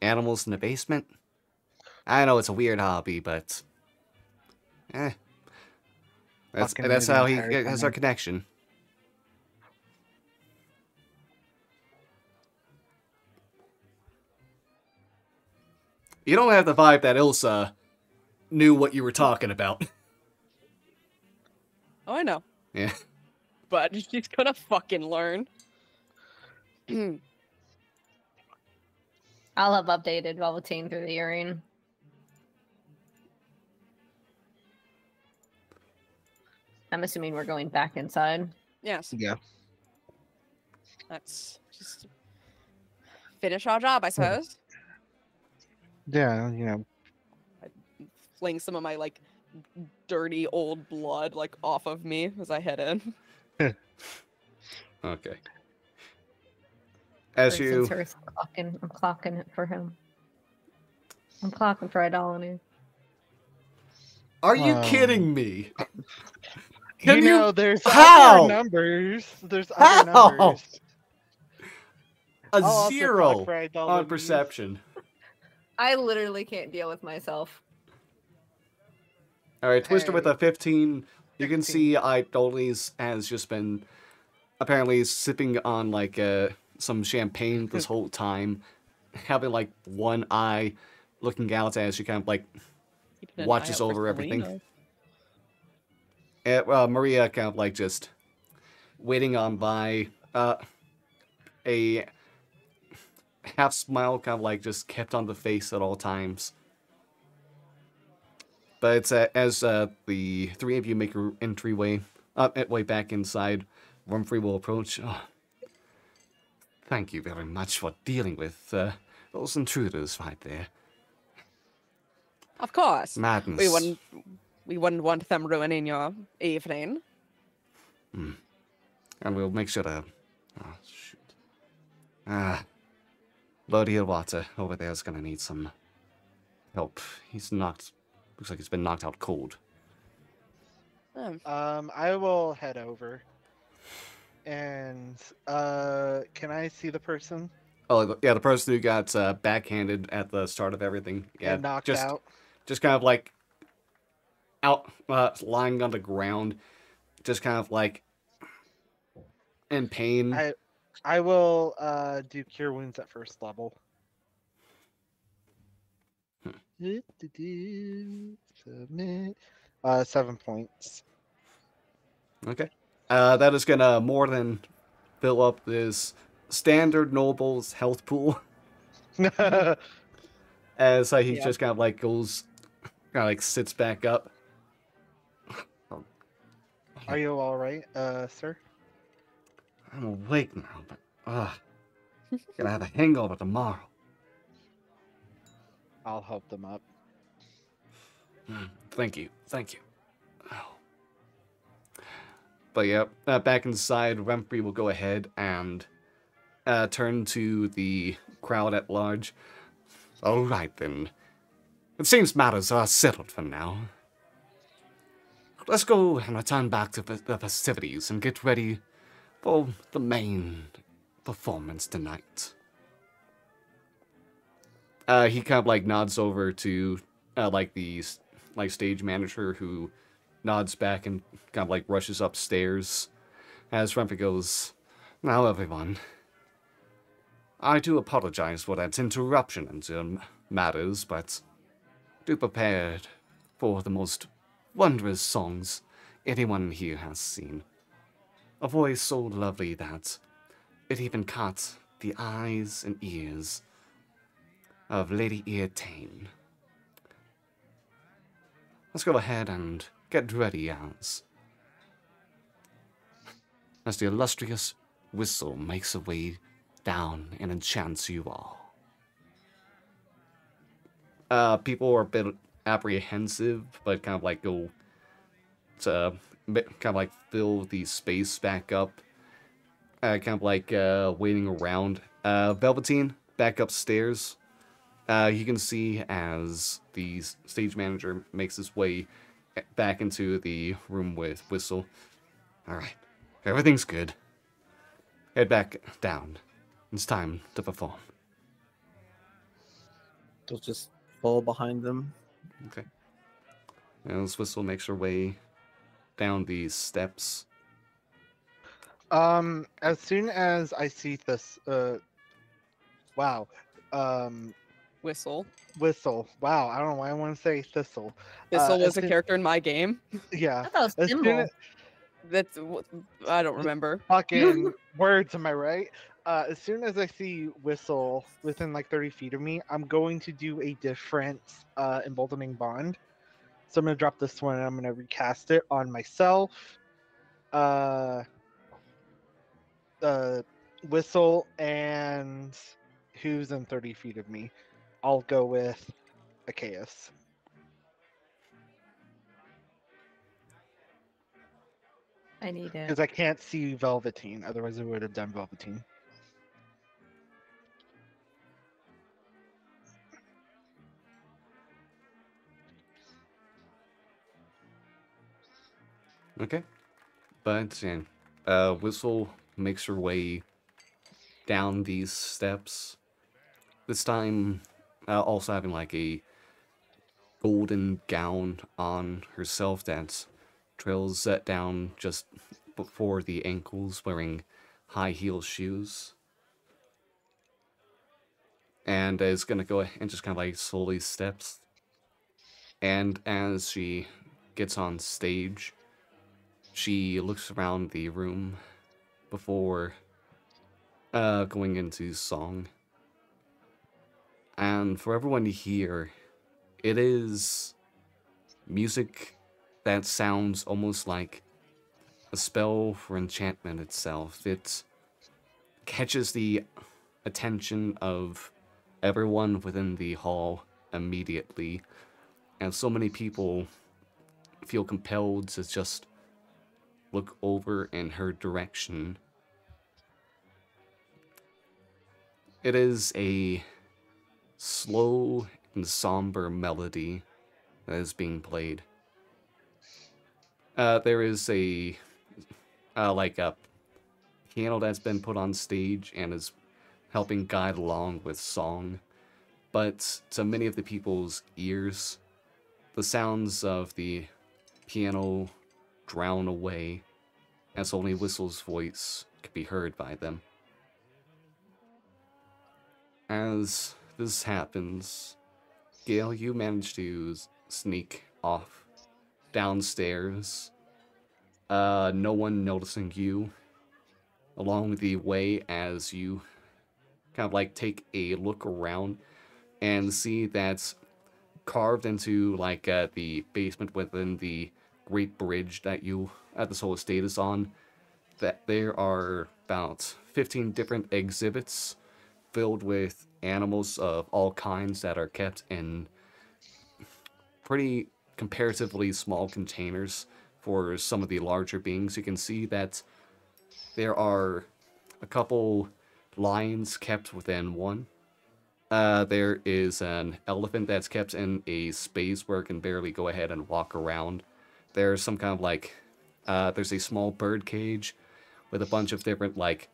animals in the basement? I know it's a weird hobby, but... That's how he has our connection. You don't have the vibe that Ilsa knew what you were talking about. Oh, I know. Yeah. But she's gonna fucking learn. I'll have updated Velveteen through the earring. I'm assuming we're going back inside. Yes. Yeah. Let's just finish our job, I suppose. Yeah, you know. Fling some of my like dirty old blood like off of me as I head in. Okay. As you... I'm clocking it for him. I'm clocking for Idolany. Are you kidding me? Can You know, there's How? other numbers. There's How? other numbers. A I'll also 0 clock for on Idolany. perception. I literally can't deal with myself. Alright, Twister with a Alright. 15. You can see Idolies has just been apparently sipping on like some champagne this whole time. Having like one eye looking out as she kind of like Keeping an eye watches out for over everything. Selena. Maria kind of like just waiting on by a half smile kind of like just kept on the face at all times. But it's as the three of you make your entryway way back inside, Rumfrey will approach. Oh, thank you very much for dealing with those intruders right there. Of course. Madness. We wouldn't want them ruining your evening. And we'll make sure to... Oh, shoot. Lord Water over there is going to need some help. He's knocked... Looks like he's been knocked out cold. I will head over. And can I see the person? Oh, yeah, the person who got backhanded at the start of everything. Yeah, And knocked out? Just kind of like out, lying on the ground, just kind of like in pain. I will do cure wounds at first level. Submit. 7 points. Okay. That is gonna more than fill up this standard noble's health pool. As he just kind of like goes, kind of like sits back up. Are you all right, sir? I'm awake now, but gonna have a hangover tomorrow. I'll help them up. Thank you. Oh. But yeah, back inside, Remfrey will go ahead and turn to the crowd at large. All right then. It seems matters are settled for now. Let's go and return back to the festivities and get ready for the main performance tonight. He kind of like nods over to like the stage manager, who nods back and kind of like rushes upstairs as Remfrey goes, "Now everyone, I do apologize for that interruption into matters, but do prepare for the most wondrous songs anyone here has seen. A voice so lovely that it even caught the eyes and ears of Lady Eartane. Let's go ahead and get ready as the illustrious whistle makes her way down and enchants you all." People are a bit apprehensive, but kind of like go to kind of like fill the space back up. Kind of like waiting around. Velveteen, back upstairs. You can see as the stage manager makes his way back into the room with Whistle. Alright, everything's good. Head back down. It's time to perform. They'll just fall behind them. Okay. As Whistle makes her way down these steps. As soon as I see this, wow, Whistle. Whistle. Wow, I don't know why I want to say Thistle. Whistle was as a soon- character in my game. Yeah. I thought it was As soon Thimble. as, I don't remember. fucking words, am I right? As soon as I see Whistle within like 30 feet of me, I'm going to do a different emboldening bond. So I'm gonna drop this one and I'm gonna recast it on myself. Whistle and who's in 30 feet of me. I'll go with Achaeus. I need it. Because I can't see Velveteen, otherwise I would have done Velveteen. Okay. But Whistle makes her way down these steps. This time, also having like a golden gown on herself that trails down just before the ankles, wearing high heel shoes. And is gonna go and just kind of like slowly steps. And as she gets on stage, she looks around the room before going into song. And for everyone to hear, it is music that sounds almost like a spell for enchantment itself. It catches the attention of everyone within the hall immediately, and so many people feel compelled to just look over in her direction. It is a slow and somber melody that is being played. There is a piano that's been put on stage and is helping guide along with song, but to many of the people's ears, the sounds of the piano drown away, as only Whistle's voice could be heard by them. As this happens, Gale, you manage to sneak off downstairs, no one noticing you along the way as you kind of like take a look around and see that carved into like the basement within the great bridge that this whole estate is on, that there are about 15 different exhibits filled with animals of all kinds that are kept in pretty comparatively small containers for some of the larger beings. You can see that there are a couple lions kept within one. There is an elephant that's kept in a space where it can barely go ahead and walk around. There's some kind of like, there's a small bird cage with a bunch of different like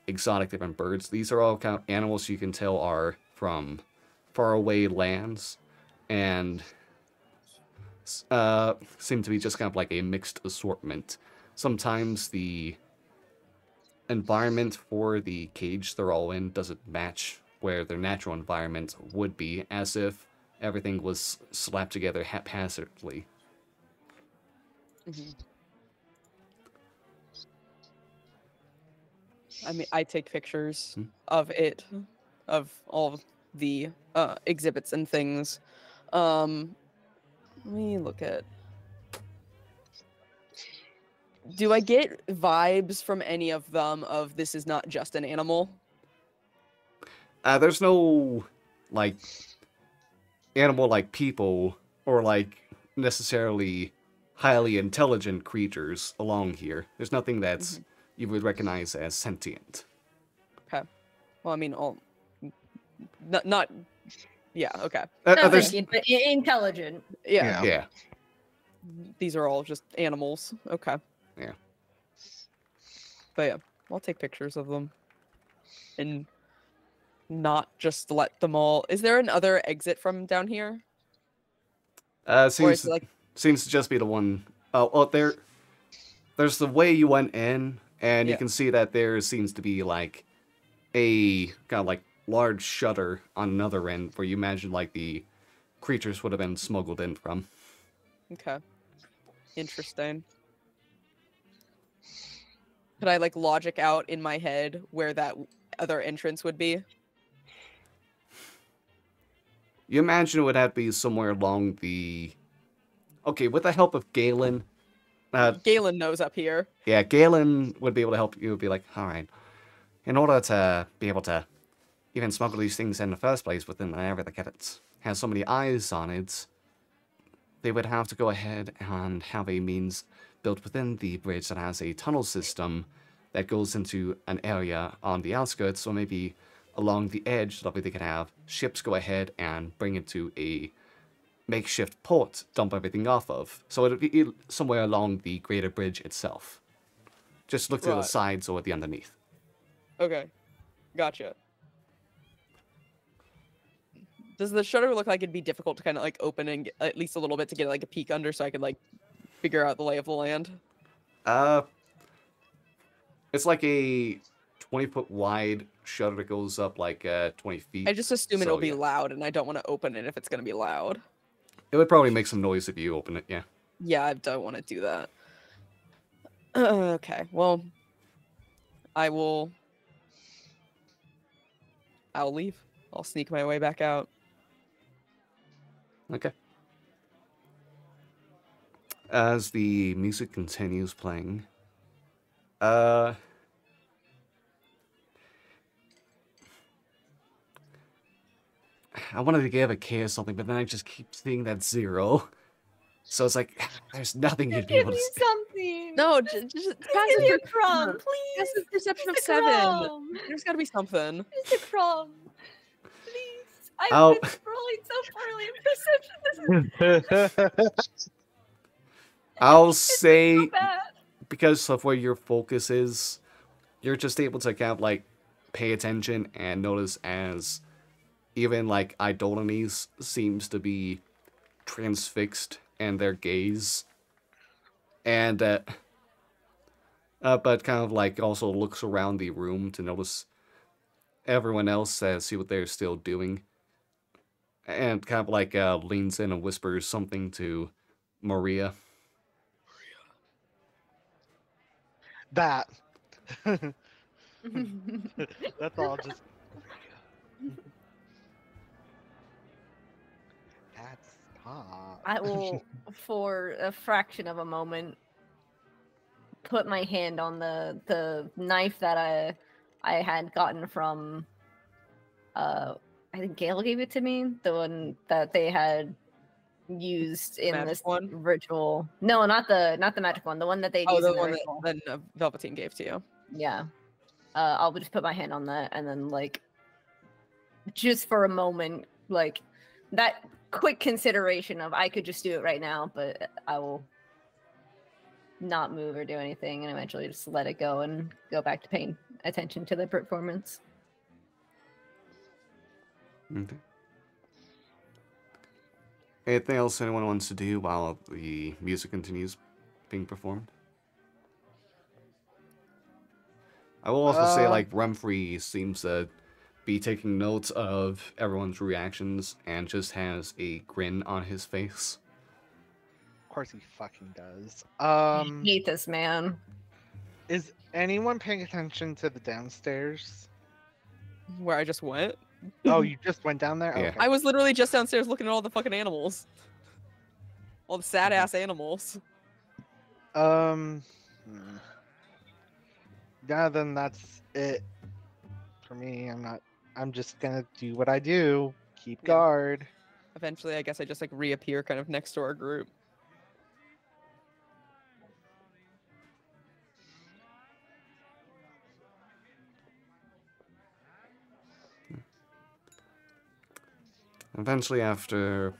exotic different birds. These are all kind of animals you can tell are from faraway lands and seem to be just kind of like a mixed assortment. Sometimes the environment for the cage they're all in doesn't match where their natural environment would be, as if everything was slapped together haphazardly. Mm-hmm. I mean, I take pictures of it, of all the exhibits and things. Let me look at... Do I get vibes from any of them of this is not just an animal? There's no, like, animal like people or, like, necessarily highly intelligent creatures along here. There's nothing that's you would recognize as sentient. Okay. Well, I mean, all... Not... Yeah, okay. Not thinking, but intelligent. Yeah. Yeah. These are all just animals. Okay. Yeah. But yeah, I'll take pictures of them. And not just let them all... Is there another exit from down here? Seems to just be the one... Oh, well, there's the way you went in, and you can see that there seems to be, like, a kind of, like, large shutter on another end where you imagine, like, the creatures would have been smuggled in from. Okay. Interesting. Could I, like, logic out in my head where that other entrance would be? You imagine it would have to be somewhere along the... Okay, with the help of Galen... Galen knows up here. Yeah, Galen would be able to help you. Would be like, all right, in order to be able to even smuggle these things in the first place within an area that has so many eyes on it, they would have to go ahead and have a means built within the bridge that has a tunnel system that goes into an area on the outskirts, or maybe along the edge, so that way they could have ships go ahead and bring it to a makeshift port, dump everything off of. So it would be somewhere along the greater bridge itself. Just look to the sides or the underneath. Okay. Gotcha. Does the shutter look like it'd be difficult to kind of like open and get, at least a little bit, to get like a peek under so I could like figure out the lay of the land? It's like a 20-foot wide shutter that goes up like 20 feet. I just assume it'll be loud, and I don't want to open it if it's going to be loud. It would probably make some noise if you open it, yeah. Yeah, I don't want to do that. Okay, well, I'll leave. I'll sneak my way back out. Okay. As the music continues playing, I wanted to give a K or something, but then I just keep seeing that 0. So it's like, there's nothing you'd be Give able me to say. something. No, just Just passive give me a crumb, perception. please. Passive perception of Just a 7. crumb. There's gotta be something. Just a crumb. Please. I've Oh. been rolling so poorly in perception. I'll say, So bad. because of where your focus is, you're just able to kind of like pay attention and notice as even like Idolanes seems to be transfixed in their gaze, and but kind of like also looks around the room to notice everyone else, see what they're still doing, and kind of like leans in and whispers something to Maria. That. That's all. Just. That's stop. I will, for a fraction of a moment, put my hand on the knife that I had gotten from. I think Gail gave it to me. The one that they had used in Magic this one? ritual. No, not the magic one. The one that they Oh, used the in the one ritual. that Velveteen gave to you. Yeah. I'll just put my hand on that and then like just for a moment, like that quick consideration of I could just do it right now, but I will not move or do anything and eventually just let it go and go back to paying attention to the performance. Okay. Anything else anyone wants to do while the music continues being performed? I will also say, like, Rumfrey seems to be taking notes of everyone's reactions and just has a grin on his face. Of course he fucking does. I hate this man. Is anyone paying attention to the downstairs? Where I just went. Oh, you just went down there? Yeah. Okay. I was literally just downstairs looking at all the fucking animals. All the sad ass animals. Yeah, then that's it for me. I'm just gonna do what I do. Keep Yeah. guard. Eventually, I guess I just like reappear kind of next to our group. Eventually, after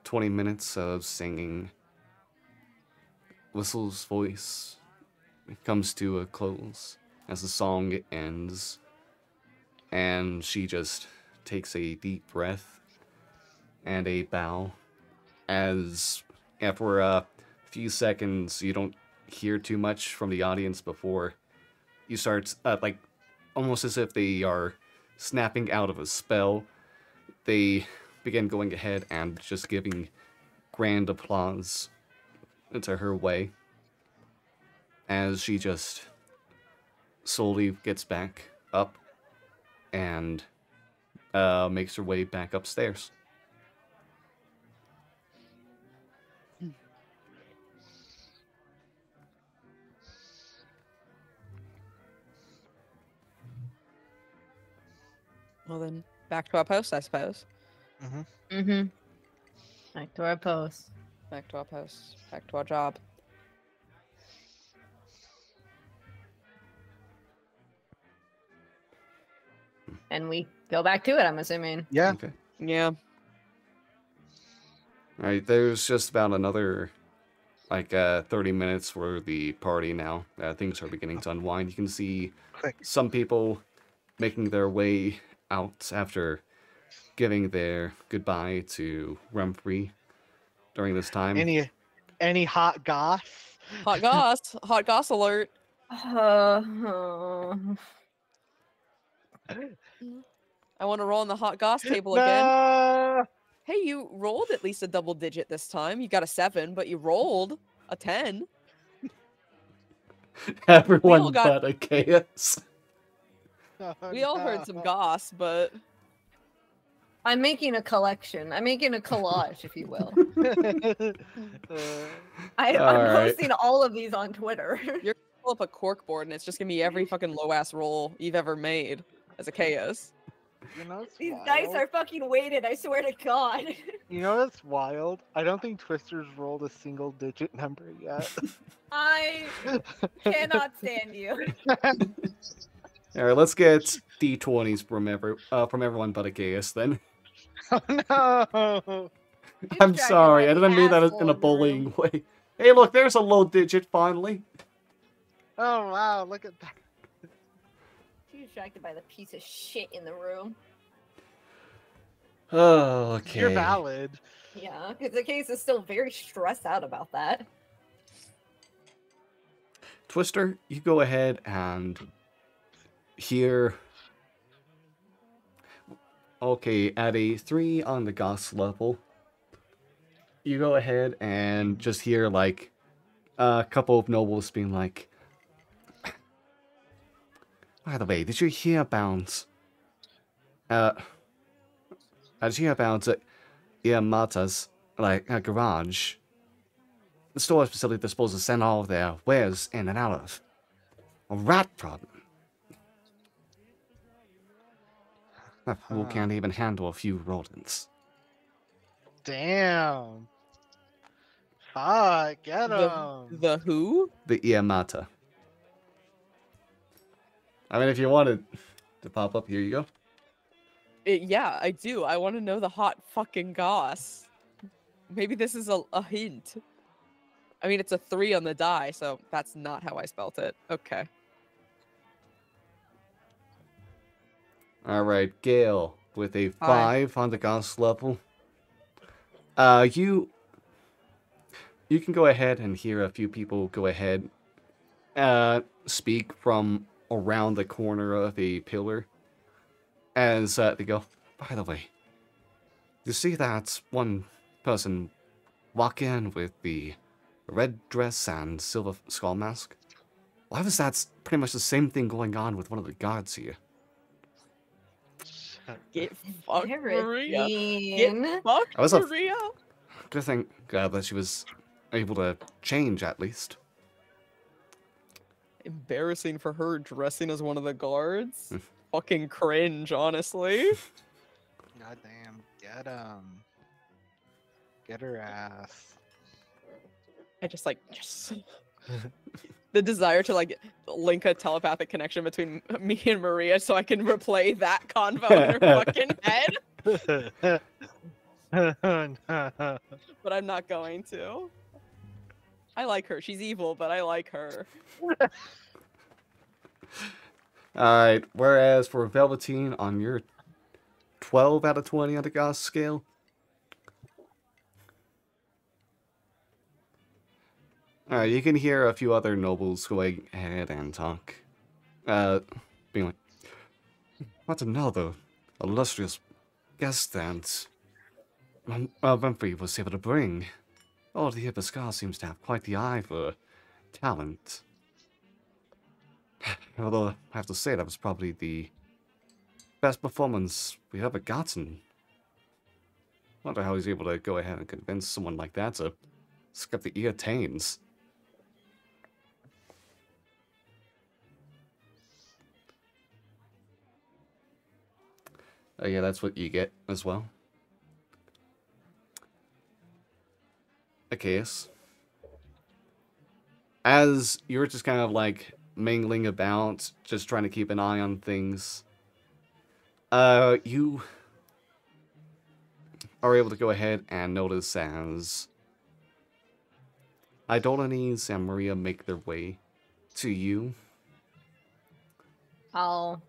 20 minutes of singing, Whistle's voice comes to a close as the song ends, and she just takes a deep breath and a bow, as after a few seconds you don't hear too much from the audience before you start, like, almost as if they are snapping out of a spell, they begin going ahead and just giving grand applause to her way as she just slowly gets back up and makes her way back upstairs. Well then, back to our post, I suppose. Mm-hmm. Back to our post. Back to our post. Back to our job. And we go back to it, I'm assuming. Yeah. Okay. Yeah. Alright, there's just about another, like, 30 minutes for the party now. Things are beginning to unwind. You can see Quick. some people making their way out after giving their goodbye to Rumfrey during this time. Any hot goss? Hot goss. Hot goss alert. Uh, I want to roll on the hot goss table again. No! Hey, you rolled at least a double digit this time. You got a 7, but you rolled a 10. Everyone got- but a chaos. We all heard some goss, but I'm making a collection. I'm making a collage, if you will. I'm Alright. posting all of these on Twitter. pull up a cork board and it's just gonna be every fucking low ass roll you've ever made as a chaos. You know it's These wild? dice are fucking weighted, I swear to God. You know what's wild? I don't think Twister's rolled a single digit number yet. I cannot stand you. All right, let's get d20s from everyone but Achaeus then. Oh no! I'm Distracted sorry, by I the didn't mean that asshole in a in the room. bullying way. Hey, look, there's a low digit finally. Oh wow, look at that. Too distracted by the piece of shit in the room. Oh, okay. You're valid. Yeah, because the case is still very stressed out about that. Twister, you go ahead and hear. Okay, at a 3 on the Goss level, you go ahead and just hear like a couple of nobles being like, by the way, did you hear about Yamata's garage? The storage facility they're supposed to send all of their wares in and out of. A rat problem. That fool can't even handle a few rodents. Damn. Ah, get him. The who? The Yamata. I mean, if you wanted to pop up, here you go. Yeah, I do. I want to know the hot fucking goss. Maybe this is a hint. I mean, it's a 3 on the die, so that's not how I spelt it. Okay. Alright, Gale, with a 5 on the Goss level. You can go ahead and hear a few people go ahead, speak from around the corner of a pillar. As they go, by the way, you see that one person walk in with the red dress and silver skull mask? Why was that pretty much the same thing going on with one of the guards here? Get fucked, Maria. Everything. Get fucked, I was a- Maria. Good thing that she was able to change, at least. Embarrassing for her dressing as one of the guards. Fucking cringe, honestly. Goddamn, get him. Get her ass. I just like the desire to like link a telepathic connection between me and Maria so I can replay that convo in her fucking head, but I'm not going to. I like her. She's evil, but I like her. Alright, whereas for Velveteen, on your 12 out of 20 on the Goss scale, you can hear a few other nobles going ahead and talk. Being like, what another illustrious guest that Humphrey was able to bring. Oh, the Ibiscar seems to have quite the eye for talent. Although, I have to say, that was probably the best performance we've ever gotten. Wonder how he's able to go ahead and convince someone like that to skip the ear tains. Oh yeah, that's what you get as well. Achaeus. As you're just kind of like mingling about, just trying to keep an eye on things, you are able to go ahead and notice as Idolanes and Maria make their way to you. I'll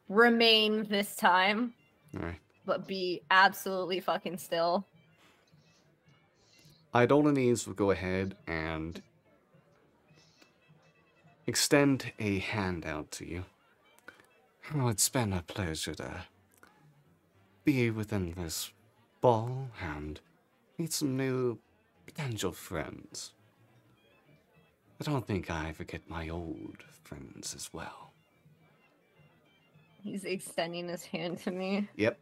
remain this time, Alright. but be absolutely fucking still. Idolanes will go ahead and extend a hand out to you. Oh, it's been a pleasure to be within this ball and meet some new potential friends. I don't think I forget my old friends as well. He's extending his hand to me. Yep.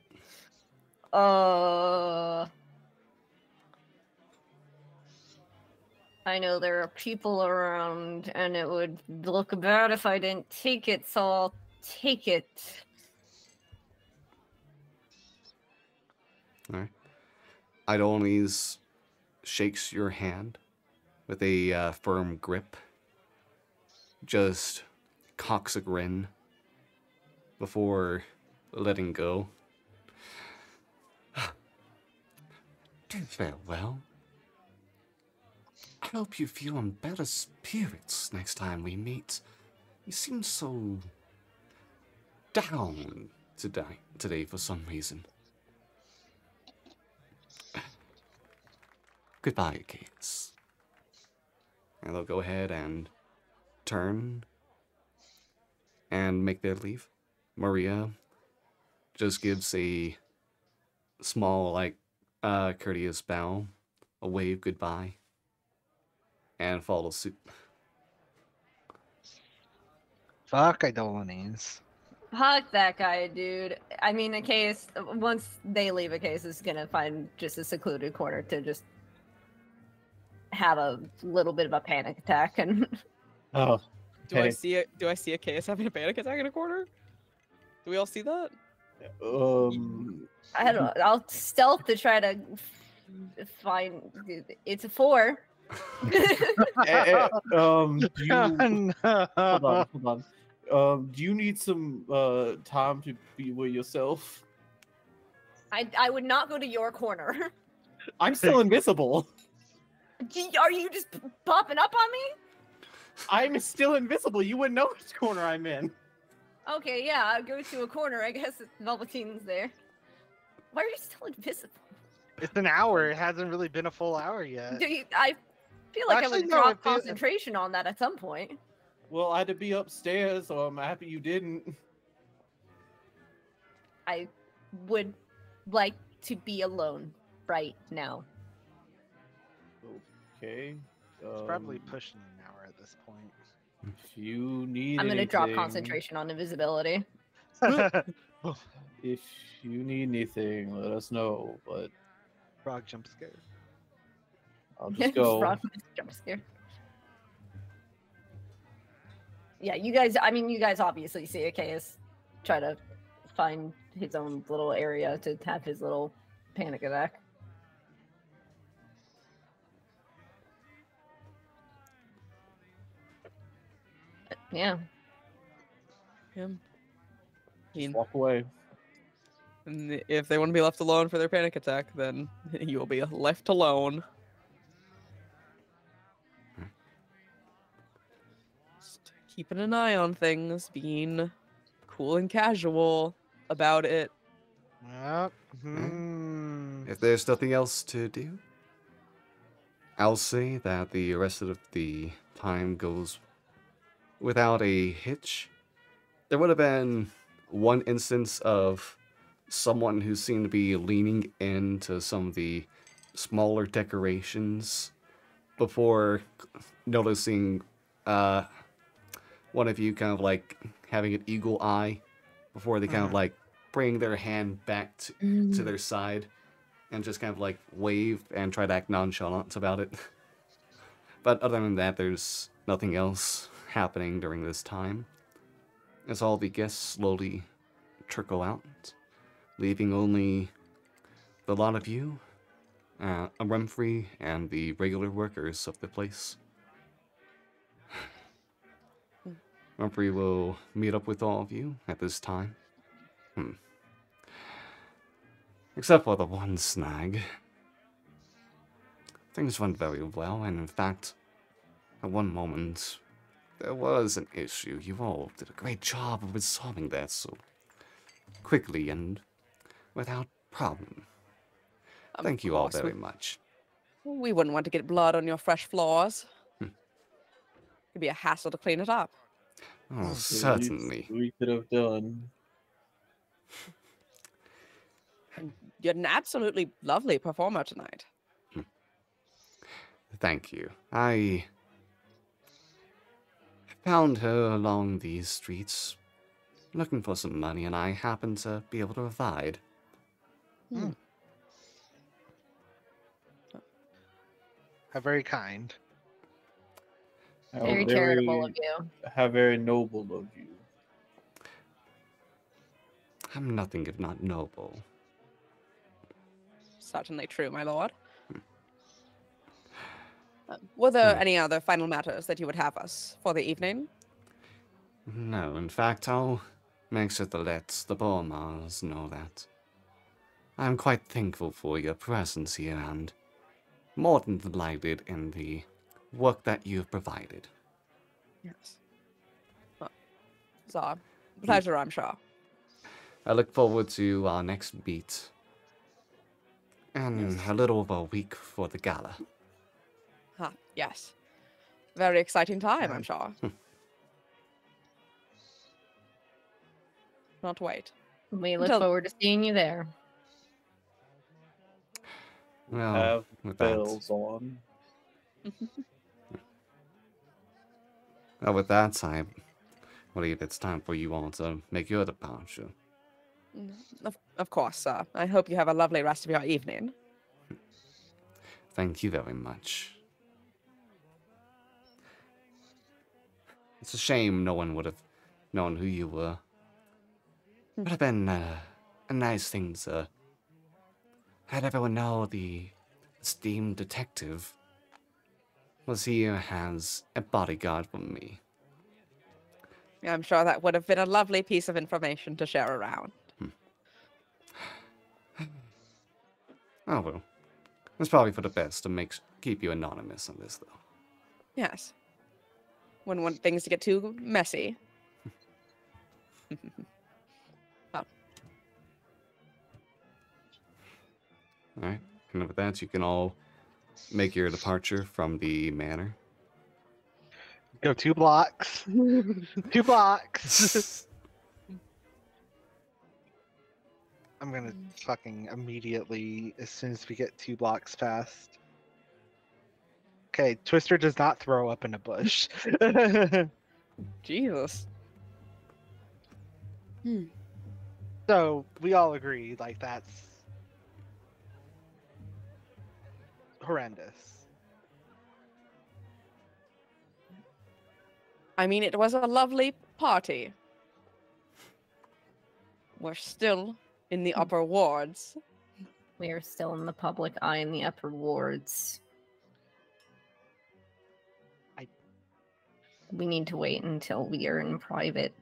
I know there are people around, and it would look bad if I didn't take it, so I'll take it. All right. Idolies shakes your hand with a firm grip, just cocks a grin before letting go. Do farewell. I hope you feel in better spirits next time we meet. You seem so down today for some reason. Goodbye, Case. And they'll go ahead and turn and make their leave. Maria just gives a small, courteous bow, a wave goodbye, and follows suit. Fuck Idolines. Fuck that guy, dude. I mean, a case, once they leave, a case is gonna find just a secluded corner to just have a little bit of a panic attack and Oh, Do I okay. see a case having a panic attack in a corner? Do we all see that? I don't know. I'll stealth to try to find. It's a 4. You No. hold on. Do you need some time to be with yourself? I would not go to your corner. I'm still invisible. Are you just popping up on me? I'm still invisible. You wouldn't know which corner I'm in. Okay, yeah, I'll go to a corner. I guess Velveteen's there. Why are you still invisible? It's an hour. It hasn't really been a full hour yet. I feel like I Actually, would no, drop it feels- concentration on that at some point. Well, I had to be upstairs, so I'm happy you didn't. I would like to be alone right now. Okay. It's probably pushing an hour at this point. If you need I'm gonna drop anything- concentration on invisibility. If you need anything, let us know. But Frog jump scare. I'll just go. Frog jump scare. Yeah, you guys. I mean, you guys obviously see Achaeus try to find his own little area to have his little panic attack. Yeah. Him. Keen. Walk away. And if they want to be left alone for their panic attack, then you will be left alone. Just keeping an eye on things, being cool and casual about it. Yep. Hmm. If there's nothing else to do, I'll say that the rest of the time goes without a hitch. There would have been one instance of someone who seemed to be leaning into some of the smaller decorations before noticing one of you kind of like having an eagle eye before they kind of like bring their hand back to their side and just kind of like wave and try to act nonchalant about it. But other than that, there's nothing else happening during this time, as all the guests slowly trickle out, leaving only the lot of you, Remfrey, and the regular workers of the place. Remfrey will meet up with all of you at this time. Except for the one snag. Things went very well, and in fact, at one moment, there was an issue. You all did a great job of resolving that so quickly and without problem. Of Thank you all course, very much. We wouldn't want to get blood on your fresh floors. It'd be a hassle to clean it up. Oh, certainly. We could have done. And you're an absolutely lovely performer tonight. Thank you. I found her along these streets, looking for some money, and I happened to be able to provide. How very kind. How Very charitable of you. How very noble of you. I'm nothing if not noble. Certainly true, my lord. Were there Hmm. any other final matters that you would have us for the evening? No, in fact, I'll make sure to let the Bormars know that. I'm quite thankful for your presence here and more than delighted in the work that you've provided. Yes. Well, it's a pleasure, I'm sure. I look forward to our next meet in Yes. a little over a week for the gala. Ah, yes. Very exciting time, I'm sure. Not wait. We look Until- forward to seeing you there. Well, Have with that, bells on. I believe it's time for you all to make your departure. Of course, sir. I hope you have a lovely rest of your evening. Thank you very much. It's a shame no one would have known who you were. Would have been a nice thing to have everyone know the esteemed detective was here as a bodyguard for me. I'm sure that would have been a lovely piece of information to share around. Oh well. It's probably for the best to keep you anonymous on this, though. Yes. Wouldn't want things to get too messy. Oh, Alright, and with that, you can all make your departure from the manor. Go 2 blocks. 2 blocks. I'm gonna fucking immediately, as soon as we get 2 blocks past. Okay, Twister does not throw up in a bush. Jesus. So we all agree, like, that's horrendous. I mean, it was a lovely party. We're still in the upper wards. We are still in the public eye in the upper wards. We need to wait until we are in private.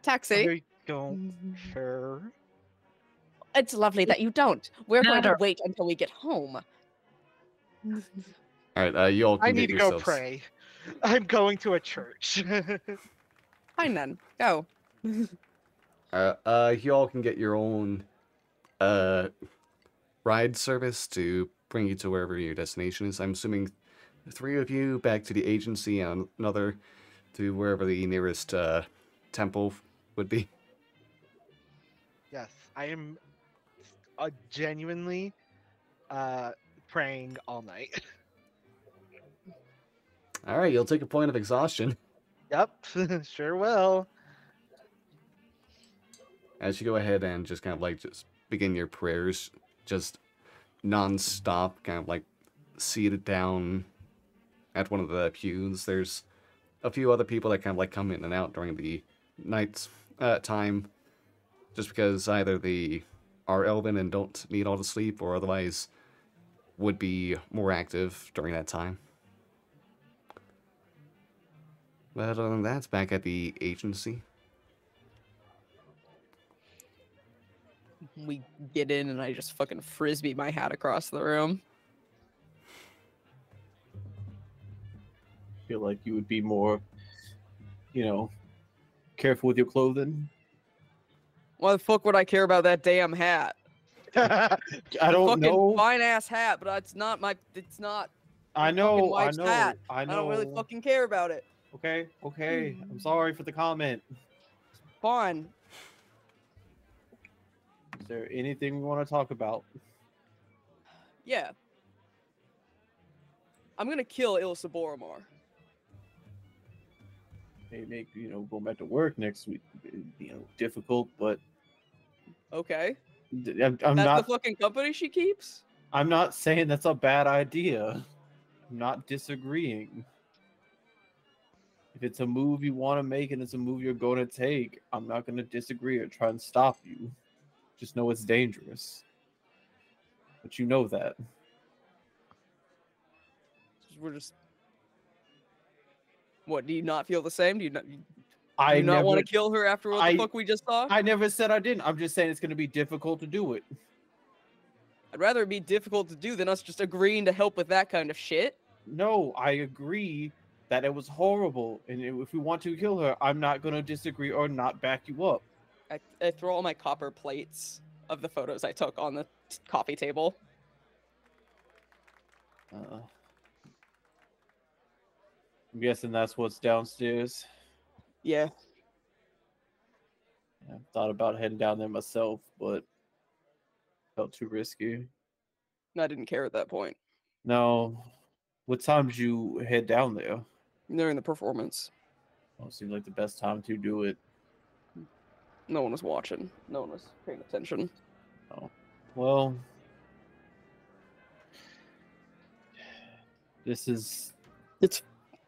Taxi. I don't care. It's lovely that you don't. We're going to Matter. wait until we get home. Alright, you all can I get need to go yourselves... pray. I'm going to a church. Fine then. Go. You all can get your own ride service to bring you to wherever your destination is. I'm assuming 3 of you back to the agency and another to wherever the nearest temple would be. Yes, I am genuinely praying all night. Alright, you'll take a point of exhaustion Yep, sure will. as you go ahead and just kind of like just begin your prayers just non-stop, kind of like seated down at one of the pews. There's a few other people that kind of like come in and out during the night time, just because either they are elven and don't need all the sleep, or otherwise would be more active during that time. But other than that, back at the agency. We get in and I just fucking frisbee my hat across the room. Feel like you would be more, careful with your clothing. Why the fuck would I care about that damn hat? I don't Fucking know. fine ass hat, but it's not my. It's not. I fucking know. I wife's know. hat. I I know. don't really fucking care about it. Okay. Okay. I'm sorry for the comment. Fine. Is there anything we want to talk about? Yeah. I'm gonna kill Ilsa Boromar. Make going back to work next week, difficult, but Okay. I'm That's not. the fucking company she keeps? I'm not saying that's a bad idea. I'm not disagreeing. If it's a move you want to make and it's a move you're going to take, I'm not going to disagree or try and stop you. Just know it's dangerous. But you know that. We're just. What, do you not feel the same? Do you not I never want to kill her after what the fuck we just saw? I never said I didn't. I'm just saying it's going to be difficult to do it. I'd rather it be difficult to do than us just agreeing to help with that kind of shit. No, I agree that it was horrible. And if we want to kill her, I'm not going to disagree or not back you up. I throw all my copper plates of the photos I took on the coffee table. I'm guessing that's what's downstairs. Yeah. I thought about heading down there myself, but felt too risky. I didn't care at that point. No. What time did you head down there? During the performance. Oh, seemed like the best time to do it. No one was watching. No one was paying attention. Oh. Well. This is... It's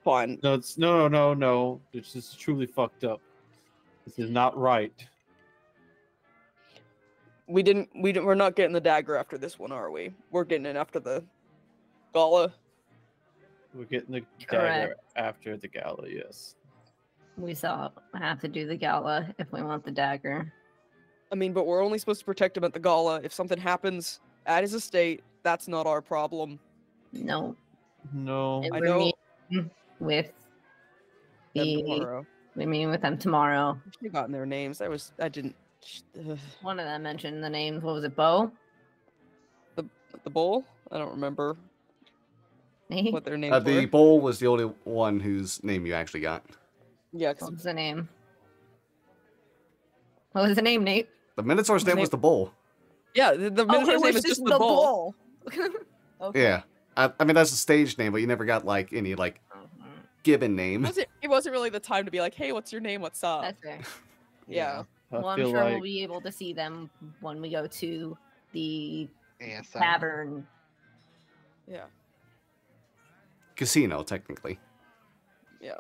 fine. No, it's... No. This is truly fucked up. This is not right. We're not getting the dagger after this one, are we? We're getting it after the gala. We're getting the dagger Correct. after the gala, yes. We still have to do the gala if we want the dagger. I mean, but we're only supposed to protect him at the gala. If something happens at his estate, that's not our problem. No. No. And I we're know. meeting with Tomorrow. we're meeting with them tomorrow. I should have gotten their names. I didn't. One of them mentioned the names. What was it, Bo? The bull? I don't remember Nate? what their names The were. bull was the only one whose name you actually got. Yeah, What was the name? What was the name, Nate? The Minotaur's name was the bull. yeah. The Minotaur's name is just the bull. Okay. Yeah. I mean, that's a stage name, but you never got, like, any, like, given name. It wasn't really the time to be like, hey, what's your name? What's up? That's fair. Yeah. I Well, I'm feel sure like we'll be able to see them when we go to the ASM. tavern. Yeah. Casino, technically. Yeah.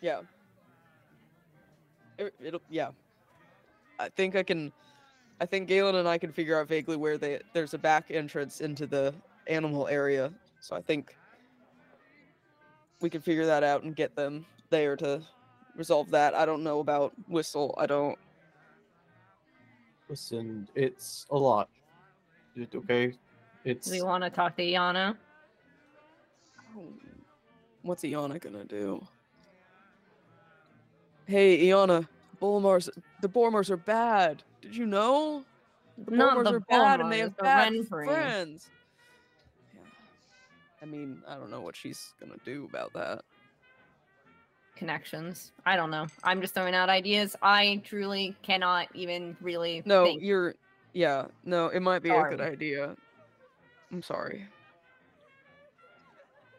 Yeah. Yeah. I think Galen and I can figure out vaguely where there's a back entrance into the animal area. So I think we can figure that out and get them there to resolve that. I don't know about Whistle. I don't. listen, it's a lot. Okay? It's Do we want to talk to Iana? What's Iana gonna do? Hey, Iana, the Bormars are bad. Did you know? The Not Bormars the are bad and they Bormars, have the bad Renfrey. friends. Yeah. I mean, I don't know what she's gonna do about that. Connections. I don't know. I'm just throwing out ideas. I truly cannot even really No, think. no, it might be a good Sorry. idea. I'm sorry.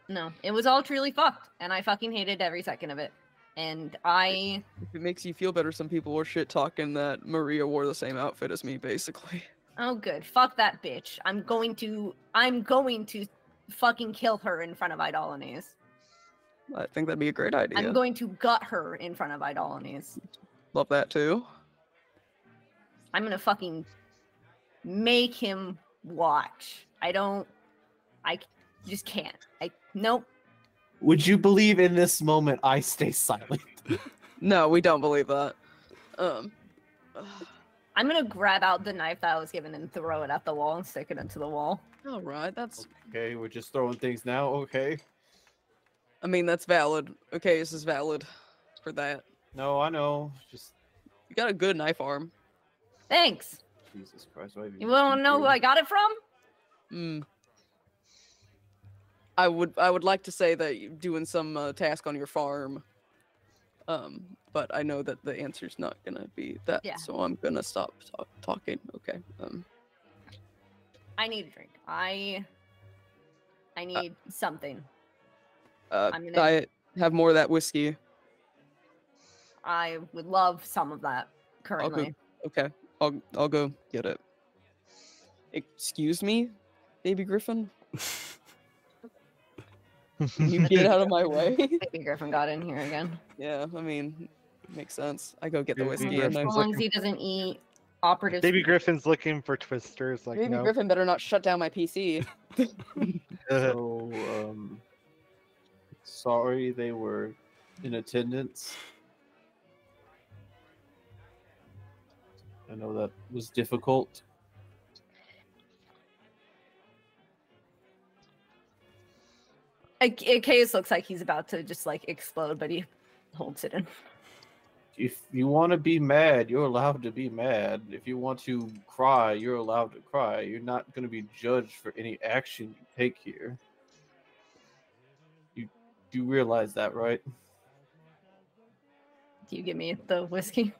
No, it was all truly fucked, and I fucking hated every second of it. And I If it makes you feel better, some people were shit talking that Maria wore the same outfit as me, basically. oh good, fuck that bitch. I'm going to fucking kill her in front of Idolanes. I think that'd be a great idea. I'm going to gut her in front of Idolanes. Love that too. I'm gonna fucking make him watch. I just can't. Nope. Would you believe in this moment I stay silent? No, we don't believe that. I'm gonna grab out the knife that I was given and throw it at the wall and stick it into the wall. All right, that's. Okay, we're just throwing things now. Okay. I mean, that's valid. Okay, this is valid for that. No, I know. Just You got a good knife arm. Thanks. Jesus Christ. Why You wanna know who I got it from? Hmm. I would like to say that you're doing some task on your farm. But I know that the answer's not gonna be that. Yeah. So I'm gonna stop talking. Okay. I need a drink. I need something. I'm I have more of that whiskey. I would love some of that. currently. Okay, I'll go get it. Excuse me, baby Griffin. Can you get out of my way? Baby Griffin got in here again. Yeah, I mean, makes sense. I go get the Baby whiskey and Griffin's I. As long as he doesn't eat operative. Baby speed. Griffin's looking for twisters. Like, Baby no. Griffin better not shut down my PC. So, sorry they were in attendance. I know that was difficult. Case looks like he's about to just like explode, but he holds it in. If you want to be mad, you're allowed to be mad. If you want to cry, you're allowed to cry. You're not going to be judged for any action you take here. You do realize that, right? Do you give me the whiskey?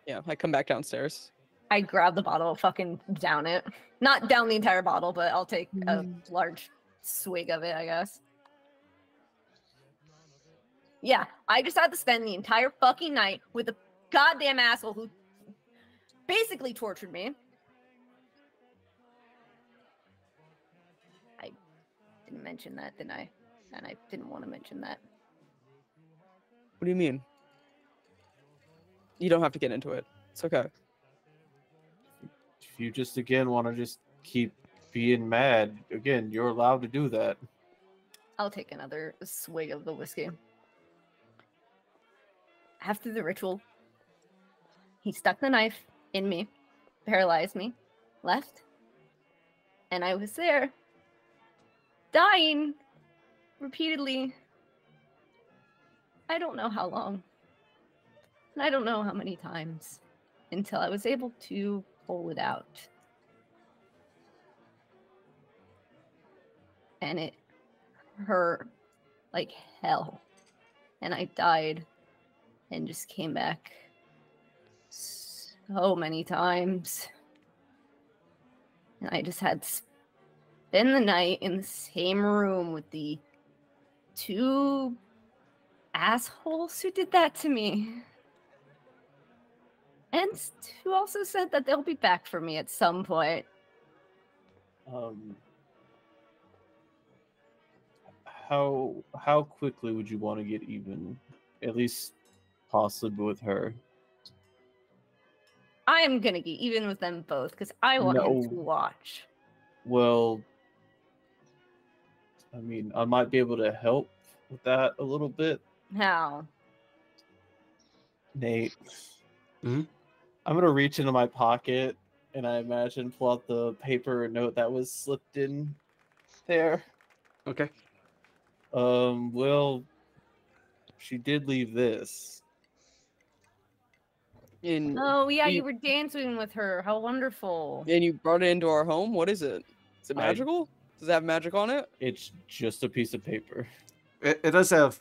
Yeah, I come back downstairs. I grab the bottle, fucking down it. Not down the entire bottle, but I'll take a large swig of it, I guess. Yeah, I just had to spend the entire fucking night with a goddamn asshole who basically tortured me. I didn't mention that, didn't I? And I didn't want to mention that. What do you mean? You don't have to get into it. It's okay. If you just again want to just keep being mad, again, you're allowed to do that. I'll take another swig of the whiskey. After the ritual, he stuck the knife in me, paralyzed me, left, and I was there, dying repeatedly. I don't know how long, and I don't know how many times, until I was able to pull it out. And it hurt like hell, and I died. And just came back so many times. And I just had to spend the night in the same room with the two assholes who did that to me. And who also said that they'll be back for me at some point. How quickly would you want to get even? At least possibly with her. I am gonna get even with them both because I want him to watch. Well, I mean, I might be able to help with that a little bit. How? Nate, Mhm. I'm gonna reach into my pocket and I imagine pull out the paper note that was slipped in there. Okay. Well, she did leave this. Oh yeah, you were dancing with her. How wonderful. And you brought it into our home? What is it? Is it magical? Does it have magic on it? It's just a piece of paper. It does have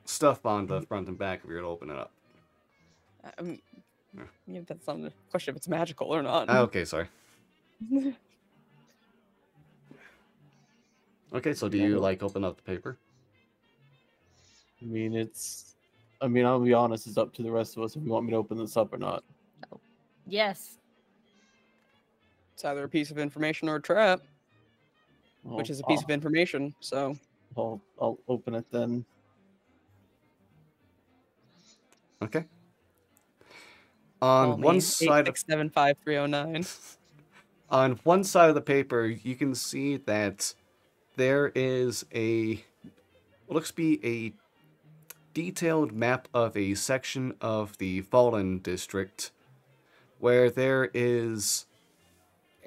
stuff on the front and back if you were to open it up. Yeah, that's not a question if it's magical or not. Okay, sorry. Okay, so do you like open up the paper? I mean, I'll be honest, it's up to the rest of us if you want me to open this up or not. Yes. It's either a piece of information or a trap, Well, which is a piece of information, so... I'll open it then. Okay. On one side of 8675309. On one side of the paper, you can see that there is what looks to be a detailed map of a section of the Fallen District, where there is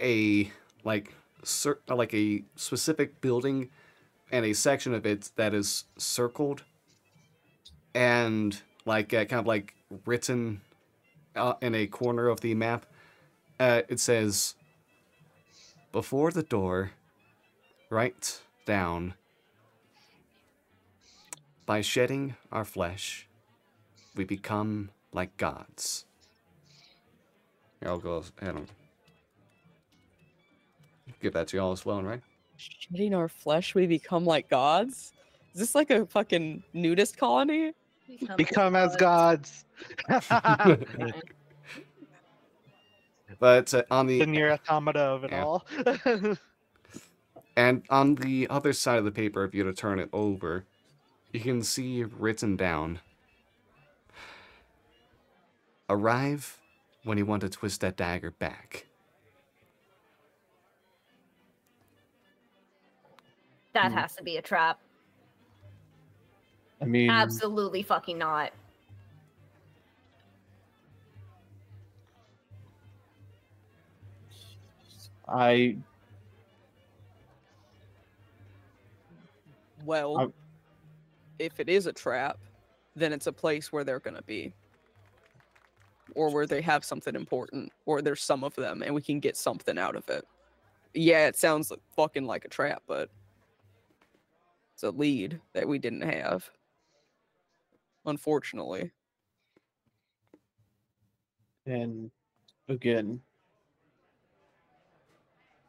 a a specific building and a section of it that is circled and kind of like written in a corner of the map. It says, "Before the door, write down, by shedding our flesh, we become like gods." Here, I'll go ahead and give that to y'all as well, right? Shedding our flesh, we become like gods? Is this like a fucking nudist colony? Become as gods. But on The the near automata of it Yeah. all. and on the other side of the paper, if you were to turn it over, you can see written down: arrive when you want to twist that dagger back. That has to be a trap. I mean, Absolutely fucking not. Well, if it is a trap, then it's a place where they're gonna be. Or where they have something important, or there's some of them, and we can get something out of it. Yeah, it sounds fucking like a trap, but it's a lead that we didn't have, unfortunately. and again,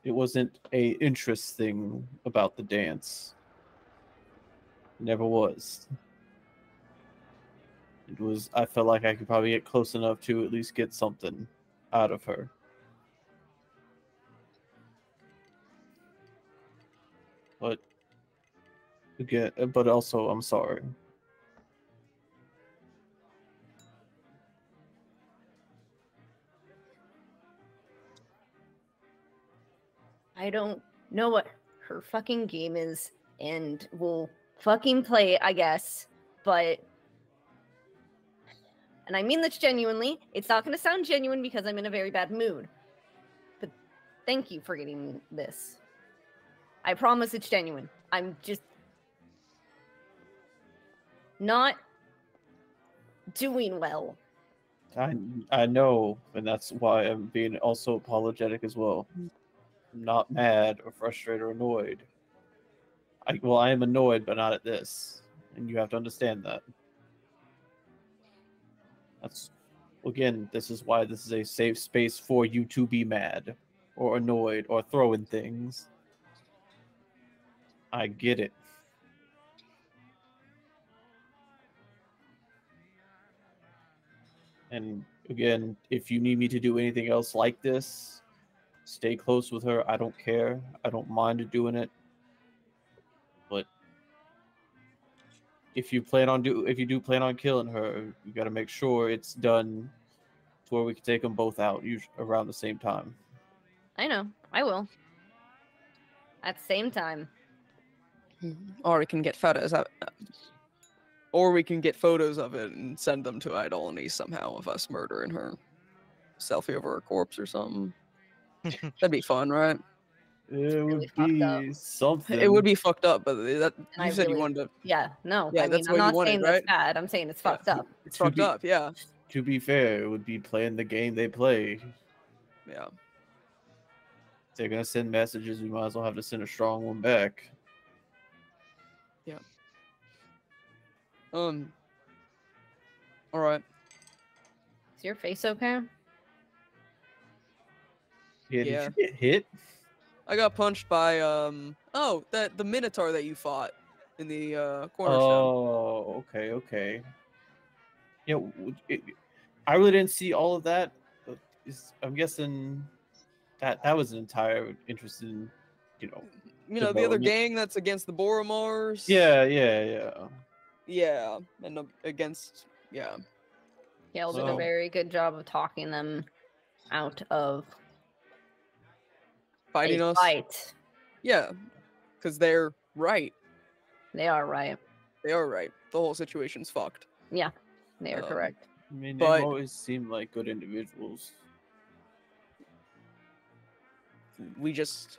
it wasn't a interest thing about the dance. It never was. It was, I felt like I could probably get close enough to at least get something out of her. But again, but also, I'm sorry. I don't know what her fucking game is, and we'll fucking play it, I guess. But, and I mean this genuinely, it's not going to sound genuine because I'm in a very bad mood. But thank you for getting me this. I promise it's genuine. I'm just not doing well. I know, and that's why I'm being also apologetic as well. I'm not mad or frustrated or annoyed. I am annoyed, but not at this, and you have to understand that. That's again, this is why this is a safe space for you to be mad or annoyed or throwing things. I get it. And again, if you need me to do anything else like this, stay close with her. I don't care. I don't mind doing it. But if you do plan on killing her, you got to make sure it's done to where we can take them both out around the same time. I know. I will. At the same time. Or we can get photos of or we can get photos of it and send them to Idolany somehow of us murdering her. Selfie over her corpse or something. That'd be fun, right? It really would fucked up. be something. It would be fucked up, but that I you said you really- wanted to. Yeah, no. Yeah, I mean, that's I'm what you not wanted, saying right? that's bad. I'm saying it's fucked up. It's fucked up, yeah. To be fair, it would be playing the game they play. Yeah. If they're gonna send messages, we might as well have to send a strong one back. Yeah. All right. Is your face okay? Yeah, Yeah. did you get hit? I got punched by the Minotaur that you fought in the cornerstone. Oh, okay. Yeah, I really didn't see all of that. But I'm guessing that was an entire interesting, The other development. gang that's against the Boromars. Yeah. Yeah, and against Gail did a Well- very good job of talking them out of fighting a us. fight. Yeah, because they're right. They are right. They are right. The whole situation's fucked. Yeah, they are correct. I mean, But- they've always seemed like good individuals. We just,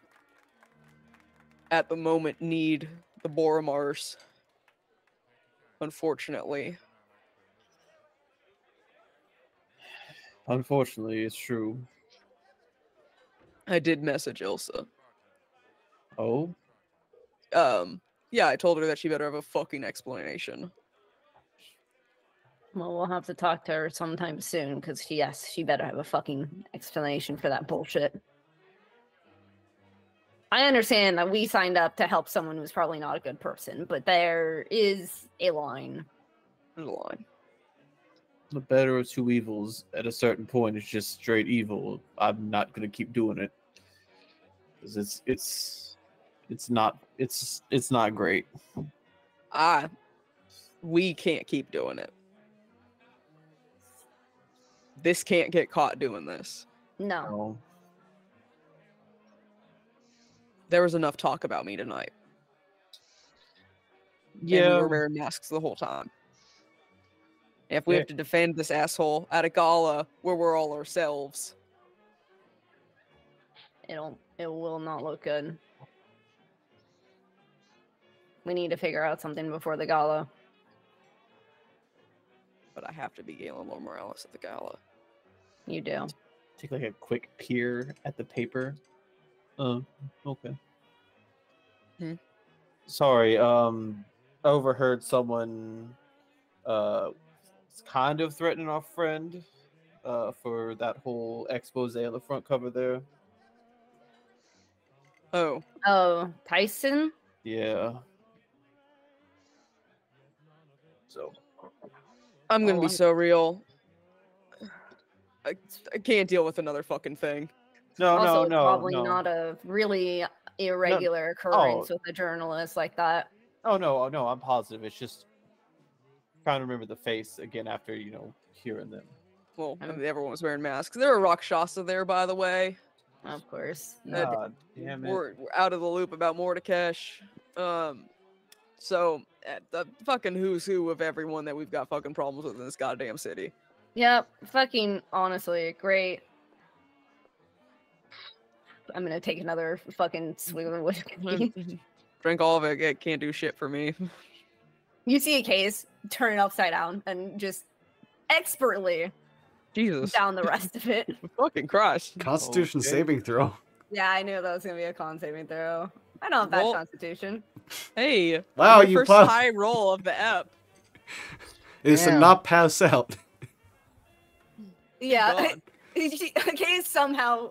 at the moment, need the Boromars. Unfortunately. Unfortunately, it's true. I did message Ilsa. Oh, Yeah, I told her that she better have a fucking explanation. Well, we'll have to talk to her sometime soon because she better have a fucking explanation for that bullshit. I understand that we signed up to help someone who's probably not a good person, but there is a line. There's a line. The better of two evils at a certain point is just straight evil. I'm not gonna keep doing it because it's not great. We can't keep doing it. This can't get caught doing this. No. No. There was enough talk about me tonight. And we Yeah, were wearing masks the whole time. If we have to defend this asshole at a gala where we're all ourselves. It will not look good. We need to figure out something before the gala. But I have to be Galen Lord Morales at the gala. You do. take like a quick peer at the paper. Okay. Sorry, overheard someone kind of threatening our friend for that whole expose on the front cover there. Oh. Oh, Tyson? Yeah. So I'm gonna Oh, be I'm- so real. I can't deal with another fucking thing. Also, no, probably no. not a really irregular occurrence with a journalist like that. Oh no, I'm positive. It's just trying to remember the face again after, hearing them. Well, everyone was wearing masks. There were Rakshasa there, by the way. Of course. God damn it. We're out of the loop about Mordekash. So the fucking who's who of everyone that we've got fucking problems with in this goddamn city. Yep. Fucking honestly, great. I'm gonna take another fucking swig of whiskey. Drink all of it. It can't do shit for me. You see a case, turn it upside down, and just expertly Jesus. down the rest of it. Fucking Christ. Constitution Okay. saving throw. Yeah, I knew that was gonna be a con saving throw. I don't have bad Well- constitution. Hey. Wow, your you first pop- high roll of the ep. Is to Yeah. not pass out. Yeah. God. Case somehow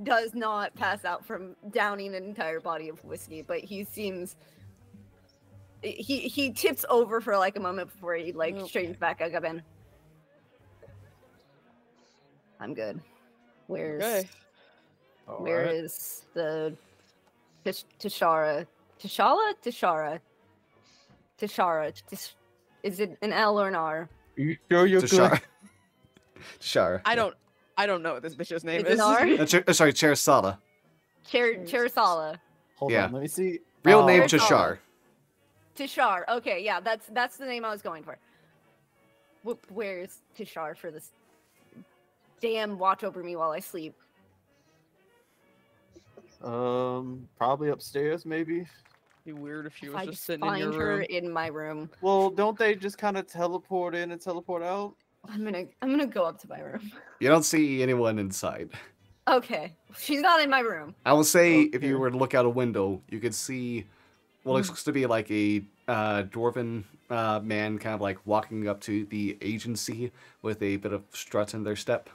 does not pass out from downing an entire body of whiskey, but he seems he tips over for a moment before he Nope. straightens back up in. I'm good. Okay. Where is the Tashara? Tashara. Is it an L or an R? You sure you're good? Tashara. Tashara. I don't know what this bitch's name It's is. an R? Sorry, Cherisada. Cherisala. Hold Yeah. on, let me see. Real name Cherisala. Tashar. Tashar. Okay, yeah, that's the name I was going for. Where's Tashar for this? Damn, watch over me while I sleep. Probably upstairs, maybe. Be weird if she If was I just just sitting in find your her room. in my room, Well, don't they just kind of teleport in and teleport out? I'm gonna go up to my room. You don't see anyone inside. Okay, she's not in my room. I will say, if Okay. you were to look out a window, you could see what looks to be like a dwarven man kind of walking up to the agency with a bit of strut in their step.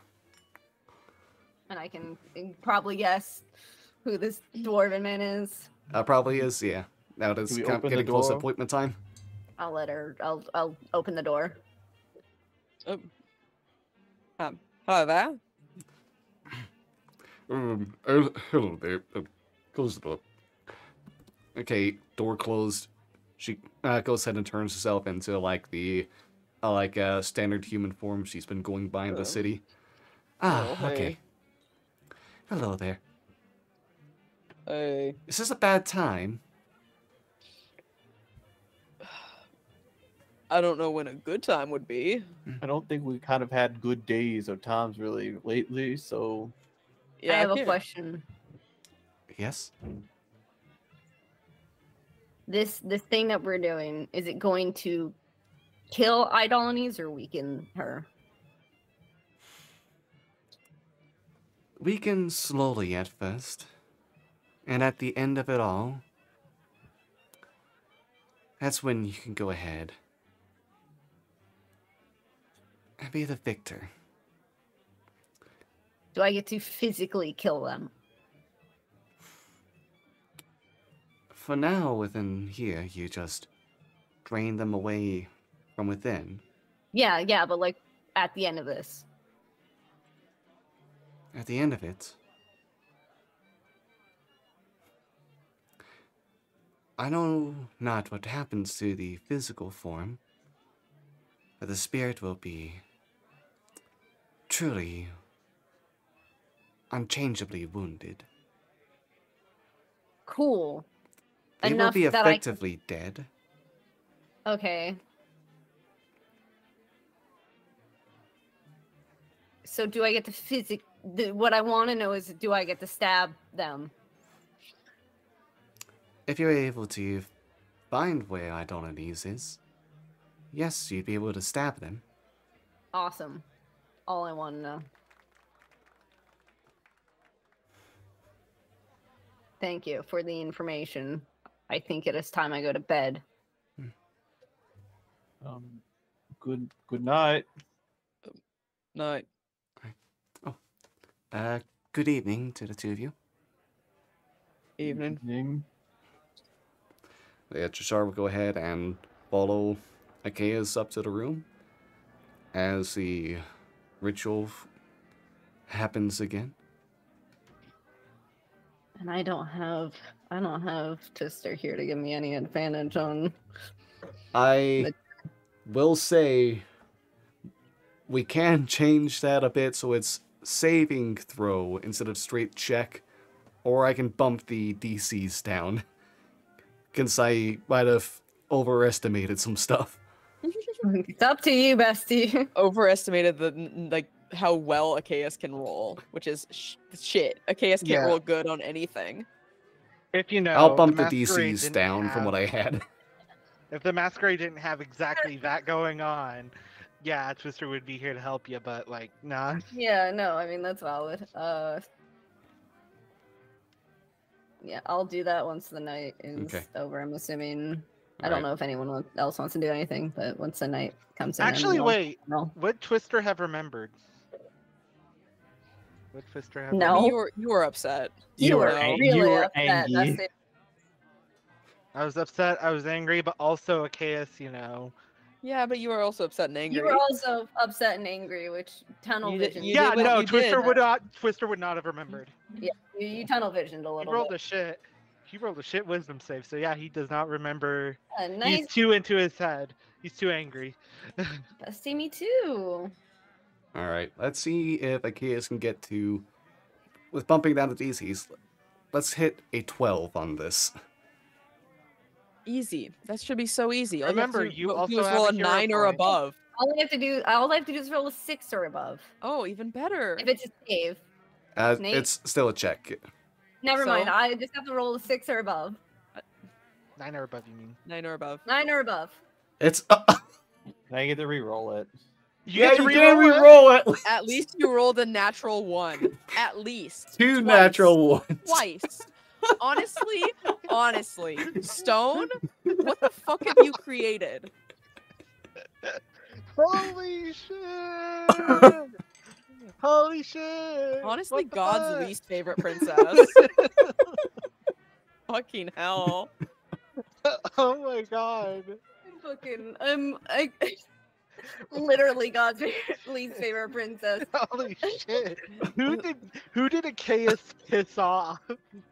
And I can probably guess who this dwarven man is. Probably is, yeah. Now it's Do we kind of open the getting close to door? appointment time. I'll let her. I'll open the door. Oh. Hello there. Hello there. Close the door. Okay, door closed. She goes ahead and turns herself into the standard human form she's been going by in the city. Ah, Oh, okay. hey. Hello there. Hey. Is this a bad time? I don't know when a good time would be. I don't think we kind of had good days or times really lately, so Yeah, I have a can't- question. Yes? This thing that we're doing, is it going to kill Idolines or weaken her? Weaken slowly at first. And at the end of it all, that's when you can go ahead and be the victor. Do I get to physically kill them? For now, within here, you just drain them away from within. Yeah, but like at the end of this. At the end of it, I know not what happens to the physical form, but the spirit will be truly unchangeably wounded. Cool. They will Enough be that I effectively dead. Okay. So do I get to what I want to know is, do I get to stab them? If you're able to find where Idolanes is, yes, you'd be able to stab them. Awesome. All I want to know. Thank you for the information. I think it is time I go to bed. Good night. Night. Good evening to the two of you. Evening. Yeah, Trishar will go ahead and follow Achaeus up to the room as the ritual happens again. And I don't have Twister here to give me any advantage on. I will say we can change that a bit so it's saving throw instead of straight check, or I can bump the DCs down because I might have overestimated some stuff. It's up to you, bestie. Overestimated the how well Achaeus can roll, which is shit. Achaeus can't Yeah. roll good on anything. If you know, I'll bump the Masquerade DCs didn't down from have- what I had. If the Masquerade didn't have exactly that going on, yeah, Twister would be here to help you, but like, nah. Yeah, no, I mean that's valid. Yeah, I'll do that once the night is Okay. over. I'm assuming. I All don't right. know if anyone else wants to do anything, but once the night comes in, Actually, I'll- wait. No. Would Twister have remembered? Would Twister have? No. You were upset. You were No. really were upset. angry. That's it. I was upset. I was angry, but also Achaeus, you know. Yeah, but you were also upset and angry. You were also upset and angry, which tunnel You did- vision. you Yeah, did what no, you Twister did. would not. Twister would not have remembered. You tunnel visioned a He little rolled bit. a shit. He rolled a shit wisdom save, so yeah, he does not remember. Nice. He's too into his head. He's too angry. See me too. Alright, let's see if Achaeus can get to... With bumping down the DCs, let's hit a 12 on this. Easy. That should be so easy. All Remember, you you have to do also is have roll a a hero 9 or point. above. All I have to do is roll a 6 or above. Oh, even better. If it's a save. Nate? It's still a check. Never So- mind. I just have to roll a 6 or above. 9 or above, you mean? 9 or above. 9 or above. It's... Now you get to re-roll it. yeah, to you can reroll it? re-roll it! At least you rolled a natural 1. At least. Two Twice. natural ones. Twice. Honestly, Stone, what the fuck have you created? Holy shit! Holy shit! Honestly, What the God's fuck? least favorite princess. Fucking hell. Oh my god! Fucking literally God's least favorite princess. Holy shit! Who did Achaeus piss off?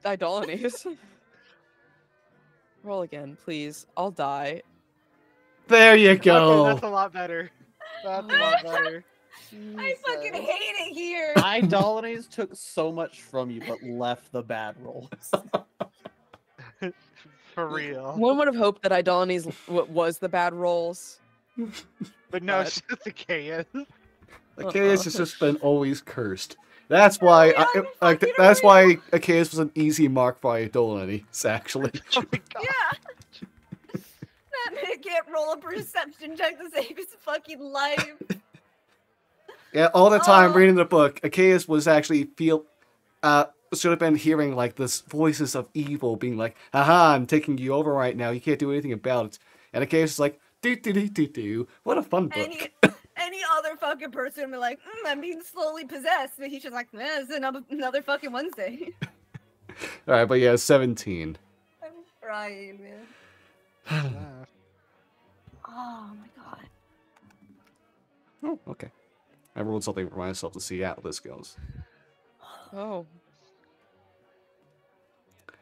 Idolanes. Roll again, please. I'll die. There you Okay, go. that's a lot better. That's a lot better. I fucking hate it here. Idolanes took so much from you, but left the bad rolls. For real. One would have hoped that Idolanes was the bad rolls. But no, but- it's just Achaeus. Achaeus has just been always cursed. That's why fucking that's why Achaeus was an easy mark for Idolanes, actually. Oh my god. Yeah. That man can't roll a perception check to save his fucking life. Yeah, all the time Oh. reading the book, Achaeus was actually should have been hearing like this voices of evil being like, haha, I'm taking you over right now, you can't do anything about it. And Achaeus is like, do. What a fun book. Any other fucking person would be like, I'm being slowly possessed. But he's just like, it's another fucking Wednesday. Alright, but yeah, 17. I'm crying, man. Ah. Oh my god. Oh, okay. I rolled something for myself to see how this goes. Oh.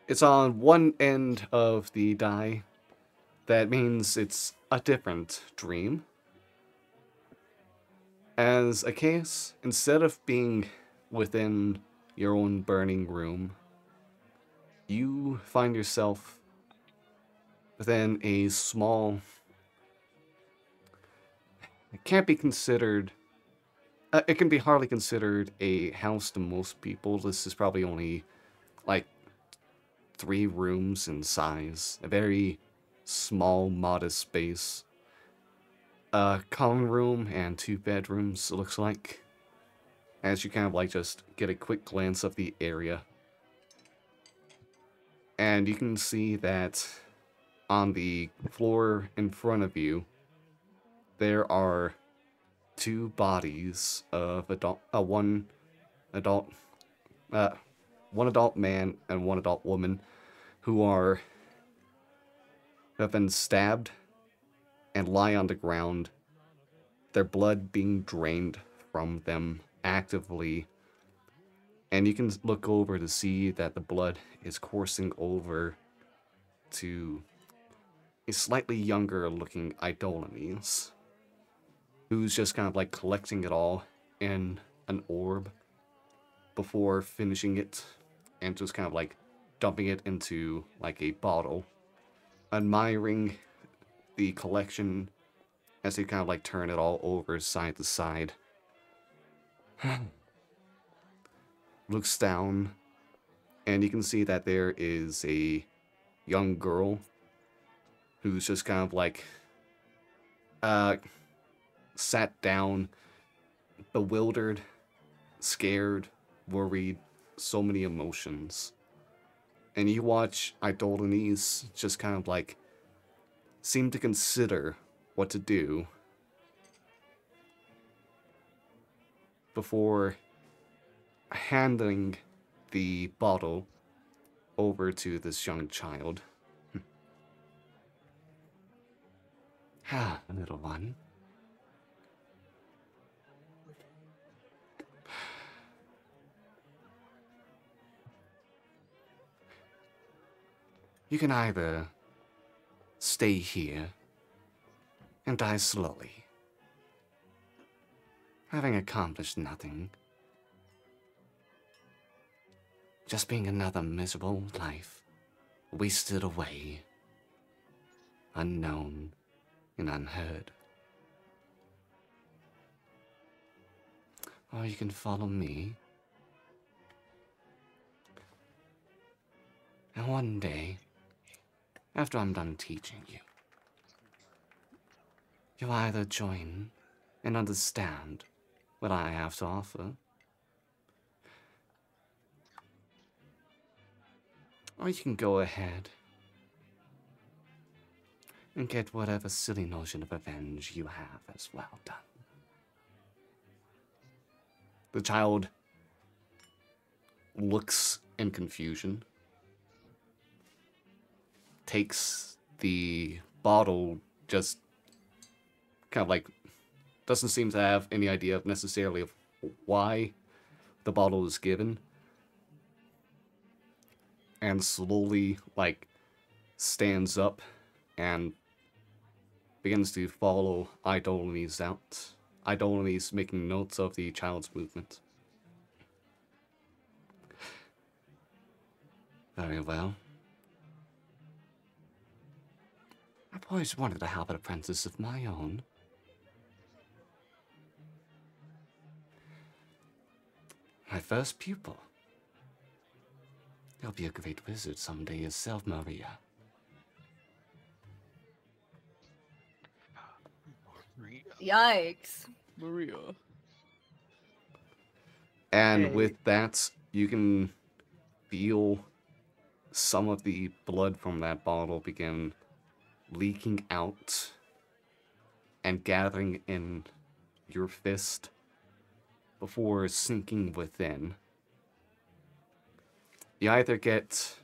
It's on one end of the die. That means it's a different dream. As a case, instead of being within your own burning room, you find yourself within a small... It can't be considered... it can be hardly considered a house to most people. This is probably only, like, 3 rooms in size. A very small, modest space. A common room and 2 bedrooms, it looks like. As you kind of, like, just get a quick glance of the area. And you can see that on the floor in front of you, there are 2 bodies of one adult man and one adult woman who have been stabbed and lie on the ground, their blood being drained from them actively. And you can look over to see that the blood is coursing over to a slightly younger looking Eidolons, who's just kind of like collecting it all in an orb before finishing it and just kind of like dumping it into like a bottle, admiring the collection as they kind of like turn it all over side to side. Looks down, and you can see that there is a young girl who's just kind of like sat down, bewildered, scared, worried, so many emotions. And you watch Eidolons just kind of like seem to consider what to do before handing the bottle over to this young child. Ah, little one. You can either stay here and die slowly, having accomplished nothing, just being another miserable life wasted away, unknown and unheard. Or you can follow me, and one day, after I'm done teaching you, you'll either join and understand what I have to offer, or you can go ahead and get whatever silly notion of revenge you have as well done. The child looks in confusion, takes the bottle, just kind of like doesn't seem to have any idea necessarily of why the bottle is given, and slowly like stands up and begins to follow Eidolons out. Eidolons making notes of the child's movement. Very well. I've always wanted to have an apprentice of my own. My first pupil. You'll be a great wizard someday yourself, Maria. Yikes. Maria. And Hey. with that, you can feel some of the blood from that bottle begin leaking out and gathering in your fist before sinking within. You either get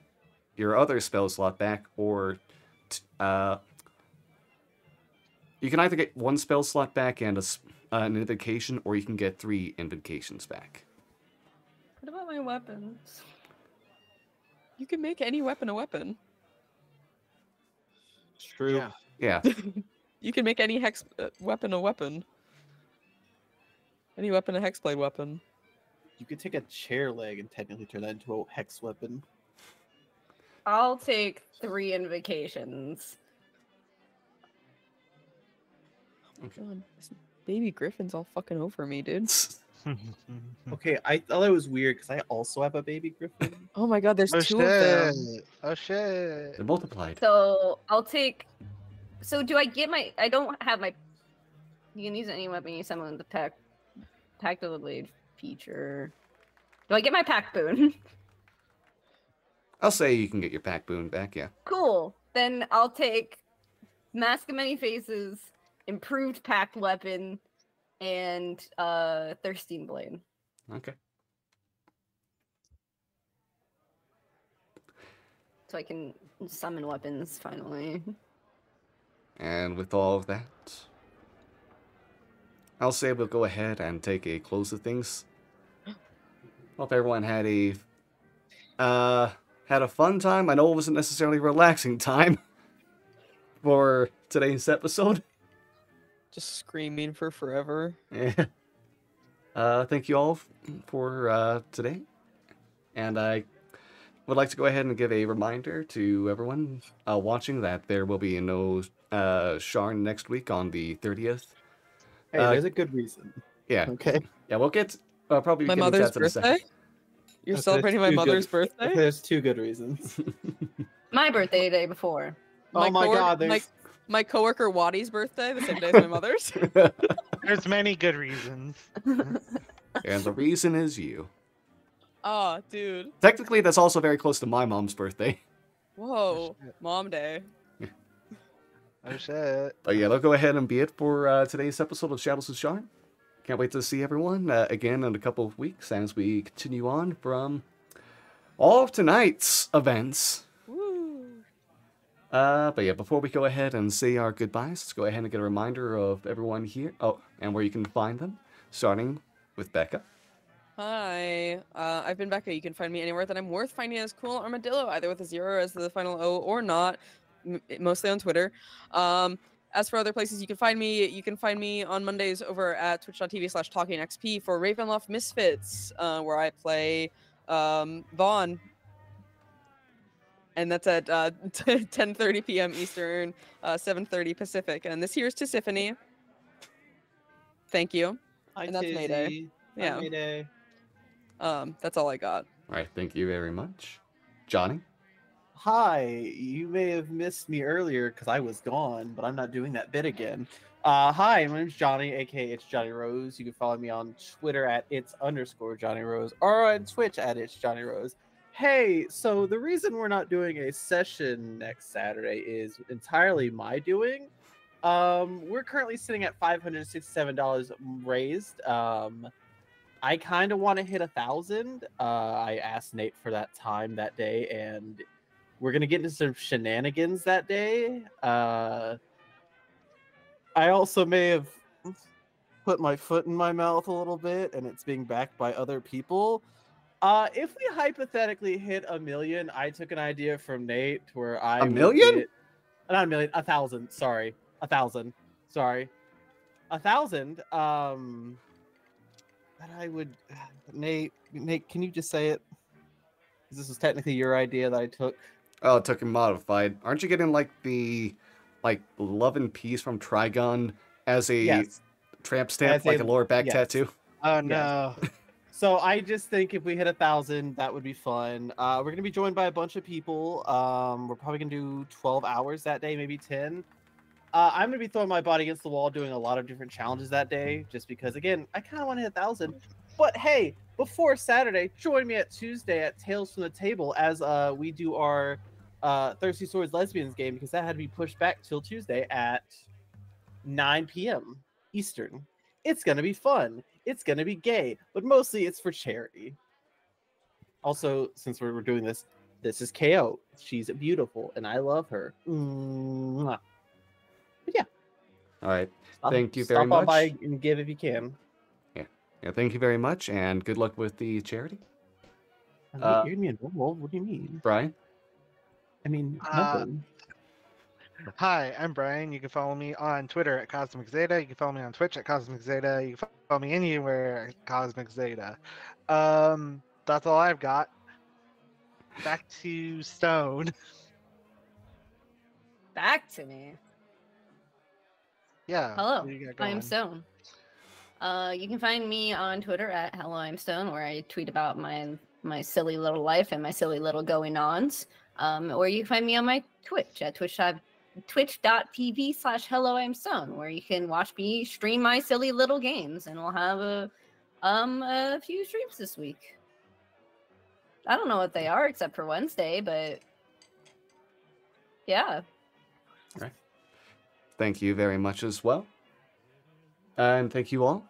your other spell slot back, or you can either get one spell slot back and an invocation, or you can get 3 invocations back. What about my weapons? You can make any weapon a weapon. It's true. Yeah. Yeah. You can make any hex weapon a weapon. Any weapon a hexblade weapon. You could take a chair leg and technically turn that into a hex weapon. I'll take 3 invocations. God, this baby griffin's all fucking over me, dude. Okay, I thought it was weird because I also have a baby griffin. Oh my god, there's Oh 2 of them. shit! Oh shit! They're multiplied. So I'll take. So do I get my? I don't have my. You can use any weapon you summon with the pact of the blade feature. Do I get my pack boon? I'll say you can get your pack boon back, yeah. Cool. Then I'll take Mask of Many Faces, improved packed weapon, and Thirsting Blade. Okay. So I can summon weapons finally. And with all of that, I'll say we'll go ahead and take a close of things. Hope everyone had a fun time. I know it wasn't necessarily a relaxing time for today's episode. Just screaming for forever. Yeah. Thank you all for today. And I would like to go ahead and give a reminder to everyone watching that there will be no Sharn next week on the 30th. Hey, there's a good reason. Yeah. Okay. Yeah, we'll get probably My get into mother's that in a second. birthday? You're There's celebrating my 2 mother's good- birthday? There's 2 good reasons. My birthday day before. Oh my god, there's My coworker Waddy's birthday, the same day as my mother's. There's many good reasons. And the reason is you. Oh, dude. Technically, that's also very close to my mom's birthday. Whoa. Mom day. Oh shit! But yeah, that'll go ahead and be it for today's episode of Shadows of Sharn. Can't wait to see everyone again in a couple of weeks as we continue on from all of tonight's events. Woo. But yeah, before we go ahead and say our goodbyes, let's go ahead and get a reminder of everyone here. Oh, and where you can find them, starting with Becca. Hi, I've been Becca. You can find me anywhere that I'm worth finding as Cool Armadillo, either with a 0 as the final O or not, mostly on Twitter. As for other places you can find me on Mondays over at twitch.tv/talkingxp for Ravenloft Misfits, where I play Vaughn. And that's at 10:30 p.m. Eastern, 7:30 Pacific. And this here's to Tiffany. Thank you. Hi, and that's Tizzy. Mayday. Hi, Yeah. Mayday. That's all I got. All right, thank you very much. Johnny? Hi, you may have missed me earlier because I was gone, but I'm not doing that bit again. Hi, my name's Johnny, aka It's Johnny Rose. You can follow me on Twitter at its_Johnny Rose or on Twitch at It's Johnny Rose. Hey, so the reason we're not doing a session next Saturday is entirely my doing. We're currently sitting at $567 raised. I kind of want to hit 1,000. I asked Nate for that time that day, and we're gonna get into some shenanigans that day. I also may have put my foot in my mouth a little bit, and it's being backed by other people. If we hypothetically hit 1 million, I took an idea from Nate where I 1 million? not 1 million, 1,000. Sorry, 1,000. Sorry, 1,000. That I would, Nate, can you just say it? 'Cause this is technically your idea that I took. Oh, it took him modified. Aren't you getting like the love and peace from Trigon as a Yes. tramp stamp, As like a a- lower back yes. tattoo? Oh no! So I just think if we hit 1,000, that would be fun. We're gonna be joined by a bunch of people. We're probably gonna do 12 hours that day, maybe 10. I'm gonna be throwing my body against the wall, doing a lot of different challenges that day, just because, again, I kind of want to hit 1,000. But hey, before Saturday, join me at Tuesday at Tales from the Table as we do our Thirsty Swords Lesbians game, because that had to be pushed back till Tuesday at 9 p.m. Eastern. It's gonna be fun. It's gonna be gay, but mostly it's for charity. Also, since we're doing this, this is KO. She's beautiful, and I love her. Mwah. But yeah. All right. thank you very Stop on by much. and give if you can. Yeah, thank you very much, and good luck with the charity. You're gonna be a normal. What do you mean? Brian? I mean, Uh, nothing. Hi, I'm Brian. You can follow me on Twitter at Cosmic Zeta. You can follow me on Twitch at Cosmic Zeta. You can follow me anywhere at Cosmic Zeta. That's all I've got. Back to Stone. Back to me. Yeah. Hello, what do you got I am going? Stone. You can find me on Twitter at Hello I'm Stone, where I tweet about my silly little life and my silly little going ons. Or you can find me on my Twitch at twitch.tv/Hello I'm Stone, where you can watch me stream my silly little games, and we'll have a few streams this week. I don't know what they are except for Wednesday, but yeah. Thank you very much as well. And thank you all.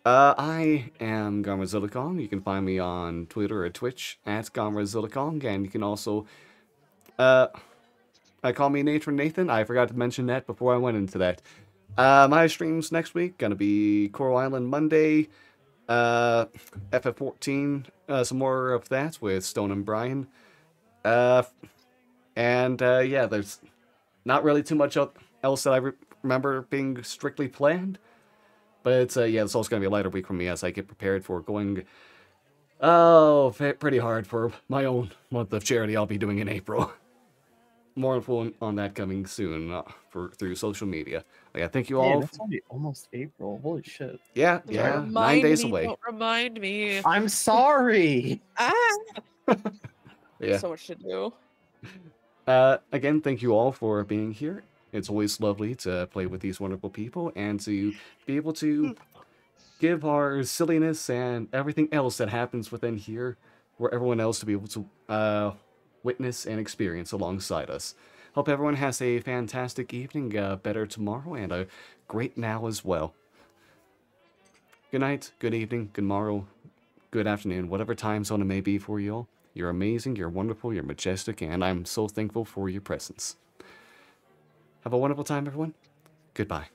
I am Garmazilikong. You can find me on Twitter or Twitch at Garmazilikong, and you can also call me Nathan. I forgot to mention that before I went into that. My streams next week gonna be Coral Island Monday, FF14, some more of that with Stone and Brian. Yeah, there's not really too much else that I remember being strictly planned. But it's also going to be a lighter week for me as I get prepared for going, pretty hard for my own month of charity I'll be doing in April. More info on that coming soon through social media. But yeah, thank you all. That's already almost April. Holy shit. Yeah, Don't 9 remind days me, away. Don't remind me. I'm sorry. Yeah. So much to do. Again, thank you all for being here. It's always lovely to play with these wonderful people and to be able to give our silliness and everything else that happens within here for everyone else to be able to witness and experience alongside us. Hope everyone has a fantastic evening, better tomorrow, and a great now as well. Good night, good evening, good morrow, good afternoon, whatever time zone it may be for you all. You're amazing, you're wonderful, you're majestic, and I'm so thankful for your presence. Have a wonderful time, everyone. Goodbye.